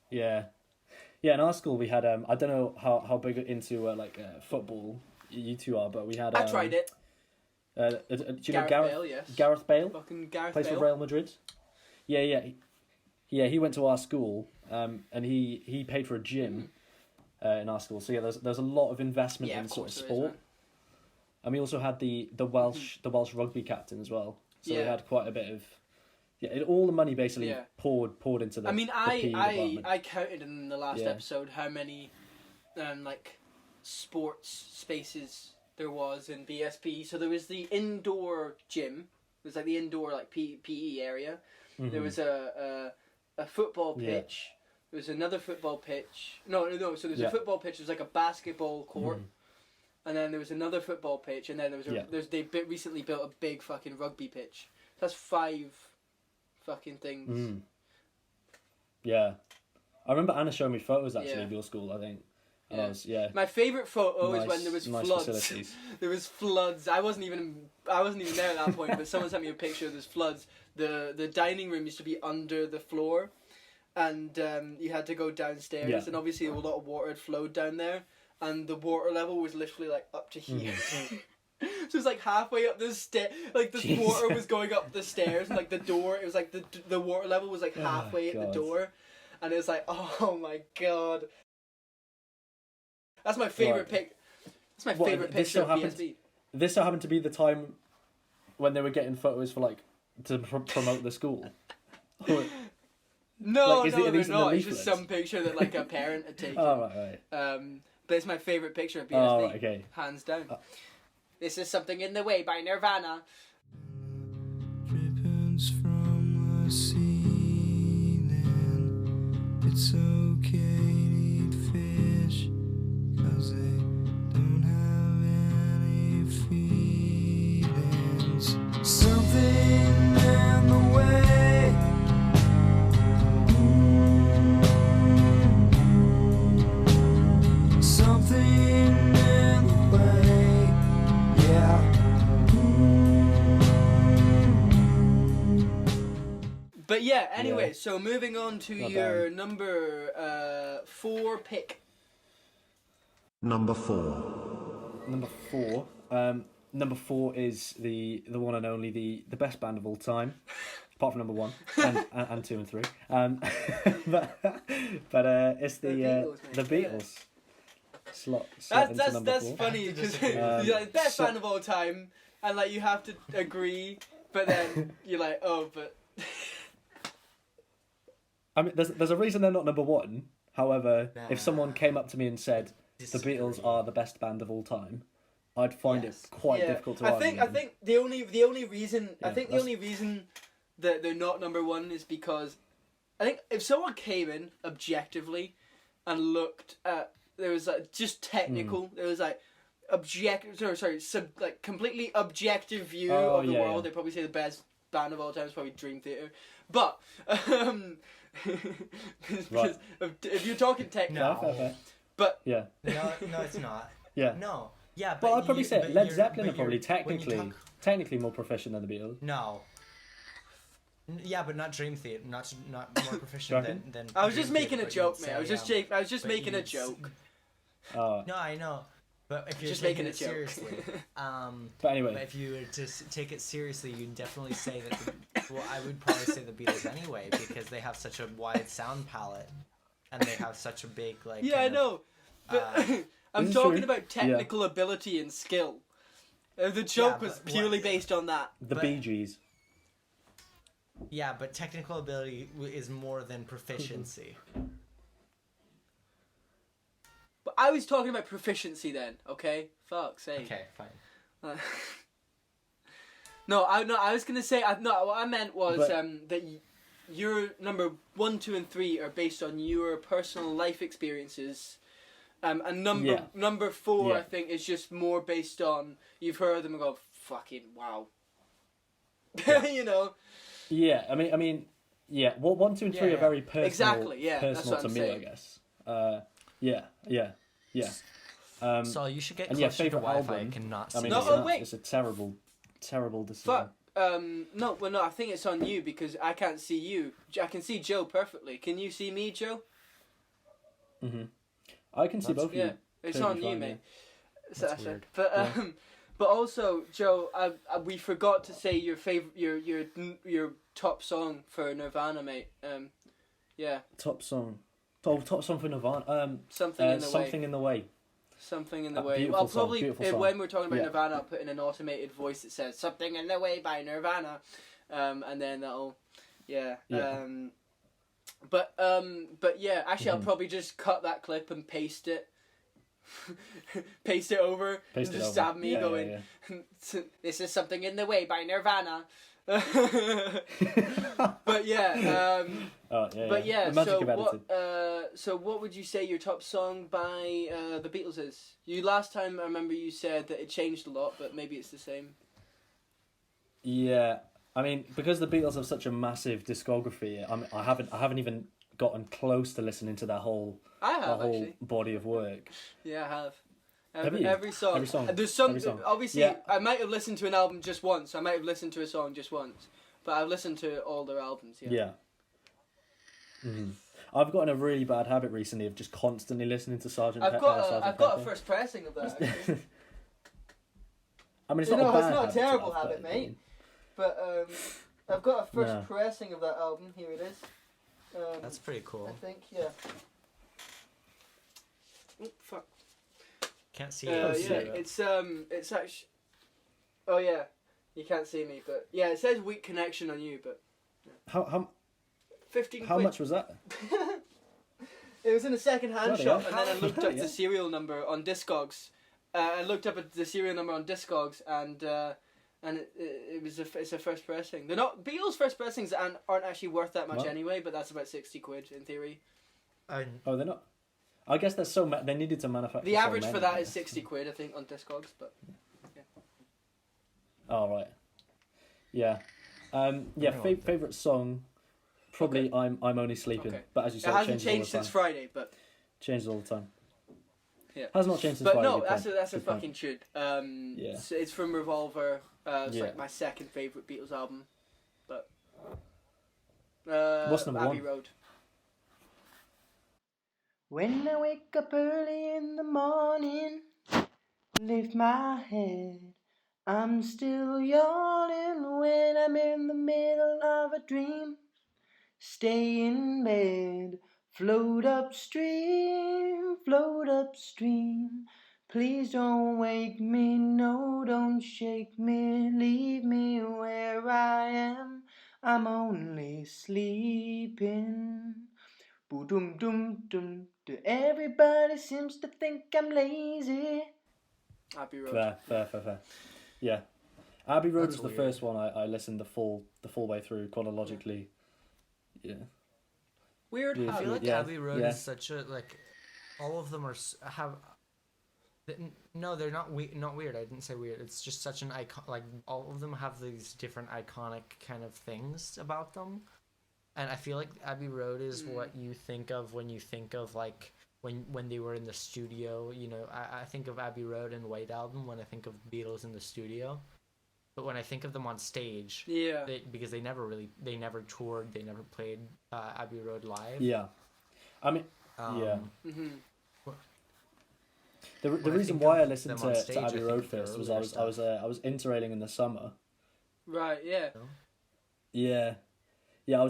Yeah. Yeah, in our school we had, I don't know how big into football you two are, but we had... I tried it. Do you know Gareth Bale, yes. Gareth Bale? Fucking Gareth Plays Bale. for Real Madrid. Yeah. Yeah, he went to our school, and he paid for a gym... in our school, so there's a lot of investment in sort of sport, and we also had the Welsh rugby captain as well. So we had quite a bit of all the money basically poured into the. I mean, the PE department. I counted in the last episode how many sports spaces there was in BSP. So there was the indoor gym. It was like the indoor PE area. There was a football pitch. There was another football pitch. No. So there's a football pitch. It was like a basketball court, and then there was another football pitch, and then they recently built a big fucking rugby pitch. That's 5 fucking things. Yeah, I remember Anna showing me photos actually of your school. I think. My favourite photo is when there was nice floods. Facilities. There was floods. I wasn't even there at that point, but someone sent me a picture of this floods. The dining room used to be under the floor. And you had to go downstairs, and obviously a lot of water had flowed down there, and the water level was literally like up to here. So it was like halfway up the stair, like the water was going up the stairs, and like the door, it was like the water level was like halfway at the door, and it was like, oh my god, that's my favorite pic. That's my favorite picture of BSB. This so happened to be the time when they were getting photos for to promote the school. No, they're not. It's just some picture that a parent had taken. Oh, right. But it's my favourite picture of BSB. Oh, right, okay. Hands down. This is Something in the Way by Nirvana. Drippings from the ceiling. It's okay to eat fish, 'cause they don't have any feelings. Something in the way. But yeah, anyway, so moving on to your number 4 pick. Number 4. Number 4 is the one and only the best band of all time, apart from number 1 and 2 and 3. But it's the Beatles. slot into That's number 4. funny because disagree. you're like best So- band of all time, and like you have to agree, but then you're like, oh, but I mean, there's a reason they're not number 1. However, Nah. if someone came up to me and said the Beatles Disagree. are the best band of all time, I'd find Yes. it quite yeah. difficult to I argue. think the only reason Yeah, the that's- only reason that they're not number 1 is because I think if someone came in objectively and looked at there was like just technical there was like completely objective view Oh, of the yeah, world, yeah. they'd probably say the best band of all time is probably Dream Theater, but because Right. if you're talking technical, Fair. but Yeah. No, it's not. Yeah. No. Yeah, but Well, I'd probably you- say but Led you're- Zeppelin but are probably you're- when you technically more proficient than the Beatles. No. Yeah, but not Dream Theater. Not more proficient Shocking. than. I was Dream just making Theater, a but joke, you'd mate. I was say, just but making a you'd joke. No, I know. But if you're Just taking making it a joke. seriously, But anyway, but if you were to take it seriously, you'd definitely say that. Well, I would probably say the Beatles anyway because they have such a wide sound palette, and they have such a big like. Yeah, I kind of, know, but I'm This is talking true. about technical ability and skill. The joke Yeah, was but purely what- based on that. the but- Bee Gees. Yeah, but technical ability is more than proficiency. But I was talking about proficiency then. Okay, fuck's sake. Okay, fine. No, I was gonna say. What I meant was But- that your number 1, 2, and 3 are based on your personal life experiences, and number 4 Yeah. I think is just more based on you've heard them and go fucking wow. You know. Yeah, I mean, yeah. Well, 1, 2, and 3 Yeah, are very personal. exactly, yeah, that's personal what to I'm me, saying. I guess. Yeah. So you should get and closer yeah, to favorite Wi-Fi. album. I cannot I see mean, No, it's, this. oh, wait. it's a terrible decision. Fuck. No, I think it's on you because I can't see you. I can see Joe perfectly. Can you see me, Joe? I can see That's- both of Yeah, you. it's Totally on you, fine, mate. So That's it. weird. But Yeah. but also, Joe, we forgot to say your favorite, your top song for Nirvana, mate. Yeah, Top song. Top song for Nirvana. Something in the Something Way. in the Way. Something in the A Way. beautiful I'll song, probably beautiful song. when we're talking about Yeah. Nirvana, I'll put in an automated voice that says "Something in the Way" by Nirvana, and then that'll, yeah. Yeah. But yeah, actually, I'll probably just cut that clip and paste it. Paste it over Paste and it just over. have me Yeah, going. yeah, This is Something in the Way by Nirvana. But yeah, Oh, yeah. but yeah. The magic So of editing. what would you say your top song by the Beatles is? You last time I remember you said that it changed a lot, but maybe it's the same. Yeah, I mean, because the Beatles have such a massive discography, I haven't even gotten close to listening to their whole I have whole actually. body of work. Yeah, I have. Have you? Every song. Every song. There's some. Every song. Obviously, Yeah. I might have listened to an album just once. I might have listened to a song just once, but I've listened to all their albums. Yeah. Yeah. I've gotten a really bad habit recently of just constantly listening to Sergeant. I've got Sergeant I've got a Pepper. first pressing of that. Actually. I mean, it's You not know, a bad it's not a habit to terrible have, habit, but- mate. But I've got a first No. pressing of that album. Here it is. That's pretty cool. I think, yeah. Oh, fuck. Can't see Yeah, it. see it's actually. Oh yeah, you can't see me, but yeah, it says weak connection on you, but How 15 how quid. much was that? It was in a second-hand Bloody shop, hell. and then I looked up Yeah. the serial number on Discogs. I looked up the serial number on Discogs, and it's a first pressing. They're not Beatles first pressings aren't actually worth that much What? anyway, but that's about 60 quid in theory. Oh, they're not. I guess there's so they needed to manufacture. The so average many, for that I is guess. 60 quid, I think, on Discogs, but Oh right. Yeah. Yeah. Favorite song. Probably I'm only sleeping. Okay. But as you it said, hasn't changes all changed the since time. Friday, but Changes all the time. yeah. Has not changed since But Friday. no, good that's point. a Good point. fucking tune. Yeah. It's from Revolver. It's Yeah. like my second favorite Beatles album, but What's number Abbey one? Road. When I wake up early in the morning, lift my head, I'm still yawning when I'm in the middle of a dream. Stay in bed Float upstream, float upstream. Please don't wake me, no, don't shake me. Leave me where I am. I'm only sleeping. Boom, dum, dum. Everybody seems to think I'm lazy. Abbey Road. Fair. Yeah. Abbey Road That's was the weird. first one I listened the full way through chronologically. Yeah. Weird. Yeah, I feel like yeah, Abbey Road yeah. is such a like, all of them are have. No, they're not not weird. I didn't say weird. It's just such an icon. Like all of them have these different iconic kind of things about them, and I feel like Abbey Road is what you think of when you think of like when they were in the studio. You know, I think of Abbey Road and White Album when I think of Beatles in the studio, but when I think of them on stage, Yeah. because they never toured, they never played Abbey Road live. Yeah. I mean, yeah. Mm-hmm. The When I reason think why I of listened them on to stage, I Abbey think Road of their first was earlier I was interrailing in the summer. Right. Yeah. Yeah. I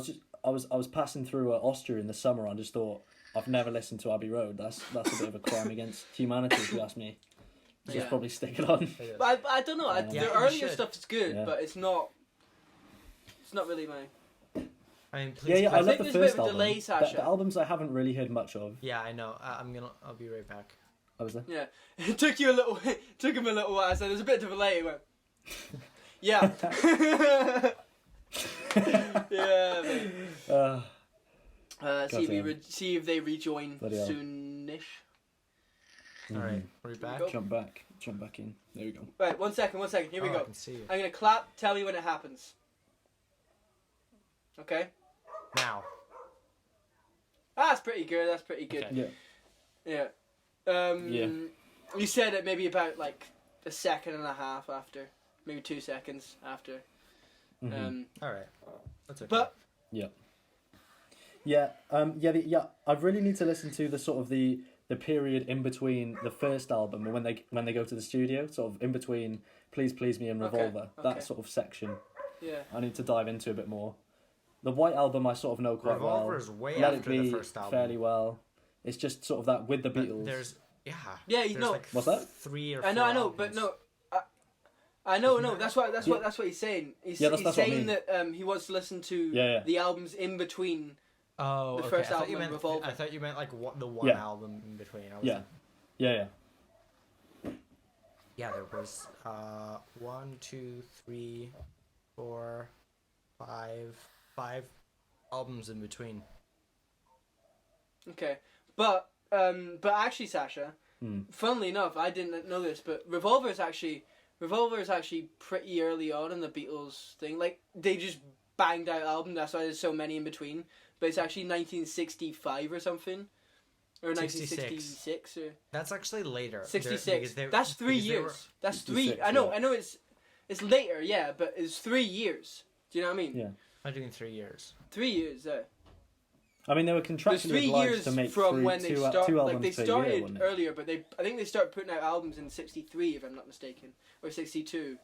was passing through Austria in the summer. I just thought I've never listened to Abbey Road. That's a bit of a crime against humanity, if you ask me. Just Yeah. probably stick it on. But I don't know. Yeah, The you earlier should. stuff is good, Yeah. but it's not. It's not really my. I mean, Yeah, please. I I love think the there's a bit first of a album. delay, Sasha. The albums I haven't really heard much of. Yeah, I know. I'll be right back. I was there. Yeah, it took you a little. Took him a little while. So there's a bit of a delay. He went. Yeah. Yeah. Mate. See if they rejoin Bloody hell. soonish. All right, are we back? go. Jump back in. There we go. Right. 1 second. 1 second. Here we Oh, go. I can see you. I'm gonna clap. Tell me when it happens. Okay. Now. That's pretty good. That's pretty good. Okay. Yeah. Yeah. Yeah. You said it maybe about like a second and a half after, maybe 2 seconds after. Mhm. All right. That's okay. But Yeah. I really need to listen to the sort of the period in between the first album and when they go to the studio, sort of in between Please Please Me and Okay, Revolver. okay. That sort of section. yeah, I need to dive into a bit more. The White Album I sort of know quite Revolver well. is way Let after It Be the first album. fairly well. It's just sort of that with the But Beatles. there's Yeah, you there's know- like What's that? 3 or 4 I know, but albums. no, I know, no. That's what he's saying. He's Yeah, that's what I saying mean. that he wants to listen to Yeah. the albums in between. Oh, The okay. first I thought album you and meant Revolver. I thought you meant like the one Yeah. album in between. I was Yeah. like, Yeah. yeah, there was 1, 2, 3, 4, 5 albums in between. Okay, but actually, Sasha, funnily enough, I didn't know this, but Revolver is actually pretty early on in the Beatles thing. Like they just banged out album. That's why there's so many in between. But it's actually 1965 or something, or 1966 or That's actually later. 66. That's 3 years. That's 3. 66, I know. yeah. I know. It's later. Yeah, but it's 3 years. Do you know what I mean? Yeah. I'm doing 3 years. 3 years. I mean, they were There's contractually 3 obliged years to make from when they two started. albums Like they per year, started wasn't it? earlier, but I think they started putting out albums in '63, if I'm not mistaken, or '62.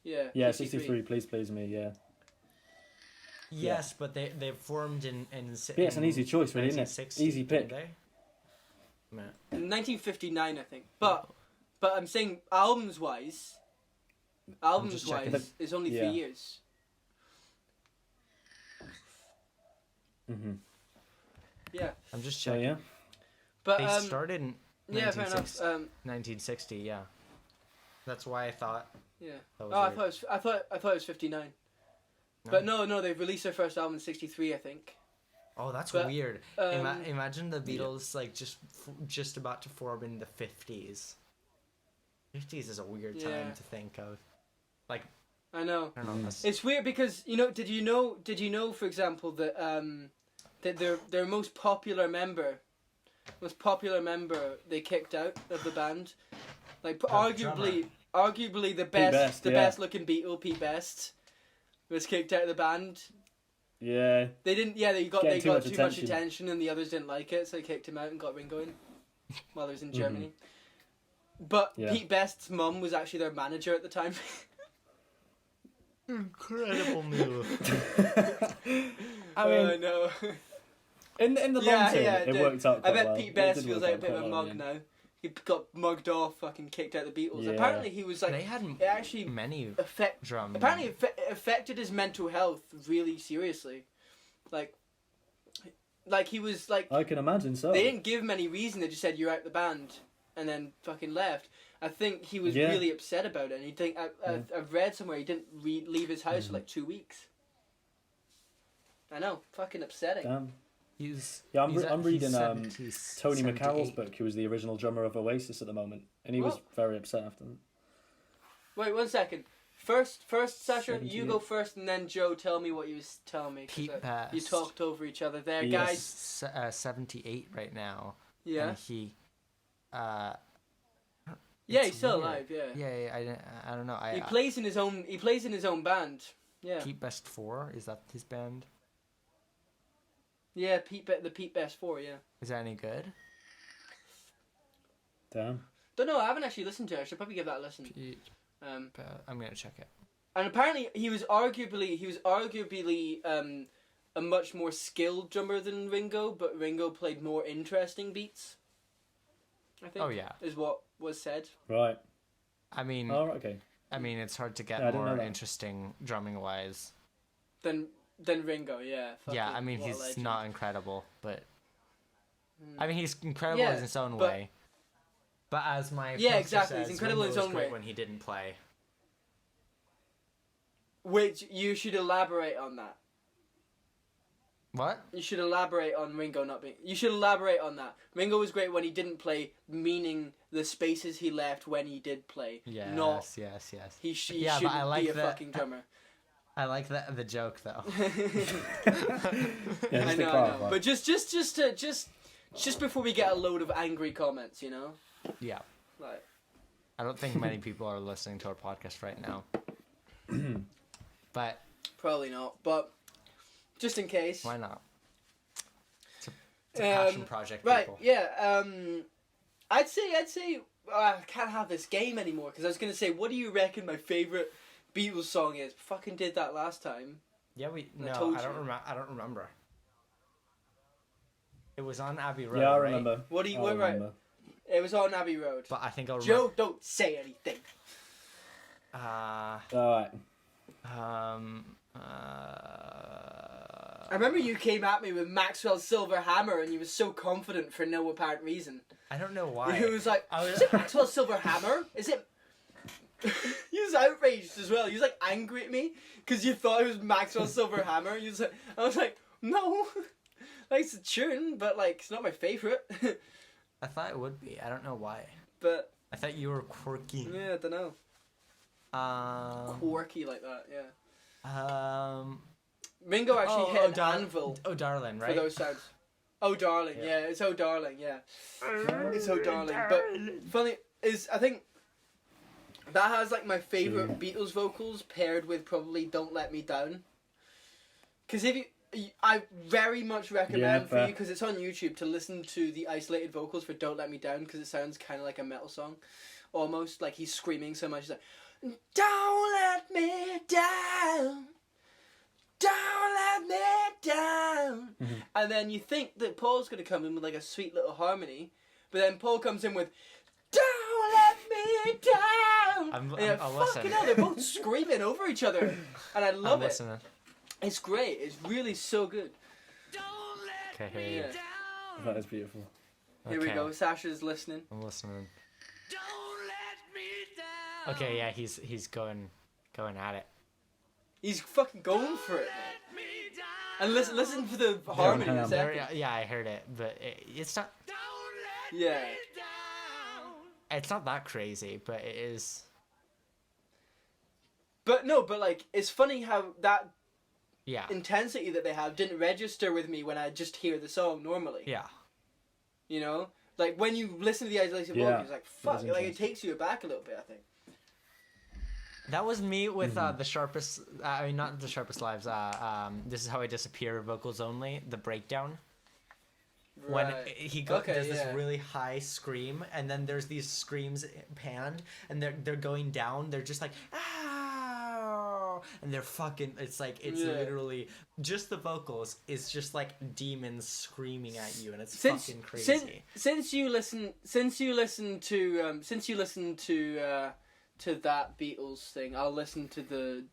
Yeah. Yeah, 63, Please Please Me, yeah. Yes, but they formed in Yeah, it's an easy choice, really, isn't it? 1960, Easy pick. didn't they? Man. In 1959, I think. But I'm saying albums wise, checking. it's only Yeah. 3 years. Mm-hmm. Yeah. I'm just So, checking. yeah. But They started in yeah, fair enough. 1960, yeah. That's why I thought Yeah. that was Oh, weird. I thought it was 59. But no, they've released their first album in '63, I think. Oh, that's But, weird. um, Imagine the Beatles like just about to form in the 50s. 50s is a weird time Yeah. to think of. Like, I know. I don't know. That's, It's weird because did you know for example that that their most popular member they kicked out of the band, like arguably the best looking Beatle, Pete Best, was kicked out of the band. Yeah. They didn't. Yeah, they got Getting too much attention. attention, and the others didn't like it, so they kicked him out and got Ringo in while he was in Germany. But Yeah. Pete Best's mum was actually their manager at the time. incredible move. I mean, no. In the long Yeah, term, yeah, it dude. worked out I quite bet well. Pete It Best did feels work like a out bit of quite a well in mug the end. now. He got mugged off, fucking kicked out the Beatles. Yeah. Apparently he was like, they had it actually many drum. apparently it affected his mental health really seriously. Like he was like, I can imagine so. they didn't give him any reason. They just said you're out the band, and then fucking left. I think he was Yeah. really upset about it. And he think I've read somewhere he didn't leave his house for like 2 weeks. I know, fucking upsetting. Damn. He's Yeah, I'm he's reading 70, Tony McCarroll's 78. book, who was the original drummer of Oasis at the moment, and he was What? very upset after that. Wait 1 second. First, Sasha, you 78. go first, and then Joe, tell me what you was telling me. 'Cause, Pete Best. you talked over each other there, Yes. guys. 78 right now. Yeah. And he, Yeah, it's he's still weird. alive. Yeah. Yeah, I don't know. He plays in his own. He plays in his own band. Yeah. Pete Best 4, is that his band? Yeah, the Pete Best 4. Yeah. Is that any good? Damn. Don't know. I haven't actually listened to it. I should probably give that a listen. I'm gonna check it. And apparently he was arguably a much more skilled drummer than Ringo, but Ringo played more interesting beats. I think. Oh yeah. Is what was said. Right. I mean, Oh, right, okay. it's hard to get Yeah, I didn't know more that. interesting drumming wise. Than Ringo. Yeah. Yeah, Fucking I mean what a he's legend. not incredible, but Mm. I mean he's incredible Yeah, in his own but- way. But as my Yeah, poster exactly, he's says, incredible in Ringo his was own great way. when he didn't play. Which you should elaborate on that. What? You should elaborate on Ringo not being. You should elaborate on that. Ringo was great when he didn't play, meaning the spaces he left when he did play. Yes, Not yes. he Yeah, but shouldn't I like be a that- fucking drummer. I like the joke though. Yeah, I just to know. clarify. But just before we get a load of angry comments, you know, Yeah. like I don't think many people are listening to our podcast right now. But probably not. But just in case. why not? It's a passion project, Right, people. yeah. I'd say I can't have this game anymore because I was gonna say, what do you reckon my favorite Beatles song is? Fucking did that last time. Yeah, I told I don't you. remember. I don't remember. It was on Abbey Road. Yeah, I right? remember. What do you? I What, right? remember. It was on Abbey Road. But I think I'll Joe, don't say anything. remember. Alright. I remember you came at me with Maxwell's Silver Hammer, and you were so confident for no apparent reason. I don't know why. He was like, I was- "Is it Maxwell's Silver Hammer? Is it?" He was outraged as well. He was like angry at me because you thought it was Maxwell's Silver Hammer. He was like, I was like, no, like it's a tune, but like it's not my favorite. I thought it would be. I don't know why. But I thought you were quirky. yeah, I don't know. Quirky like that, yeah. Ringo actually hit an anvil Oh, darling, for right? those sounds. Oh darling, yeah, it's oh darling, yeah. It's oh darling. But funny is I think that has like my favorite Beatles vocals paired with probably Don't Let Me Down. Because if you I very much recommend Yeah, for fair. you because it's on YouTube to listen to the isolated vocals for Don't Let Me Down because it sounds kind of like a metal song, almost like he's screaming so much. He's like, "Don't let me down, don't let me down," and then you think that Paul's gonna come in with like a sweet little harmony, but then Paul comes in with, "Don't let me down." I'll Fucking listen. hell, they're both screaming over each other, and I love I'm it. listening. It's great. It's really so good. Okay, hey. Yeah. That is beautiful. Here we Okay. go. Sasha's listening. I'm listening. Okay, yeah, he's going at it. He's fucking going for it. Man. And listen for the harmony in a second. Yeah, I heard it, but it's not. Yeah. It's not that crazy, but it is. But no, but like it's funny how that Yeah. intensity that they have didn't register with me when I just hear the song normally. Yeah. You know, like when you listen to the isolated Yeah, vocals, like fuck, is like it interesting. takes you back a little bit. I think. That was me with the sharpest. I mean, not the sharpest lives. This is how I disappear. Vocals only. The breakdown. When Right. he Okay, does this yeah. really high scream, and then there's these screams panned, and they're going down. They're just like, ow. and they're fucking. It's like it's Yeah. literally just the vocals is just like demons screaming at you, and it's fucking crazy. Since you listen to that Beatles thing, I'll listen to the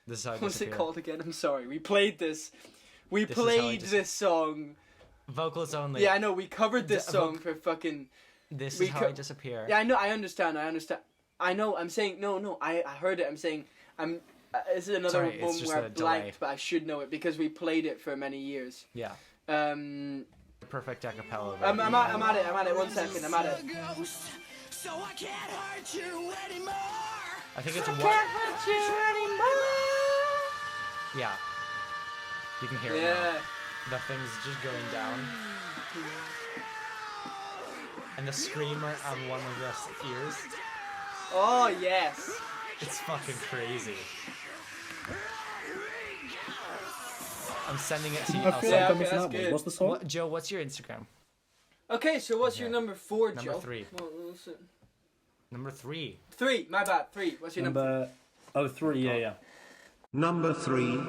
This is how I what's it disappear. called again? I'm sorry. We played this. We This is how I played this song. Vocals only. Yeah, I know. We covered this The- song for fucking. This we is how co- I disappear. Yeah, I know. I understand. I know. I'm saying no. I heard it. I'm saying I'm. This is another Sorry, it's one just where I a delay. blanked, but I should know it because we played it for many years. Yeah. Perfect acapella. I'm at it. 1 second. I'm at it. So I can't hurt you anymore. I think it's what. hurt you anymore. Yeah. You can hear it Yeah. now. The thing's just going down. And the screamer on one of the ears. Oh yes. It's fucking crazy. I'm sending it to you. I I'll feel send like okay, I'm missing that's out. good. What's the song? What, Joe, what's your Instagram? Okay, so what's your Okay. number 4, Number Joe? 3. Well, listen. Number 3. 3. My bad. 3. What's your number? Number 3. Yeah. Number 3.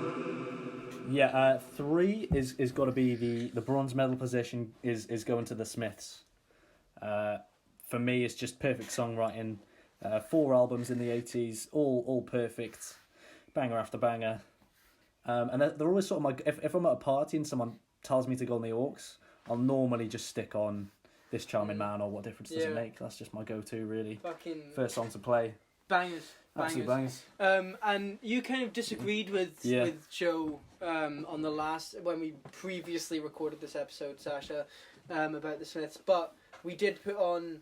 Yeah, 3 is got to be the bronze medal position is going to the Smiths. For me, it's just perfect songwriting. 4 albums in the 80s, all perfect, banger after banger. And they're always sort of my. If I'm at a party and someone tells me to go on the aux, I'll normally just stick on This Charming Man or What Difference Does It Yeah. Make. That's just my go-to, really. Fucking First song to play. bangers. Absolute bangers. And you kind of disagreed with Joe on the last when we previously recorded this episode, Sasha, about the Smiths. But we did put on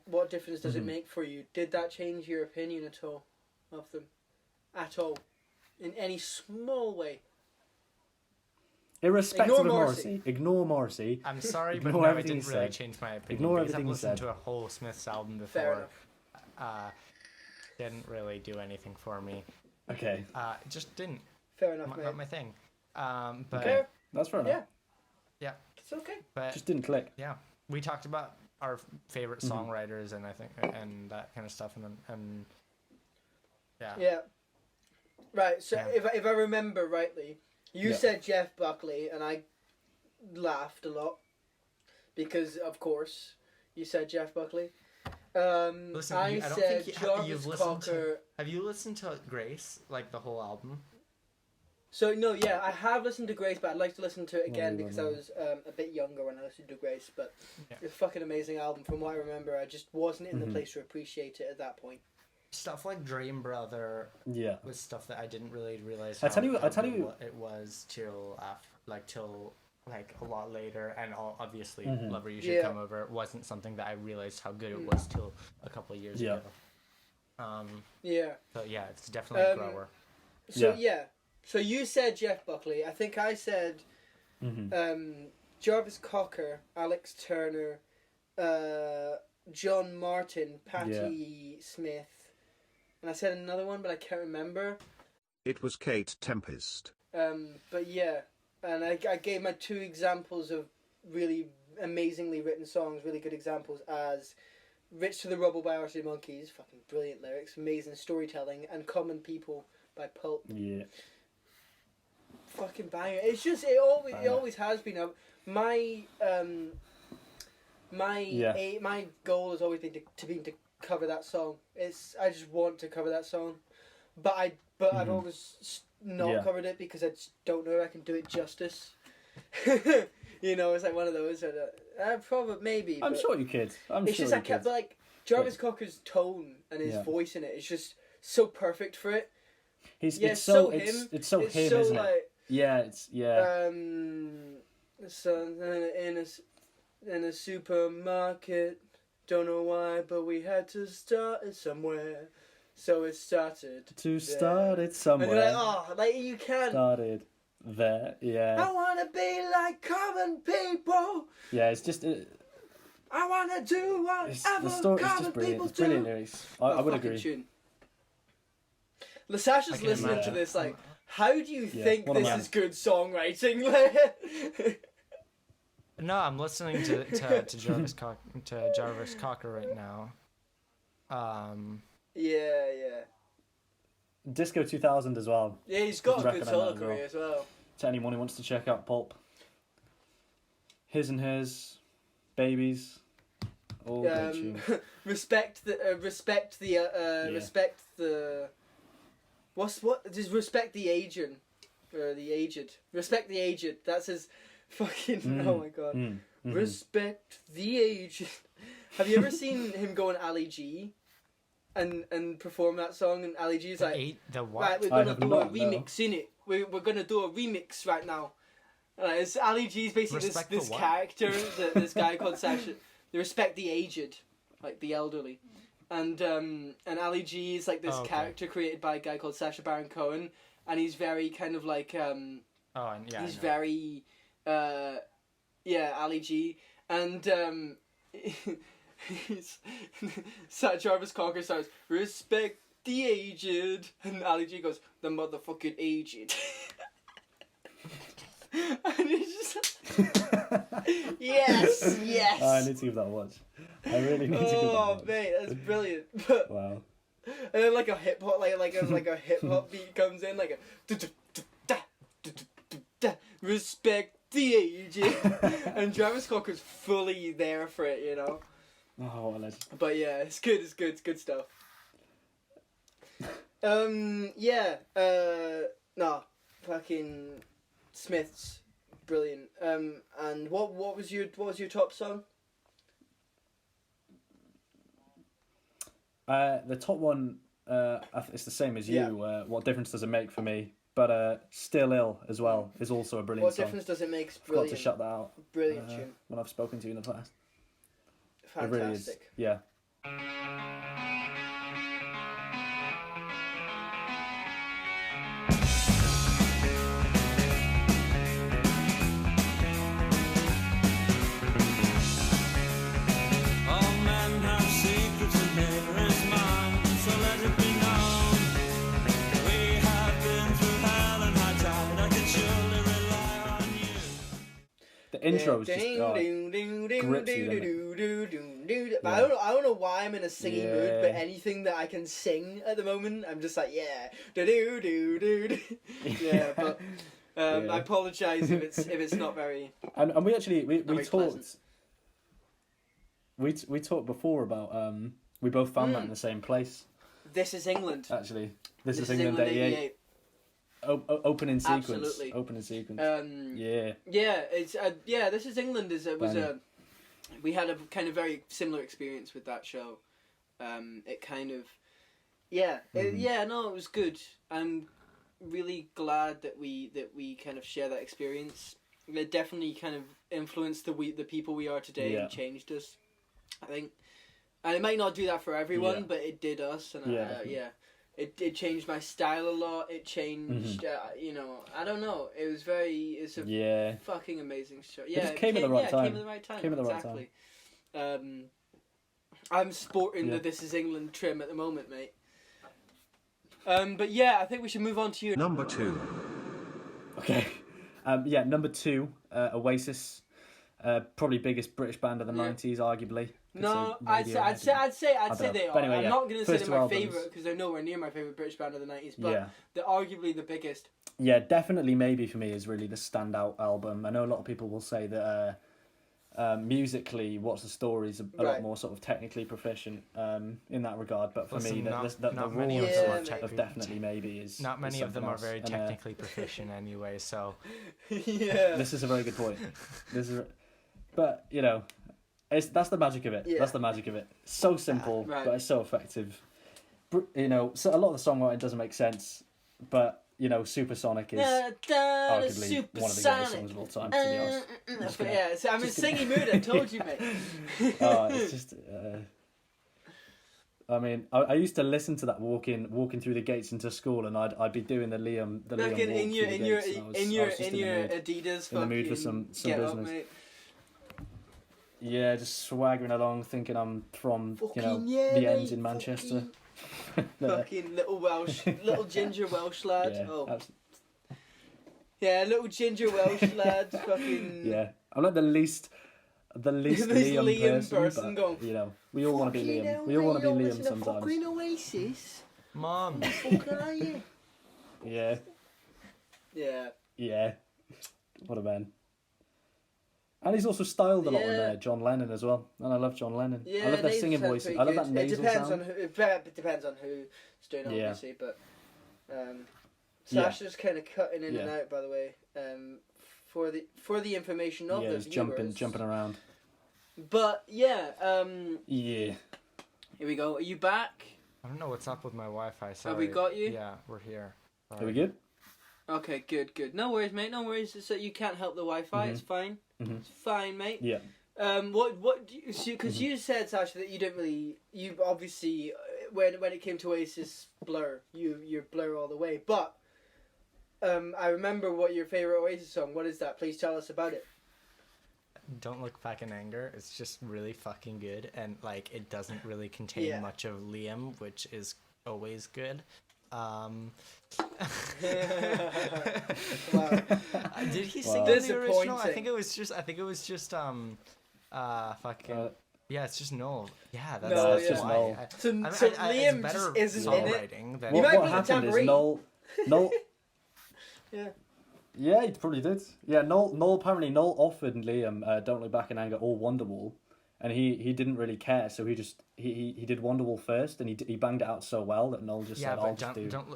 What Difference Does It Make for You? Did that change your opinion at all of them? At all? In any small way? Irrespective Ignore of Morrissey. Morrissey. Ignore Morrissey. I'm sorry, but Ignore no, it everything didn't he really said. change my opinion. Ignore because everything I've he listened said. to a whole Smiths album Fair before. Didn't really do anything for me. Okay. It just didn't. Fair enough, mate. Not my thing. But Fair. That's fair enough. Yeah. It's okay. but Just didn't click. yeah, we talked about our favorite songwriters and I think and that kind of stuff and yeah. Yeah. Right, so Yeah. if I remember rightly, you Yeah. said Jeff Buckley, and I laughed a lot because, of course, you said Jeff Buckley. Listen, I I don't said think Jarvis you've listened to. Cocker. Have you listened to Grace, like the whole album? So no, yeah, I have listened to Grace, but I'd like to listen to it again you because I won't. was a bit younger when I listened to Grace. But Yeah. it's a fucking amazing album. From what I remember, I just wasn't in the place to appreciate it at that point. Stuff like Dream Brother Yeah. was stuff that I didn't really realize. I tell you- how you- good it was till after, till a lot later, and obviously Lover You Should Yeah. Come Over wasn't something that I realized how good it was till a couple of years Yeah. ago. Yeah. So yeah, it's definitely a grower. So Yeah. yeah. So you said Jeff Buckley. I think I said Jarvis Cocker, Alex Turner, John Martin, Patti Smith, and I said another one, but I can't remember. It was Kate Tempest. But yeah, and I gave my 2 examples of really amazingly written songs, really good examples, as Rich to the Rubble by Arctic Monkeys, fucking brilliant lyrics, amazing storytelling, and Common People by Pulp. Yeah. Fucking banger. It's just it always has been. My my goal has always been to cover that song. I just want to cover that song, but I've always not covered it because I just don't know if I can do it justice. You know, it's like one of those. I probably maybe. I'm but sure you could. I'm it's sure just you I kept could. like Jarvis Cocker's tone and his voice in it is just so perfect for it. It's Yeah, so him. him, It's isn't it? like, Yeah, it's so in a supermarket, don't know why, but we had to start it somewhere, so it started to there. start it And somewhere. you're like, oh, like you can't. Started there, yeah. I wanna be like common people. Yeah, it's just I wanna do it's, whatever the story is common just brilliant. people It's brilliant do. lyrics. I would Fucking agree. Tune. Lasasha's can listening to imagine. this like, how do you think what a this man. is good songwriting? No, I'm listening to Jarvis Cocker right now. Yeah, yeah. Disco 2000 as well. Yeah, he's got a good Recommend solo that as well. career as well. To anyone who wants to check out Pulp. His and Hers, Babies, all great tunes. Respect the respect the does respect the aged the aged respect the aged, that's his fucking oh my god. Respect the aged. Have you ever seen him go on Ali G and perform that song? And Ali G's like, the what? right, we're I gonna have do not, a remix in it. We're gonna do a remix right now. It's Ali G's basically Respect this the what? character, this guy called Sasha. They respect the aged, like the elderly, and Ali G is like this character created by a guy called Sacha Baron Cohen, and he's very kind of like he's very Ali G, and he's Jarvis Cocker starts respect the aged, and Ali G goes the motherfucking aged. And it's just yes. Oh, I need to give that a watch. I really need to give that a Oh watch. mate, that's brilliant. But, Wow. and then like a hip hop, like a hip hop beat comes in, like a respect the aged, and Travis Cocker's fully there for it, you know. Oh, what a legend. But yeah, it's good stuff. Fucking Smiths, brilliant. And what was your top song? The top one, it's the same as you. Yeah. What difference does it make for me? But Still Ill as well is also a brilliant What song. difference does it make? It's I've brilliant. got to shut that out. Brilliant tune. When I've spoken to you in the past. Fantastic. It really is. Yeah. The intro is just But I don't know why I'm in a singing mood, but anything that I can sing at the moment, I'm just like, yeah. Yeah, but I apologise if it's not very. And we actually we very talked. We talked before about we both found that in the same place. This is England. Actually, this is England 88. Opening sequence. Absolutely. Opening sequence. Yeah, it's This is England. We had a kind of very similar experience with that show. It kind of, it was good. I'm really glad that we kind of share that experience. It definitely kind of influenced the people we are today and changed us, I think. And it might not do that for everyone, but it did us. And It changed my style a lot. It changed, I don't know. It's a fucking amazing show. Yeah, it came at the right time. Came at the right time. Exactly. I'm sporting the This Is England trim at the moment, mate. But yeah, I think we should move on to you. Number 2. Okay. Number 2, Oasis. Probably biggest British band of the 90s, arguably. No, I'd say they are. Anyway, I'm not going to say first they're my two albums. favourite because they're nowhere near my favourite British band of the 90s, but they're arguably the biggest. Yeah, definitely Maybe for me is really the standout album. I know a lot of people will say that musically What's the Story is a lot more sort of technically proficient in that regard, but for me, the many raw of them of definitely Maybe is not many is of them are something very else. technically proficient anyway, so This is a very good point. But that's the magic of it. Yeah. That's the magic of it. So simple, but it's so effective. So a lot of the songwriting doesn't make sense, but Supersonic is arguably one of the greatest songs of all time. To be honest, I'm in singing mood. I told you, mate. It's just. I mean, I used to listen to that walking through the gates into school, and I'd be doing the Liam walk Like in your through the gates, Adidas. in the mood for some get business. up, mate. Yeah, just swaggering along, thinking I'm from Fucking the ends in Manchester. Fucking little ginger Welsh lad. Yeah, little ginger Welsh lad. Fucking. Yeah, I'm like the least. the least This Liam, person, person but, going, you know, we all want to be Fucking Liam. hell, We all want to be mate, you're Liam listening to sometimes. fucking Oasis. Mom. Fucking are you? Yeah, Yeah. yeah. What a man. And he's also styled a lot on Yeah. John Lennon as well, and I love John Lennon. Yeah, I love their nasal singing sounds voices. pretty I love good. that nasal It depends sound. on who. It depends on who's doing it, Yeah. obviously. But Yeah. Sasha's kind of cutting in and Yeah. out. By the way, for the information of Yeah, the he's viewers. jumping around. But yeah, Yeah. here we go. Are you back? I don't know what's up with my Wi-Fi. Sorry. Have we got you? Yeah, we're here. Are we good? Okay, good. No worries, mate. No worries. So you can't help the Wi-Fi. It's fine. Mhm. It's fine, mate. Yeah. What do you see? Because you said, Sasha, that you didn't really. You obviously when it came to Oasis, Blur. You're Blur all the way. But I remember what your favorite Oasis song. What is that? Please tell us about it. Don't Look Back in Anger. It's just really fucking good, and like it doesn't really contain much of Liam, which is always good. Wow. Did he sing Wow. in the original? I Disappointing. think it was just fucking yeah, it's just Noel. Yeah, that's, No, that's yeah. why. Noel. So it's Liam better just isn't in it. songwriting than You might What put the happened is tambourine. Noel. Yeah. Yeah, he probably did. Yeah, Noel apparently offered Liam Don't Look Back in Anger or Wonderwall, and he didn't really care, so he did Wonderwall first, and he banged it out so well that Noel just yeah, said, "I'll but just do." don't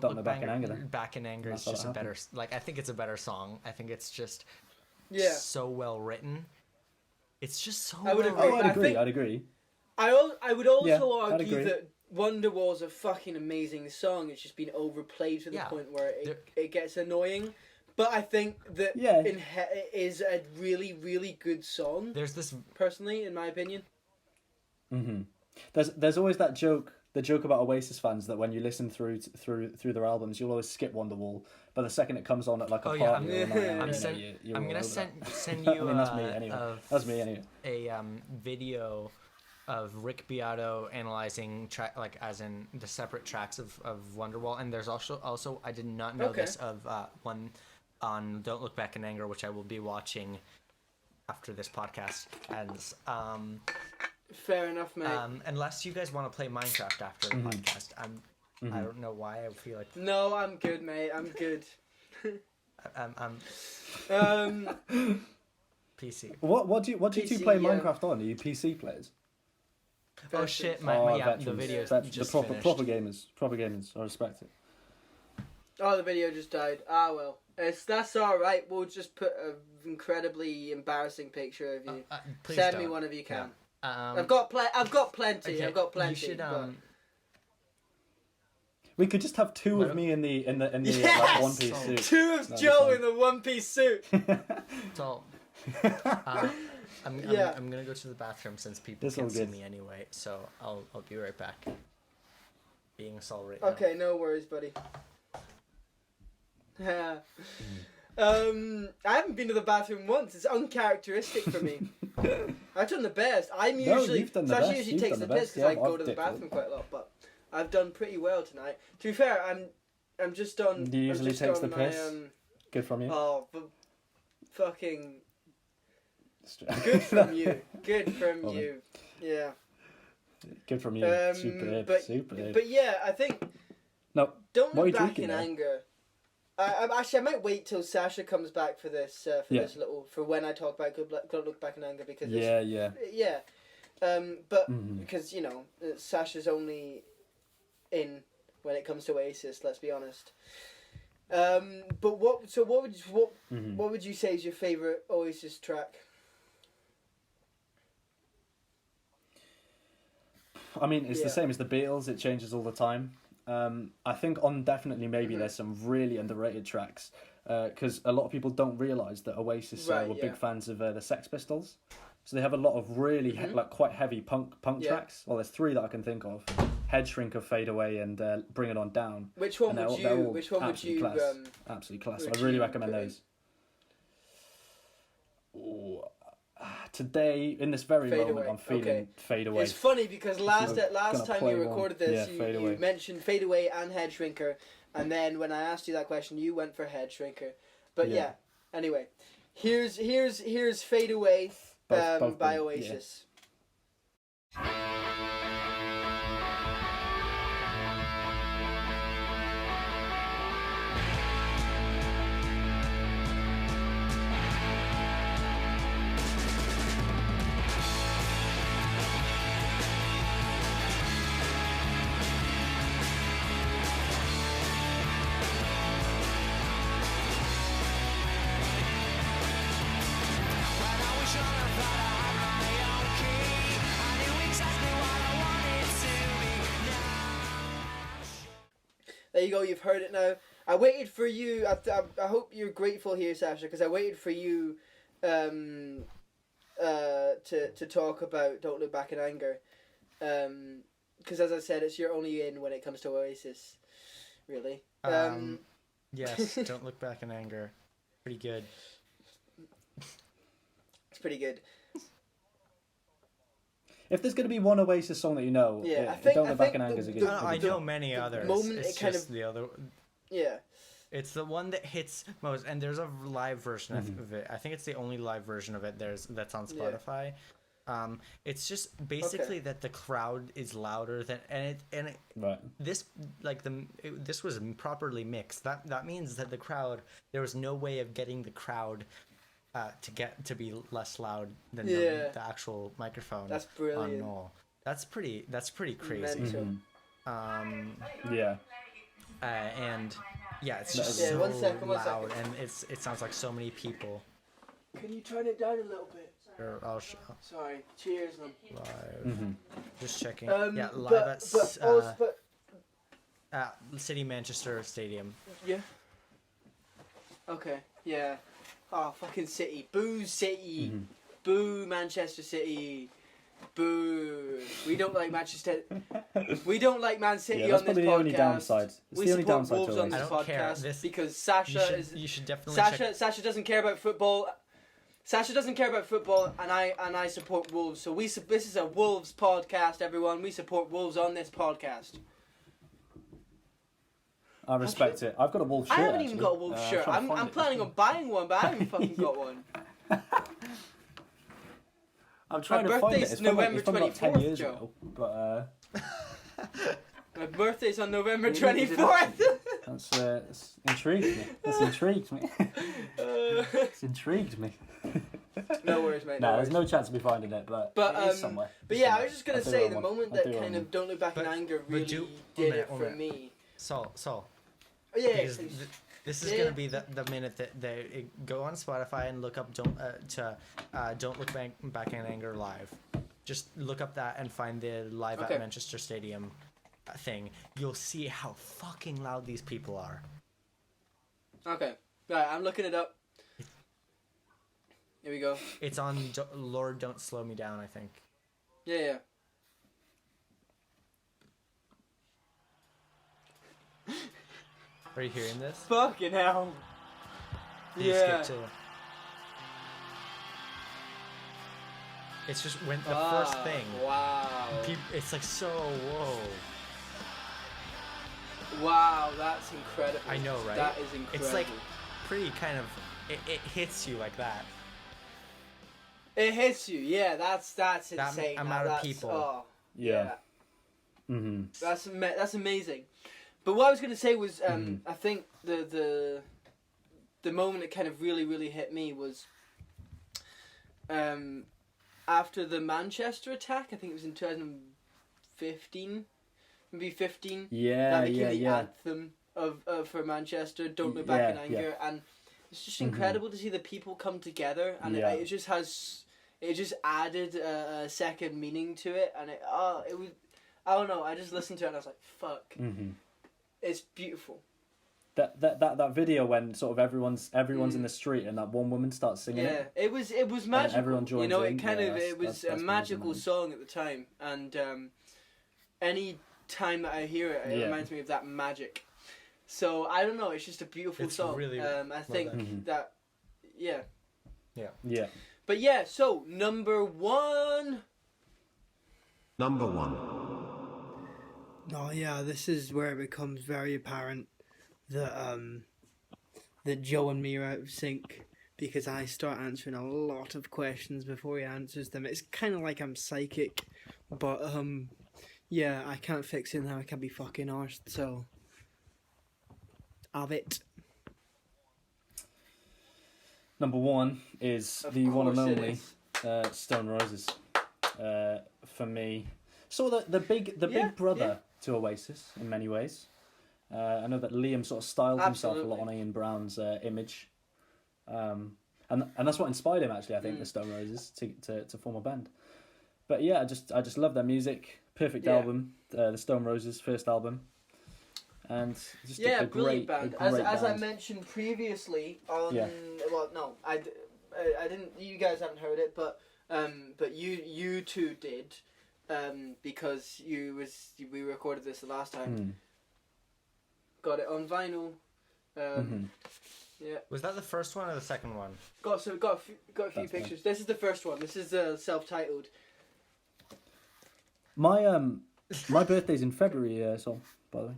Don't look Back in Anger then. Back in Anger is That's what just a better happened. like I think it's a better song. I think it's just Yeah. so well written. It's just so I would well agree. Oh, written. I I'd think- agree. I would also Yeah, I'd argue agree. that Wonderwall's a fucking amazing song. It's just been overplayed to the Yeah. point where There- it gets annoying. But I think that Yeah. it is a really, really good song, There's this personally, in my opinion. hmm There's always that joke. The joke about Oasis fans that when you listen through their albums, you'll always skip Wonderwall, but the second it comes on at like a Oh, party yeah, or a night out, I'm you know, send- you're I'm all gonna over send that. send I you mean, that's me anyway. of That's me anyway. a video of Rick Beato analyzing like as in the separate tracks of Wonderwall, and there's also I did not know Okay. this of one on Don't Look Back in Anger, which I will be watching after this podcast ends. Fair enough, mate. Unless you guys want to play Minecraft after the Mm-hmm. podcast, I don't know why I feel like No, I'm good, mate. I'm good. I'm PC. What do you two PC, play yeah. Minecraft on? Are you PC players? Oh shit! Oh, Yeah, the veterans. video's The just proper finished. proper gamers. I respect it. Oh, the video just died. Ah, well. That's alright. We'll just put an incredibly embarrassing picture of you. Please Send me don't. one if you can. Yeah. I've got plenty. Okay, I've got plenty. You should but- We could just have two of Well- me in the Yes! like, one piece suit. Two of That'd be Joe fun. in the one-piece suit. So, I'm gonna go to the bathroom since people This all can't see good. me anyway. So I'll be right back. Being Saul right Okay, no worries, buddy. I haven't been to the bathroom once. It's uncharacteristic for me. I've done the best. I'm No, usually you've done the Sasha best. usually You've takes done the the piss best. because I Yeah, go I've to the dicked it. bathroom quite a lot, but I've done pretty well tonight. To be fair, I'm just on. Do you usually I'm just takes on the my, piss? Good from you. Oh, fucking good from you. Good from Well, you. Yeah. Good from you. Superb. but Superb. but yeah, I think No. don't What are look you back drinking in now? anger. Actually, I might wait till Sasha comes back for this. Yeah. This little for when I talk about Don't Look Back in Anger because Yeah, yeah. yeah. But Mhm. because Sasha's only in when it comes to Oasis. Let's be honest. But what Mhm. would you say is your favorite Oasis track? I mean, it's Yeah. the same as the Beatles. It changes all the time. I think on Definitely Maybe Mhm. there's some really underrated tracks because a lot of people don't realise that Oasis Right, were yeah. big fans of the Sex Pistols. So they have a lot of really Mhm. like quite heavy punk Yeah. tracks. Well, there's three that I can think of: Head Shrinker, Fade Away, and Bring It On Down. Which one And they're would all- they're you? all Which one would absolute you? class. Absolutely class. would I really you recommend put in? those. Ooh, today, in this very Fade moment, Away, I'm feeling okay. Fade Away. It's funny because last gonna time play you one. recorded this, Yeah, Fade you Away. mentioned Fade Away and Head Shrinker, and then when I asked you that question, you went for Head Shrinker. But Yeah. yeah, anyway, here's Fade Away. Both by brilliant, yeah. Oasis. There you go. You've heard it now. I waited for you. I hope you're grateful here, Sasha, because I waited for you to talk about "Don't Look Back in Anger," because as I said, it's your only in when it comes to Oasis, really. Yes, Don't Look Back in Anger. Pretty good. It's pretty good. If there's going to be one Oasis song that you know, Yeah, Don't Look Back in Anger is a good. I know many others. moment It's it kind just of- the other. Yeah. It's the one that hits most, and there's a live version of it. I think it's the only live version of it that's on Spotify. It's just basically that the crowd is louder than Right. this this was properly mixed. That means that the crowd, there was no way of getting the crowd to be less loud than the actual microphone. That's brilliant. On Noel. That's pretty crazy. Mental. Yeah. And yeah, it's Yeah, just Yeah, so one second. loud, and it sounds like so many people. Can you turn it down a little bit? Sorry. Cheers, man. Live. Just checking. Yeah, live but at City Manchester Stadium. yeah. Okay. Yeah. Oh, fucking City. Boo City. Boo Manchester City. Boo. We don't like Manchester. We don't like Man City Yeah, that's on this probably the only podcast. downside. It's We the only support downside Wolves to on Oasis. this I don't care. podcast because Sasha You should definitely check. Sasha doesn't care about football. Sasha doesn't care about football, and I support Wolves. So this is a Wolves podcast, everyone. We support Wolves on this podcast. I respect it. I've got a Wolves shirt. I haven't even actually. got a Wolves shirt. trying to I'm find it. planning on buying one, but I haven't fucking got one. I'm trying My to find it. birthday's It's from, November it's from about 10 24th, years Joe. ago. But My birthday's on November 24th. that's intrigued me. That's intrigued me. It's intrigued me. No worries, mate. No, No there's worries. no chance of me finding it, but it is somewhere. But It's yeah, I somewhere. was just gonna I'll do say it the on moment I'll that do it kind on- of "Don't Look Back in But- Anger" but really do- did one it for minute. me. Saul. Oh, yeah, Because please. this is Yeah. gonna be the minute that they go on Spotify and look up Don't Look Back in Anger live. Just look up that and find the live Okay. at Manchester Stadium thing. You'll see how fucking loud these people are. Okay, right. I'm looking it up. Here we go. It's on Lord Don't Slow Me Down, I think. Yeah. Are you hearing this? Fucking hell. Did you Yeah. skip to? It's just when the first thing. Wow. It's like so whoa. Wow, that's incredible. I know, right? That is incredible. It's like pretty kind of. It hits you like that. It hits you. Yeah, that's insane. amount Now of that's- people. Oh, Yeah. Mm-hmm. that's amazing. But what I was gonna say was, I think the moment it kind of really hit me was, after the Manchester attack. I think it was in 2015, maybe 15. Yeah, That became the yeah. anthem of for Manchester. Don't Look Back in Yeah, Anger, and it's just incredible to see the people come together, and Yeah. it just added a second meaning to it, and it was, I don't know. I just listened to it and I was like, fuck, it's beautiful. That video when sort of everyone's in the street and that one woman starts singing Yeah, it. it was magical. everyone joins you know, in. it kind Yeah, of that's- it was that's a amazing, magical man. song at the time, and any time that I hear it, it Yeah. reminds me of that magic. So I don't know. It's just a beautiful It's song. really I well think done. that, yeah. Yeah. But yeah, so number one. Number 1. Oh yeah, this is where it becomes very apparent that that Joe and me are out of sync because I start answering a lot of questions before he answers them. It's kind of like I'm psychic, but yeah, I can't fix it now. I can't be fucking arsed, so have it. Number 1 is Of the one and course it only is. Stone Roses. For me, sort of the big Yeah, brother to Oasis in many ways. I know that Liam sort of styled himself a lot Absolutely. on Ian Brown's image, and that's what inspired him actually. I think the Stone Roses to form a band. But yeah, I just love their music. Perfect Yeah. album, the Stone Roses' first album, and just Yeah, a brilliant great, band. a great As I band. mentioned previously on, Yeah. well, no, I didn't. You guys haven't heard it, but you two did, because we recorded this the last time. Got it on vinyl. Yeah, Was that the first one or the second one? got a few That's fine. pictures. This is the first one. This is self-titled. My birthday's in February, so by the way,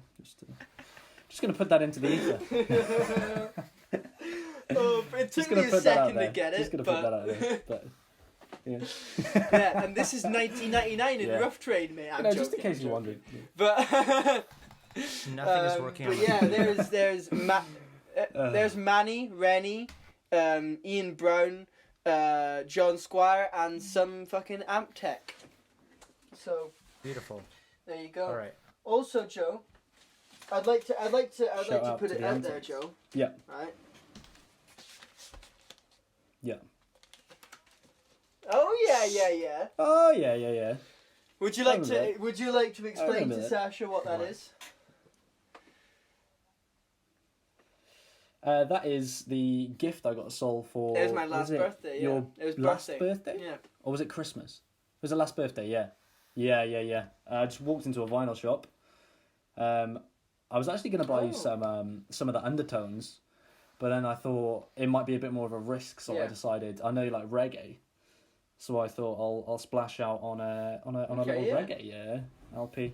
just gonna put that into the ether. Oh, it Just took gonna me a put that out second to there. get it. Just gonna but... put that out there. But yeah, Yeah, and this is 1999 in Yeah. Rough Trade, mate. I'm just in joking, case I'm you joking. wondered. But Nothing is working but on yeah, my there's Manny, Rennie, Ian Brown, John Squire, and some fucking amp tech. So Beautiful. there you go. All right. Also, Joe, I'd like to out put to it the out antics. there, Joe. Yeah. Right. Yeah. Oh yeah. Oh yeah. Would you I like remember to? Would you like to explain remember to that. Sasha what that What? is? That is the gift I got Sol for. It was my was last it birthday. Yeah. Your It was last birthday. birthday? Yeah. Or was it Christmas? It was the last birthday. Yeah. I just walked into a vinyl shop. I was actually going to buy you some of the Undertones, but then I thought it might be a bit more of a risk, so I Yeah. decided I know you like reggae, so I thought I'll splash out on a Okay, little yeah. reggae LP.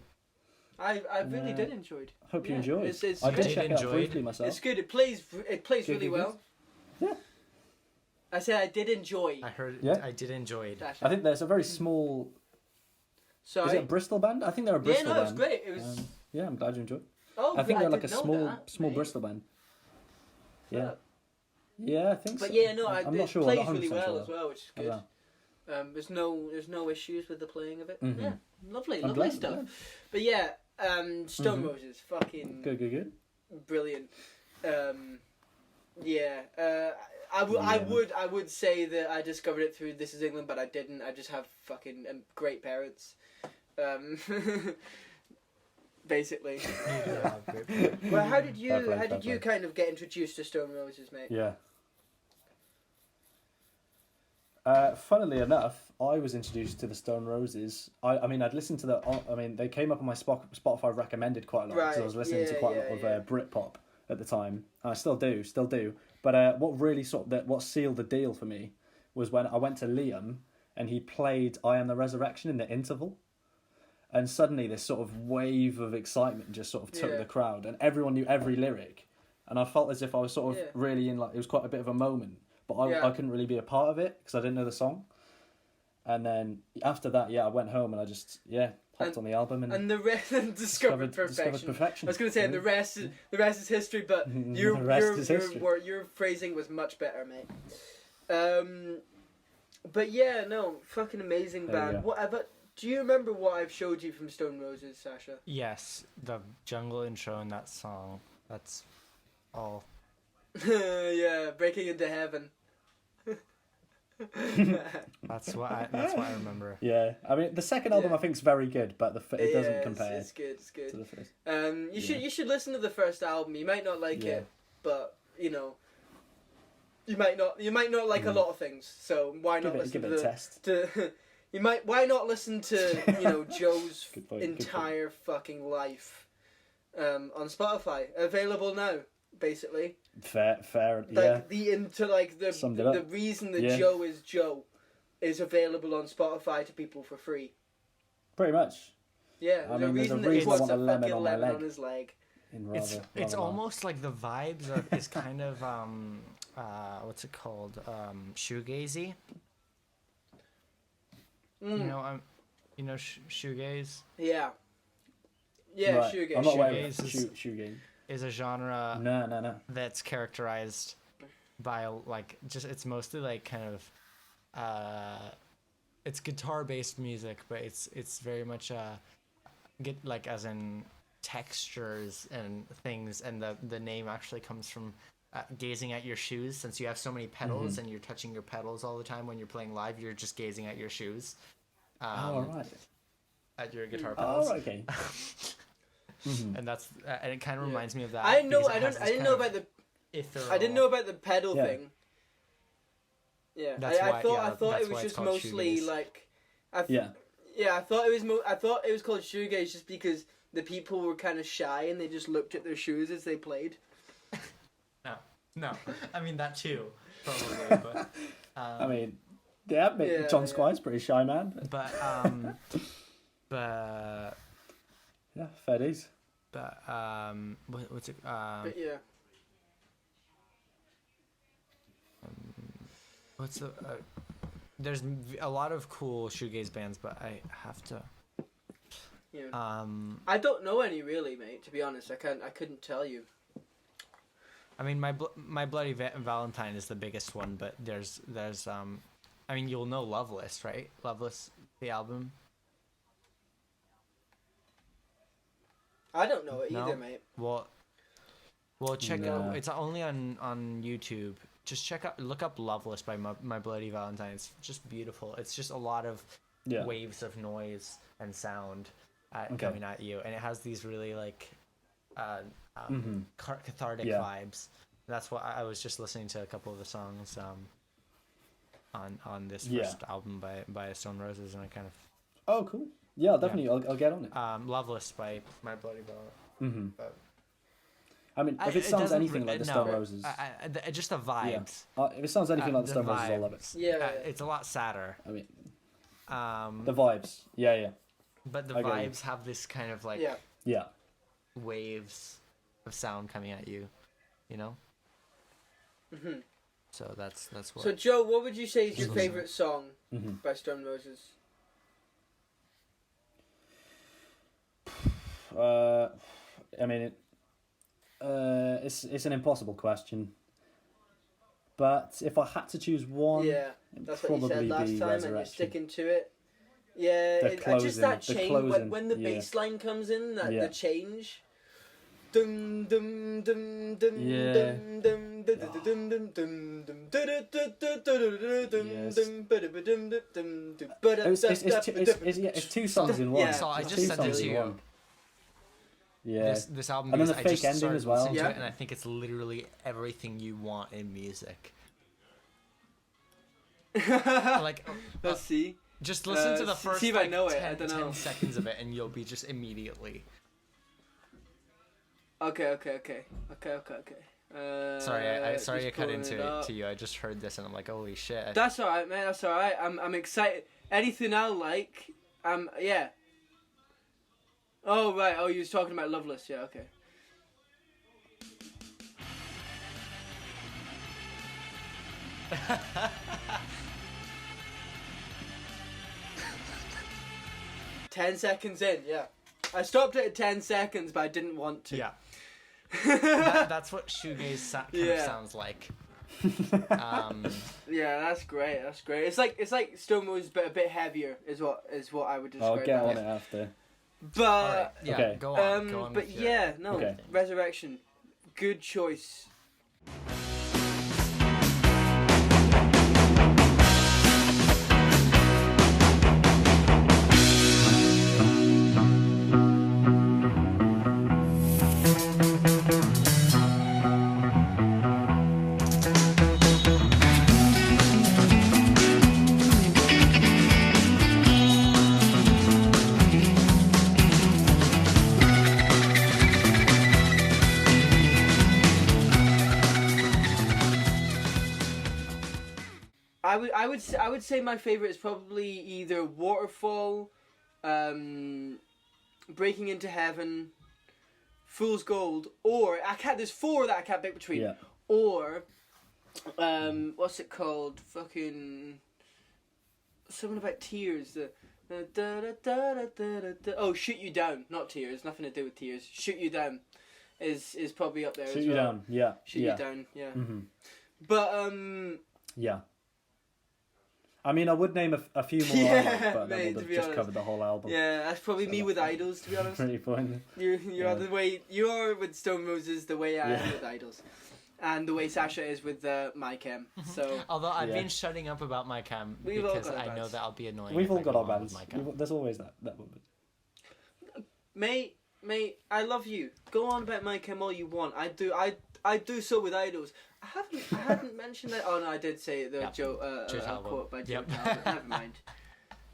I really did enjoy it. Hope you Yeah, enjoyed. it's I did good. check it out Enjoyed. briefly myself. It's good. It plays Good, really good, well. Yeah. I said I did enjoy. I heard. Yeah. I did enjoy it. Sasha. I think there's a very small. Sorry. Is it a Bristol band? I think they're a Yeah, Bristol no, it was band. great. It was. Yeah, I'm glad you enjoyed. Oh, I think they're like a didn't know small that, Bristol band. mate. Yeah. Yeah, I think so. But yeah, no, I'm it not sure. plays I'm not really 100% well sure. as well, which is I good. don't know. There's no issues with the playing of it. Mhm. Yeah, lovely I'm lovely glad, stuff. glad. But yeah, Stone Mhm. Roses, fucking Good. brilliant. Yeah, I would say that I discovered it through This Is England, but I didn't. I just have fucking great parents. Basically. Yeah, great. Well, how did Fair play, you kind of get introduced to Stone Roses, mate? Yeah. Funnily enough, I was introduced to the Stone Roses. I mean, I'd listened to they came up on my Spotify recommended quite a lot because I was listening to quite a lot of Britpop at the time. I still do. But what really what sealed the deal for me was when I went to Liam and he played "I Am the Resurrection" in the interval, and suddenly this sort of wave of excitement just sort of took Yeah. the crowd, and everyone knew every lyric, and I felt as if I was sort of Yeah. really in it was quite a bit of a moment. But I couldn't really be a part of it because I didn't know the song. And then after that, I went home and I just hopped on the album and the rest discovered perfection. discovered perfection. I was going to say the rest is history, but The rest is history. your phrasing was much better, mate. But yeah, no, fucking amazing There you band. go. But do you remember what I've showed you from Stone Roses, Sasha? Yes, the jungle intro in that song. That's all. Yeah, Breaking into Heaven. That's what I remember. Yeah, I mean the second album Yeah. I think is very good, but it doesn't Yeah, compare It's good. It's to good. the first. You should listen to the first album. You might not like Yeah. it, but you might not like a lot of things. So why not listen Give to it a test. why not listen to Joe's Good point, good entire fucking life on Spotify, available now, basically. Fair, Like yeah. Summed it up. the reason that Yeah. Joe is Joe is available on Spotify to people for free. Pretty much. Yeah, I the mean, there's a reason that he reason I wants want a a lemon fucking on my lemon leg. on his leg. In It's rather almost like the vibes is kind of what's it called? Shoegazy. Mm. Shoegaze Yeah. Yeah, Right. shoegaze. I'm not aware of Shoegaze is- shoegaze. is a genre No. that's characterized by it's mostly like kind of it's guitar based music, but it's very much get like as in textures and things, and the name actually comes from gazing at your shoes, since you have so many pedals and you're touching your pedals all the time when you're playing live. You're just gazing at your shoes, Oh, right. at your guitar pedals. Oh, okay. And that's and it kind of reminds me of that. I didn't know. because it I has don't. this I didn't kind know of about the. ethereal- I didn't know about the pedal Yeah. thing. Yeah, That's I why- thought. yeah, I thought that's it was why it's just called mostly shoegaze. like. Yeah. Yeah, I thought it was. I thought it was called shoegaze just because the people were kind of shy and they just looked at their shoes as they played. No, I mean that too, probably, but I mean, yeah, Yeah, John yeah. Squire's pretty shy man. but Yeah, fair days. what's it But yeah. what's the there's a lot of cool shoegaze bands, but I have to Yeah. I don't know any really, mate. To be honest, I couldn't tell you. I mean my Bloody Valentine is the biggest one, but there's I mean you'll know Loveless, right? Loveless, the album. I don't know it No? either, mate. Well, check No. out. It's only on YouTube. Just look up "Loveless" by My Bloody Valentine. It's just beautiful. It's just a lot of Yeah. waves of noise and sound Okay. coming at you, and it has these really like cathartic Yeah. vibes. That's why I was just listening to a couple of the songs on this Yeah. first album by Stone Roses, and I kind of Oh, cool. Yeah, definitely. I'll get on it. "Loveless" by My Bloody Valentine. Mm-hmm. I mean, if it sounds doesn't anything like the no, Stone Roses, just the vibes. if it sounds anything like the the Stone Roses, I'll love it. vibes. Yeah. It's a lot sadder. I mean, Um, the vibes. Yeah. but the I get you. vibes have this kind of like Yeah. Yeah. waves of sound coming at you, you know. Mhm. So that's what. So Joe, what would you say is your Mhm. favorite song Mm-hmm. by Stone Roses? I mean, it's an impossible question. But if I had to choose one, Yeah, it'd that's what you said probably last be time, and you're Resurrection. sticking to it. Yeah, The just closing- that the change closing, when the yeah. bass line comes in, Yeah. the change. Dum dum dum dum Yeah. dum dum dum dum dum dum dum Yes. It's two songs in one. Yeah. So I It's just two sent it songs to in you. one. Yeah. This album, And then because the I fake just ending started as well. listening to Yeah. it, and I think it's literally everything you want in music. Like, Let's see. just listen to the see first if I like, know it. 10, I don't know. 10 seconds of it, and you'll be just immediately. Okay. Sorry, I just cut pulling into it it up. to you. I just heard this, and I'm like, holy shit. That's alright, man. That's alright. I'm excited. Anything I like, yeah. Oh right. Oh, you was talking about Loveless. Yeah. Okay. Ten seconds in. Yeah. I stopped it at 10 seconds, but I didn't want to. Yeah. That's what shoegaze kind of Yeah. sounds like. Yeah, that's great. That's great. It's like Stone Roses, but a bit heavier is what I would I'll describe. get that on as. it after. But All right, yeah, Okay. go on. but with your- yeah, no, Okay. Resurrection, good choice. I would say my favorite is probably either Waterfall, Breaking into Heaven, Fool's Gold, or there's four that I can't pick between, Yeah. or What's it called? Fucking something about tears. Oh, Shoot You Down, not Tears. Nothing to do with Tears. Shoot You Down is probably up there. Shoot as You well. Down. Yeah. Shoot yeah. You Down. Yeah. Mm-hmm. But Yeah. I mean, I would name a few more, Yeah, but mate, then to we'll be just honest. cover the whole album. yeah, that's probably So me that's with fine. Idols. To be honest, Pretty pointless. you're Yeah. the way you're with Stone Roses, the way I am Yeah. with Idols, and the way Sasha is with My Chem. So Although I've Yeah. been shutting up about my cam We've all because got our I know bads. that I'll be annoying. We've if all I got go our on with bands. my cam. There's always that moment. mate, I love you. Go on about My Chem all you want. I do so with Idols. I hadn't mentioned that. Oh no, I did say the Yep. Joe Joe a Talbot. quote by Joe Yep. Talbot. Never mind.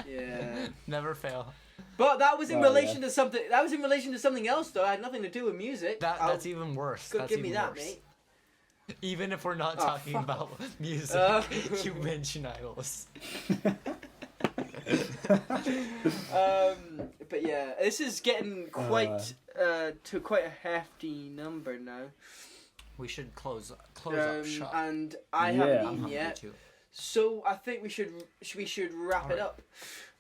Yeah. Never fail. But that was in Oh, relation to something. That was in relation to something else, though. It had nothing to do with music. That's even worse. Go That's give me even that, worse. mate. Even if we're not Oh, talking fuck about music, you mention idols. But yeah, this is getting quite to quite a hefty number now. We should close up shop. And I Yeah. haven't I'm eaten hungry yet, too. so I think we should wrap it Alright. up.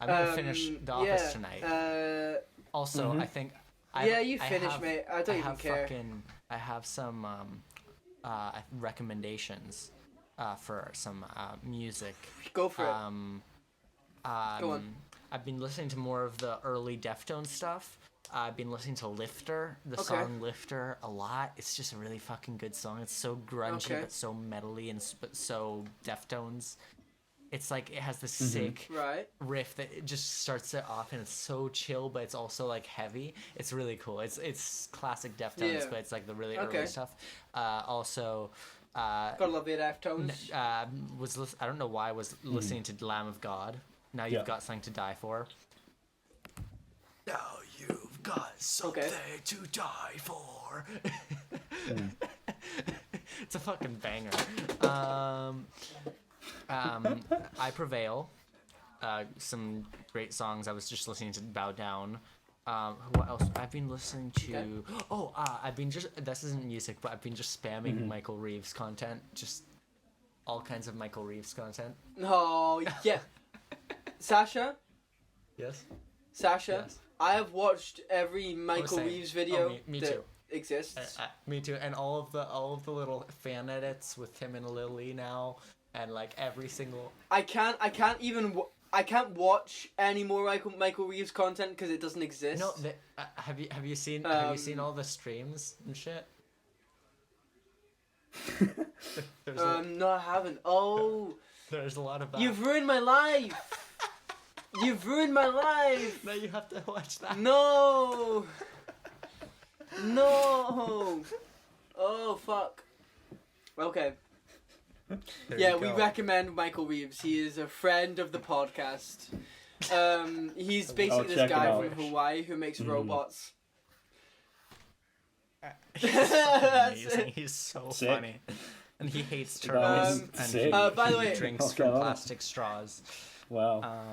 I'm gonna finish The Office yeah, tonight. Also, Mhm. I think. Yeah, you finish, have, mate. I don't even have care. I have some recommendations for some music. Go for it. Go on. I've been listening to more of the early Deftones stuff. I've been listening to Lifter, the Okay. song Lifter, a lot. It's just a really fucking good song. It's so grungy, Okay. but so metally and but so Deftones. It's like it has this Mm-hmm. sick Right. riff that it just starts it off, and it's so chill, but it's also like heavy. It's really cool. It's classic Deftones, Yeah. but it's like the really Okay. early stuff. Also, Gotta love the Deftones. I don't know why I was listening to Lamb of God. Now you've Yeah. got something to die for. Now you've got something to die for. It's a fucking banger. I Prevail. Some great songs. I was just listening to Bow Down. What else? I've been listening to. I've been just. This isn't music, but I've been just spamming Michael Reeves content. Just all kinds of Michael Reeves content. Oh yeah. Sasha. Yes. Sasha. Yes. I have watched every Michael same. Reeves video Me that too. exists. Me too. And all of the little fan edits with him and Lily now, and like every single. I can't watch any more Michael Reeves content because it doesn't exist. No, have you seen all the streams and shit? There's No, I haven't. Oh, there's a lot of that. you've ruined my life. You've ruined my life. Now you have to watch that. No. No. Oh fuck. Okay. There Yeah, you we go. recommend Michael Reeves. He is a friend of the podcast. He's basically this check him guy out. from Hawaii who makes robots. He's That's amazing. it. He's so Sick. funny, and he hates That turtles. was And sick. by the he way- drinks Okay, from well. plastic straws. Wow.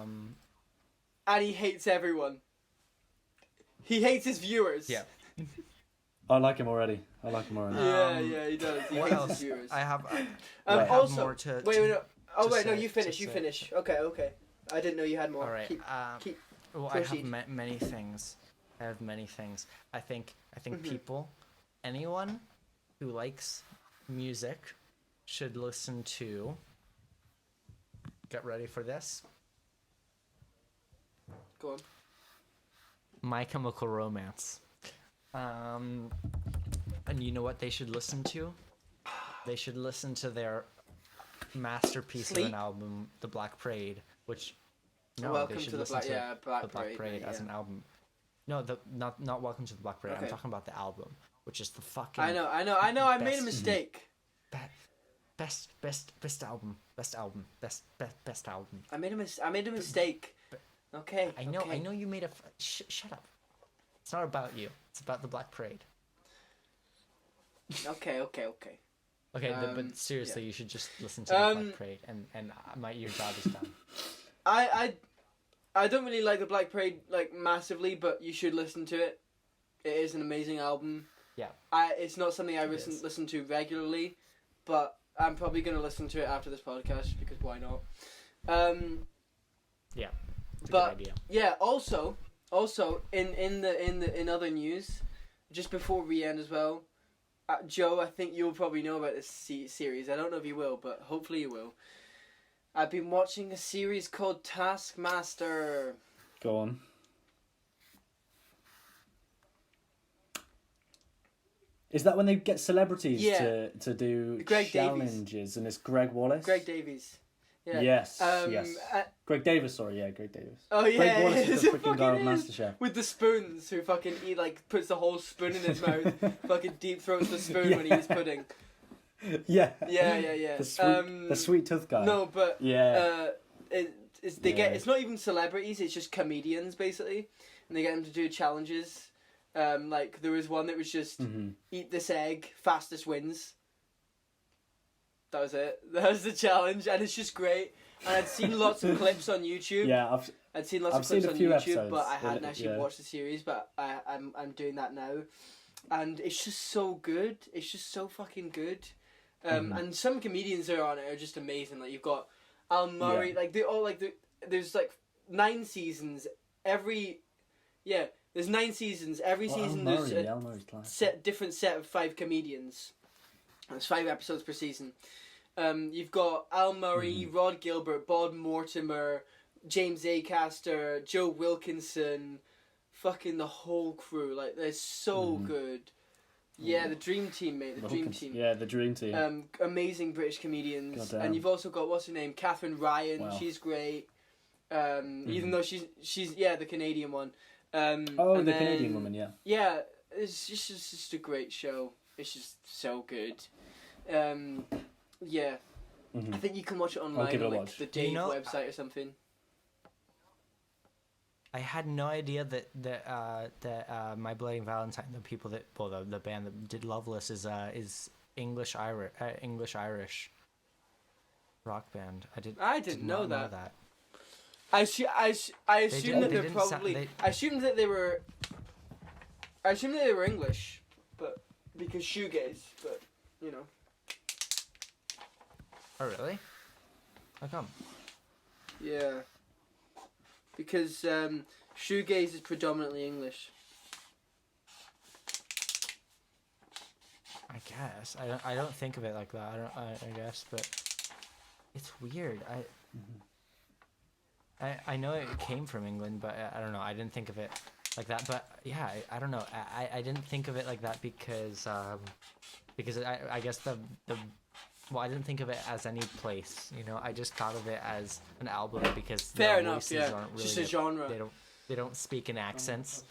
And he hates everyone. He hates his viewers. Yeah. I like him already. Yeah, Um, yeah, he does. He What hates his else? viewers. I have. Right. I have Also, more to. wait, no. Oh to wait, no, say- you finish. to You say. finish. Okay. I didn't know you had more. All right. Keep. Well, I proceed. have many things. I think Mm-hmm. people, anyone who likes music, should listen to. Get ready for this. Go on. My Chemical Romance. And you know what they should listen to? They should listen to their masterpiece of Sleep? an album, The Black Parade, which Welcome they should to the listen Black- to yeah, Black The Black Parade, Parade mate, as yeah. an album. No, not Welcome to the Black Parade. I'm Okay. talking about the album, which is the fucking I know. I made a Best- mistake. best album. Best album. I made a mistake. Okay. I know. Okay. I know you made a. Shut up. It's not about you. It's about the Black Parade. Okay. Okay, but seriously, yeah. you should just listen to the Black Parade, and your job is done. I don't really like the Black Parade like massively, but you should listen to it. It is an amazing album. Yeah. It's not something I listen to regularly, but I'm probably gonna listen to it after this podcast because why not? Yeah. It's a But good idea. yeah, also in other news, just before we end as well, Joe, I think you'll probably know about this series. I don't know if you will, but hopefully you will. I've been watching a series called Taskmaster. Go on. Is that when they get celebrities Yeah. to do Greg challenges, and it's Greg Wallace? Greg Davies. Yeah. Yes, yes. Greg Davis, sorry, Greg Davis. Oh yeah, Greg Wallace is the it freaking guy with fucking is. MasterChef. With the spoons, who fucking puts the whole spoon in his mouth, fucking deep throats the spoon when he eats pudding. Yeah. Yeah. The sweet tooth guy. No, but Yeah. it's not even celebrities, it's just comedians basically, and they get them to do challenges. Like there was one that was just eat this egg, fastest wins. That was it. That was the challenge, and it's just great. And I'd seen lots of clips on YouTube. Yeah, I'd seen lots I've of clips seen a on few YouTube, episodes, but I hadn't actually yeah. watched the series. But I'm doing that now, and it's just so good. It's just so fucking good. And some comedians that are on it are just amazing. Like you've got Al Murray. Yeah. Like they all there's like 9 seasons. There's 9 seasons. Every season there's a different set of 5 comedians. There's 5 episodes per season. You've got Al Murray, Rod Gilbert, Bob Mortimer, James Acaster, Joe Wilkinson, fucking the whole crew. Like they're so good. Yeah, the dream team, mate. The dream team. Yeah, the dream team. Amazing British comedians. Goddamn. And you've also got what's her name, Catherine Ryan. Wow. She's great. Even though she's the Canadian one. The Canadian woman, yeah. Yeah, it's just a great show. It's just so good. Yeah. I think you can watch it online give it a on like watch. the Dave You know, website or something. I had no idea that My Bloody Valentine, the people that the band that did Loveless is English Irish rock band. I didn't know not that. I assume that they're didn't probably. I assumed that they were English, but because shoegaze, but you know. Oh really? How come? Yeah. Because shoegaze is predominantly English. I guess I don't think of it like that. I guess, but it's weird. I know it came from England, but I don't know. I didn't think of it like that. But yeah, I don't know. I didn't think of it like that because I guess I didn't think of it as any place. You know, I just thought of it as an album because Fair their enough. voices Yeah. aren't really Just a genre. They don't speak in accents.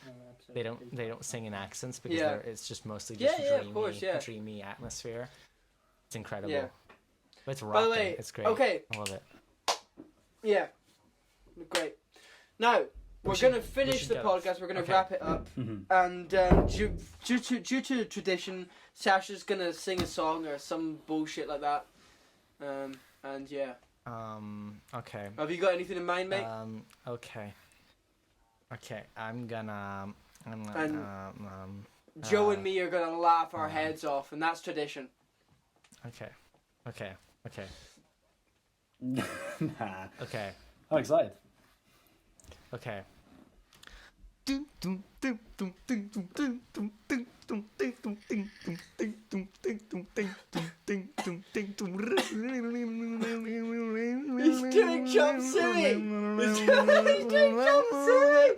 They don't sing in accents because Yeah. it's just mostly just of course, dreamy atmosphere. It's incredible. Yeah. But it's By the rocking. way, It's great. okay. I love it. Yeah. Great. Now we're should- gonna finish should the go. podcast. We're gonna Okay. wrap it up, and due to tradition, Sasha's gonna sing a song or some bullshit like that. And yeah. Okay. Have you got anything in mind, mate? Okay. Okay. I'm gonna. Joe and me are gonna laugh our heads off, and that's tradition. Okay. Okay. Okay. Nah. Okay. I'm excited. Okay. He's doing chop suey. He's doing chop suey.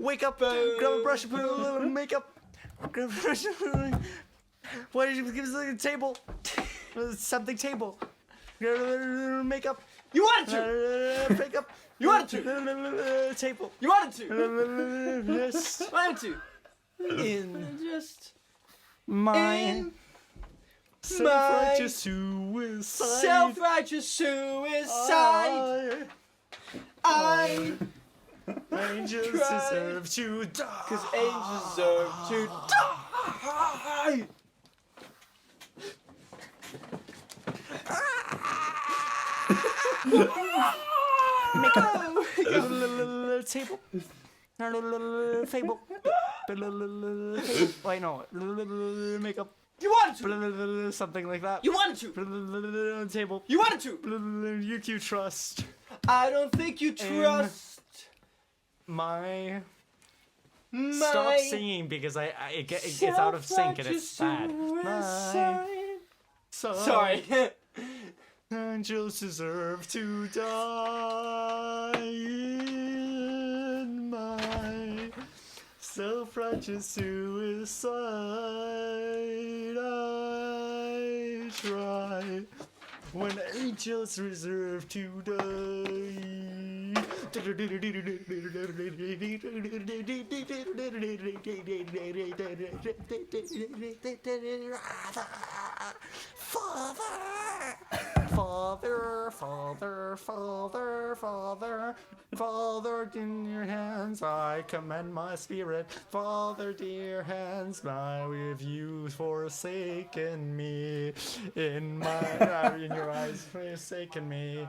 Wake up, grab a brush and put a little makeup. Grab a brush. Why did you give us a table? Something table. Grab a little makeup. You wanted to. Makeup. You wanted to. Table. You wanted to. Yes. Wanted to. In Just mine. Self-righteous suicide. self-righteous suicide. I Angels Cry. deserve to die. Because angels deserve to die. Make a table. Fable. Wait, no. Make up. You wanted to. Something like that. You wanted to. Table. You wanted to. You trust I don't think you trust my. my. Stop singing because it gets out of sync and it's sad. My. Sorry. Angels deserve to die in my self-righteous suicide. I try when angels deserve to die. Father, in your hands I commend my spirit. Father, dear hands, my have you forsaken me? In your eyes forsaken me.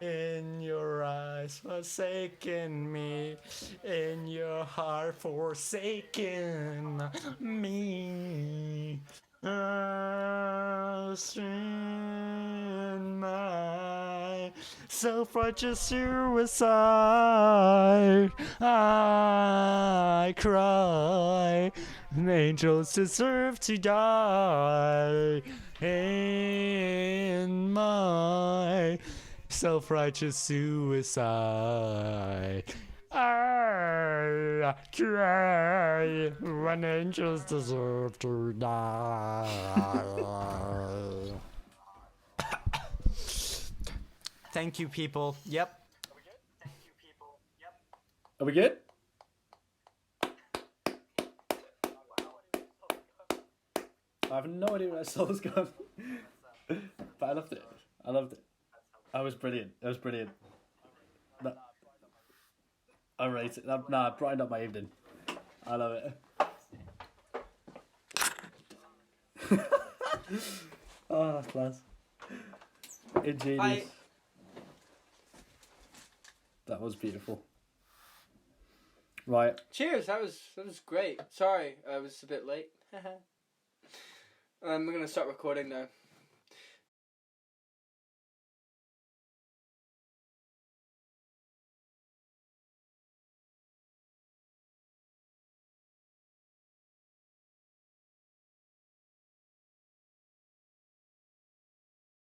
In your eyes forsaken me. In your heart forsaken me. In my self-righteous suicide, I cry. Angels deserve to die in my self-righteous suicide. I cry when angels deserve to die. Thank you, people. Yep. Are we good? I have no idea where that song's gone. But I loved it. I loved it. That was brilliant. That was brilliant. No, I rate it. Nah, it brightened up my evening. I love it. Oh, that's class. Ingenious. That was beautiful. Right. Cheers. That was great. Sorry, I was a bit late. We're gonna start recording now.